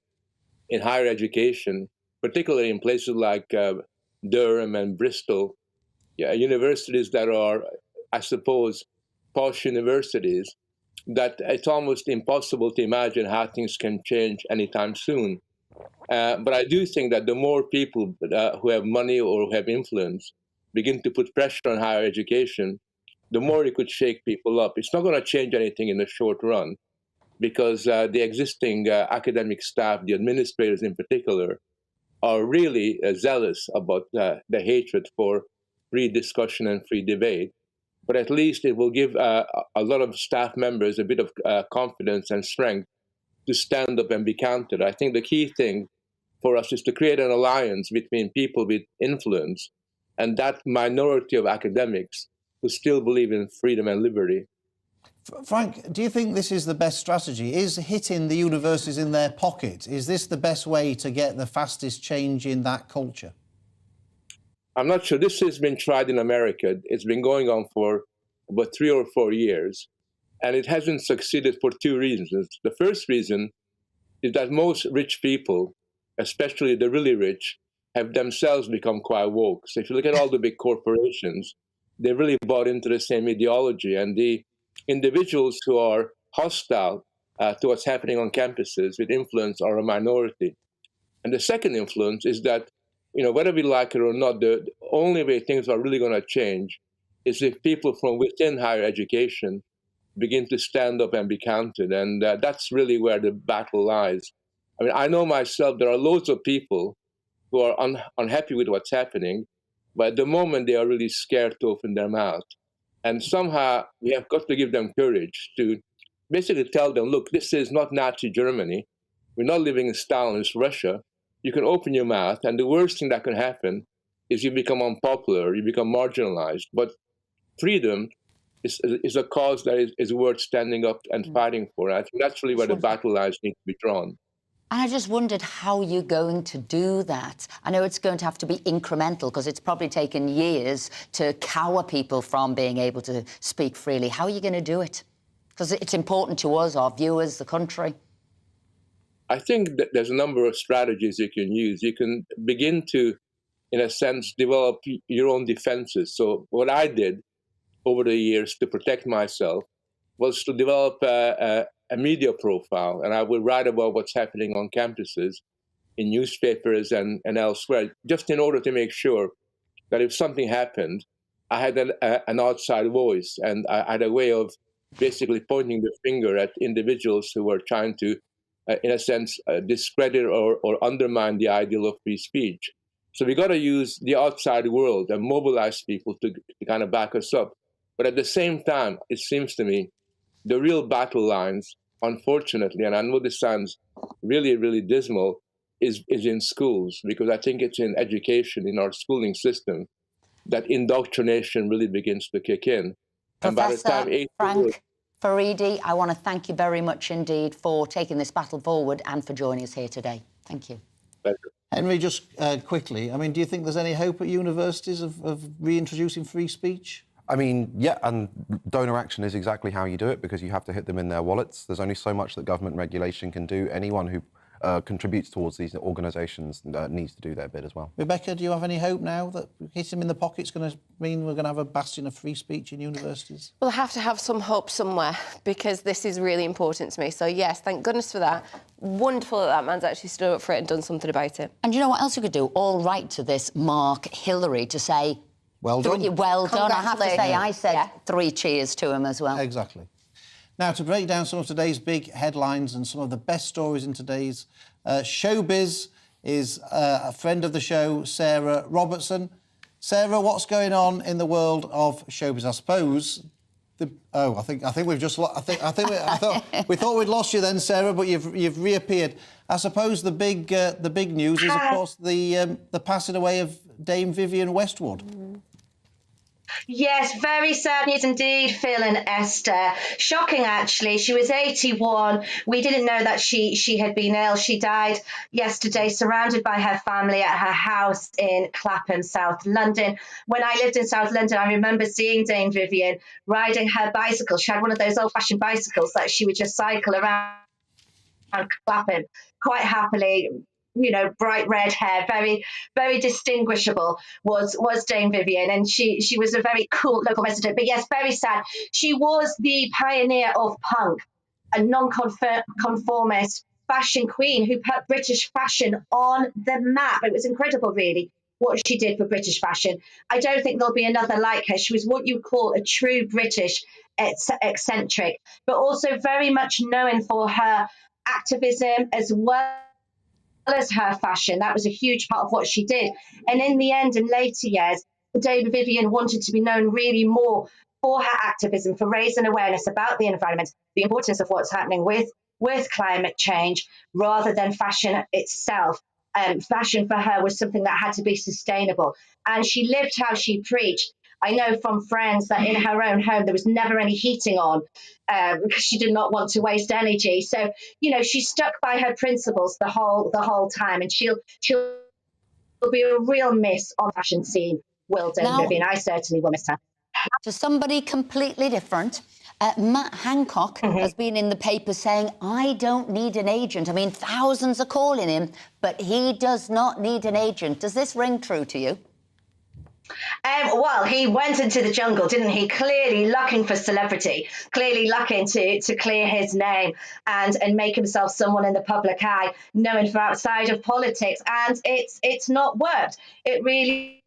Speaker 3: in higher education, particularly in places like Durham and Bristol, universities that are, I suppose, posh universities that it's almost impossible to imagine how things can change anytime soon. But I do think that the more people who have money or who have influence begin to put pressure on higher education, the more it could shake people up. It's not going to change anything in the short run, because the existing academic staff, the administrators in particular, are really zealous about the hatred for free discussion and free debate. But at least it will give a lot of staff members a bit of confidence and strength to stand up and be counted. I think the key thing for us is to create an alliance between people with influence and that minority of academics who still believe in freedom and liberty.
Speaker 9: Frank, do you think this is the best strategy? Is hitting the universities in their pocket, is this the best way to get the fastest change in that culture?
Speaker 3: I'm not sure. This has been tried in America. It's been going on for about 3 or 4 years, and it hasn't succeeded for 2 reasons. The first reason is that most rich people, especially the really rich, have themselves become quite woke. So if you look at all the big corporations, they really bought into the same ideology, and the individuals who are hostile to what's happening on campuses with influence are a minority. And the second influence is that, whether we like it or not, the only way things are really going to change is if people from within higher education begin to stand up and be counted. And that's really where the battle lies. I mean, I know myself, there are loads of people who are unhappy with what's happening, but at the moment they are really scared to open their mouth. And somehow we have got to give them courage to basically tell them, look, this is not Nazi Germany. We're not living in Stalinist Russia. You can open your mouth, and the worst thing that can happen is you become unpopular, you become marginalized. But freedom is a cause that is worth standing up and fighting for. I think that's really where the battle lines need to be drawn.
Speaker 10: And I just wondered how you're going to do that. I know it's going to have to be incremental, because it's probably taken years to cower people from being able to speak freely. How are you going to do it? Because it's important to us, our viewers, the country.
Speaker 3: I think that there's a number of strategies you can use. You can begin to, in a sense, develop your own defenses. So what I did over the years to protect myself was to develop a media profile, and I would write about what's happening on campuses, in newspapers and elsewhere, just in order to make sure that if something happened, I had an outside voice, and I had a way of basically pointing the finger at individuals who were trying to, in a sense, discredit or undermine the ideal of free speech. So we got to use the outside world and mobilize people to kind of back us up. But at the same time, it seems to me, the real battle lines, unfortunately, and I know this sounds really, really dismal, is in schools, because I think it's in education, in our schooling system, that indoctrination really begins to kick in. And by the time
Speaker 10: Frank Faridy, I want to thank you very much indeed for taking this battle forward and for joining us here today. Thank you.
Speaker 3: Thank you.
Speaker 9: Henry, just quickly, I mean, do you think there's any hope at universities of reintroducing free speech?
Speaker 2: I mean, yeah, and donor action is exactly how you do it, because you have to hit them in their wallets. There's only so much that government regulation can do. Anyone who contributes towards these organisations needs to do their bit as well.
Speaker 9: Rebecca, do you have any hope now that hitting them in the pocket is going to mean we're going to have a bastion of free speech in universities?
Speaker 1: Well, I have to have some hope somewhere, because this is really important to me. So, yes, thank goodness for that. Wonderful that man's actually stood up for it and done something about it.
Speaker 10: And you know what else you could do? All right to this Mark Hillary to say,
Speaker 9: well done.
Speaker 10: Well done. I have to say, I said 3 cheers to him as well.
Speaker 9: Exactly. Now, to break down some of today's big headlines and some of the best stories in today's showbiz is a friend of the show, Sarah Robertson. Sarah, what's going on in the world of showbiz? I suppose. I think we've just. We thought we'd lost you then, Sarah, but you've reappeared. I suppose the big news is, of course, the passing away of Dame Vivienne Westwood.
Speaker 4: Yes, very sad news indeed, Phil and Esther. Shocking, actually. She was 81. We didn't know that she had been ill. She died yesterday, surrounded by her family at her house in Clapham, South London. When I lived in South London, I remember seeing Dame Vivienne riding her bicycle. She had one of those old-fashioned bicycles that she would just cycle around Clapham quite happily. bright red hair, very, very distinguishable, was Dame Vivienne. And she was a very cool local resident. But yes, very sad. She was the pioneer of punk, a non-conformist fashion queen who put British fashion on the map. It was incredible, really, what she did for British fashion. I don't think there'll be another like her. She was what you call a true British eccentric, but also very much known for her activism as well as her fashion. That was a huge part of what she did. And in the end, in later years, Dame Vivienne wanted to be known really more for her activism, for raising awareness about the environment, the importance of what's happening with climate change, rather than fashion itself. Fashion for her was something that had to be sustainable. And she lived how she preached. I know from friends that in her own home there was never any heating on because she did not want to waste energy. So, she stuck by her principles the whole time, and she'll be a real miss on the fashion scene. Will Dame Vivienne? I certainly will miss her.
Speaker 10: To somebody completely different, Matt Hancock has been in the paper saying, I don't need an agent. I mean, thousands are calling him, but he does not need an agent. Does this ring true to you?
Speaker 4: Well, he went into the jungle, didn't he? Clearly looking for celebrity, clearly looking to clear his name and make himself someone in the public eye, known for outside of politics. And it's not worked. It really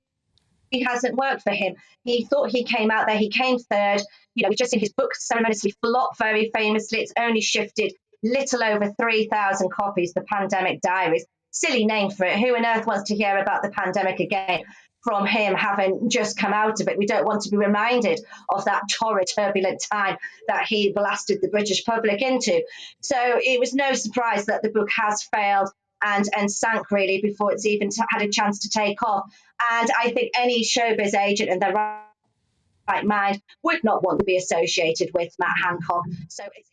Speaker 4: hasn't worked for him. He thought he came out there. He came third. We just seen his book ceremoniously flop very famously. It's only shifted little over 3,000 copies, The Pandemic Diaries. Silly name for it. Who on earth wants to hear about the pandemic again from him having just come out of it? We don't want to be reminded of that torrid, turbulent time that he blasted the British public into. So it was no surprise that the book has failed and sank really before it's even had a chance to take off. And I think any showbiz agent in their right mind would not want to be associated with Matt Hancock. So it's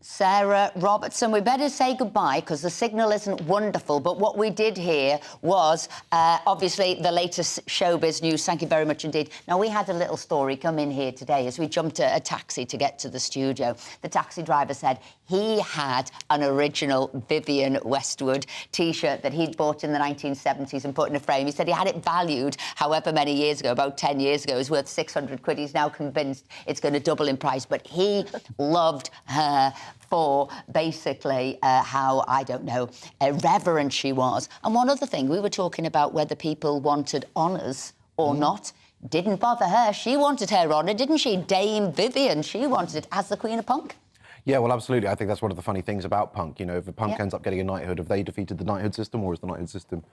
Speaker 10: Sarah Robertson, we better say goodbye because the signal isn't wonderful. But what we did hear was obviously the latest showbiz news. Thank you very much indeed. Now, we had a little story come in here today as we jumped a taxi to get to the studio. The taxi driver said he had an original Vivienne Westwood T-shirt that he'd bought in the 1970s and put in a frame. He said he had it valued however many years ago, about 10 years ago. It was worth 600 quid. He's now convinced it's going to double in price. But he loved her for basically how, I don't know, irreverent she was. And one other thing, we were talking about whether people wanted honours or not. Didn't bother her. She wanted her honour, didn't she? Dame Vivienne, she wanted it as the Queen of Punk.
Speaker 2: Yeah, well, absolutely. I think that's one of the funny things about punk. If the punk ends up getting a knighthood, have they defeated the knighthood system, or has the knighthood system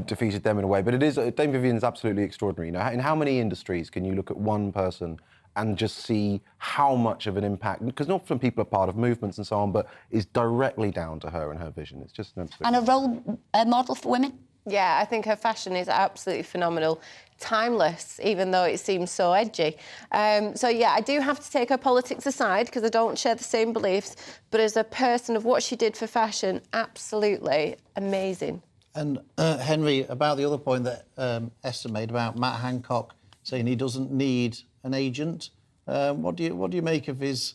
Speaker 2: defeated them in a way? But it is Dame Vivienne's absolutely extraordinary. In how many industries can you look at one person and just see how much of an impact, because not often people are part of movements and so on, but is directly down to her and her vision. It's just an absolute...
Speaker 10: And a role model for women?
Speaker 1: Yeah, I think her fashion is absolutely phenomenal. Timeless, even though it seems so edgy. So, yeah, I do have to take her politics aside because I don't share the same beliefs, but as a person of what she did for fashion, absolutely amazing.
Speaker 9: And, Henry, about the other point that Esther made about Matt Hancock saying he doesn't need an agent, what do you make of his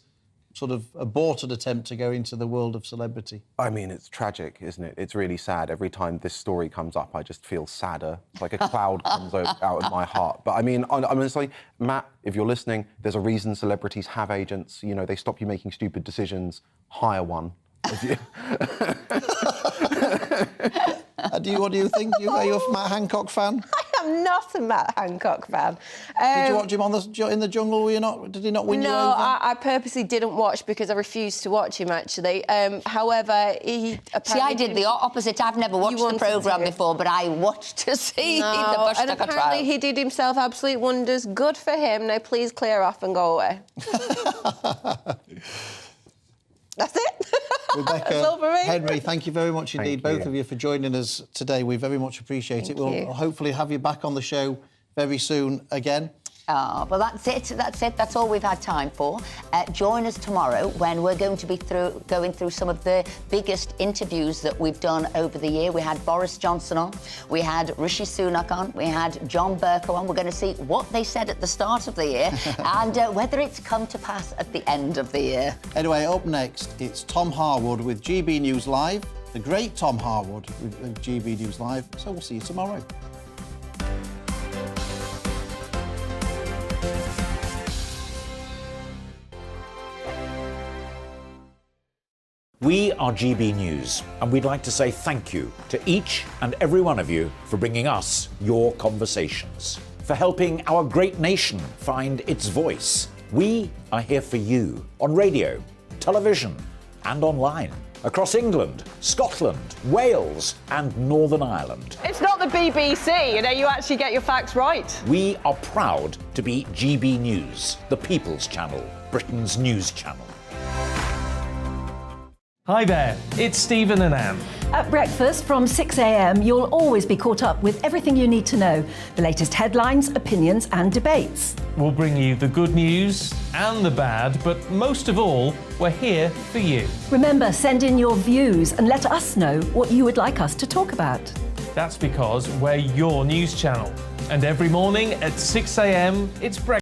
Speaker 9: sort of aborted attempt to go into the world of celebrity?
Speaker 2: I mean, it's tragic, isn't it? It's really sad. Every time this story comes up, I just feel sadder. It's like a cloud comes out of my heart. But I mean, honestly, Matt, if you're listening, there's a reason celebrities have agents. They stop you making stupid decisions. Hire one.
Speaker 9: What do you think? Are you a Matt Hancock fan?
Speaker 1: I am not a Matt Hancock fan.
Speaker 9: Did you watch him in the jungle? Were you not? Did he not win you over?
Speaker 1: No, I purposely didn't watch because I refused to watch him, actually. However, he...
Speaker 10: See, I did the opposite. I've never watched the programme before, but I watched to see the Bush
Speaker 1: and
Speaker 10: Tucker
Speaker 1: apparently
Speaker 10: trial.
Speaker 1: he did himself absolute wonders. Good for him. Now, please clear off and go away. That's it.
Speaker 9: Rebecca,
Speaker 1: That's all for me.
Speaker 9: Henry, thank you very much indeed, both of you, for joining us today. We very much appreciate it. We'll hopefully have you back on the show very soon again.
Speaker 10: Oh, well, that's it. That's all we've had time for. Join us tomorrow when we're going to be going through some of the biggest interviews that we've done over the year. We had Boris Johnson on, we had Rishi Sunak on, we had John Bercow on. We're going to see what they said at the start of the year and whether it's come to pass at the end of the year.
Speaker 9: Anyway, up next, it's Tom Harwood with GB News Live the great Tom Harwood with GB News Live. So we'll see you tomorrow.
Speaker 5: We are GB News, and we'd like to say thank you to each and every one of you for bringing us your conversations, for helping our great nation find its voice. We are here for you on radio, television, and online, across England, Scotland, Wales, and Northern Ireland.
Speaker 31: It's not the BBC, you actually get your facts right.
Speaker 5: We are proud to be GB News, the People's Channel, Britain's news channel.
Speaker 21: Hi there, it's Stephen and Anne.
Speaker 31: At breakfast from 6 a.m, you'll always be caught up with everything you need to know, the latest headlines, opinions and debates.
Speaker 21: We'll bring you the good news and the bad, but most of all, we're here for you.
Speaker 31: Remember, send in your views and let us know what you would like us to talk about.
Speaker 21: That's because we're your news channel. And every morning at 6 a.m, it's breakfast.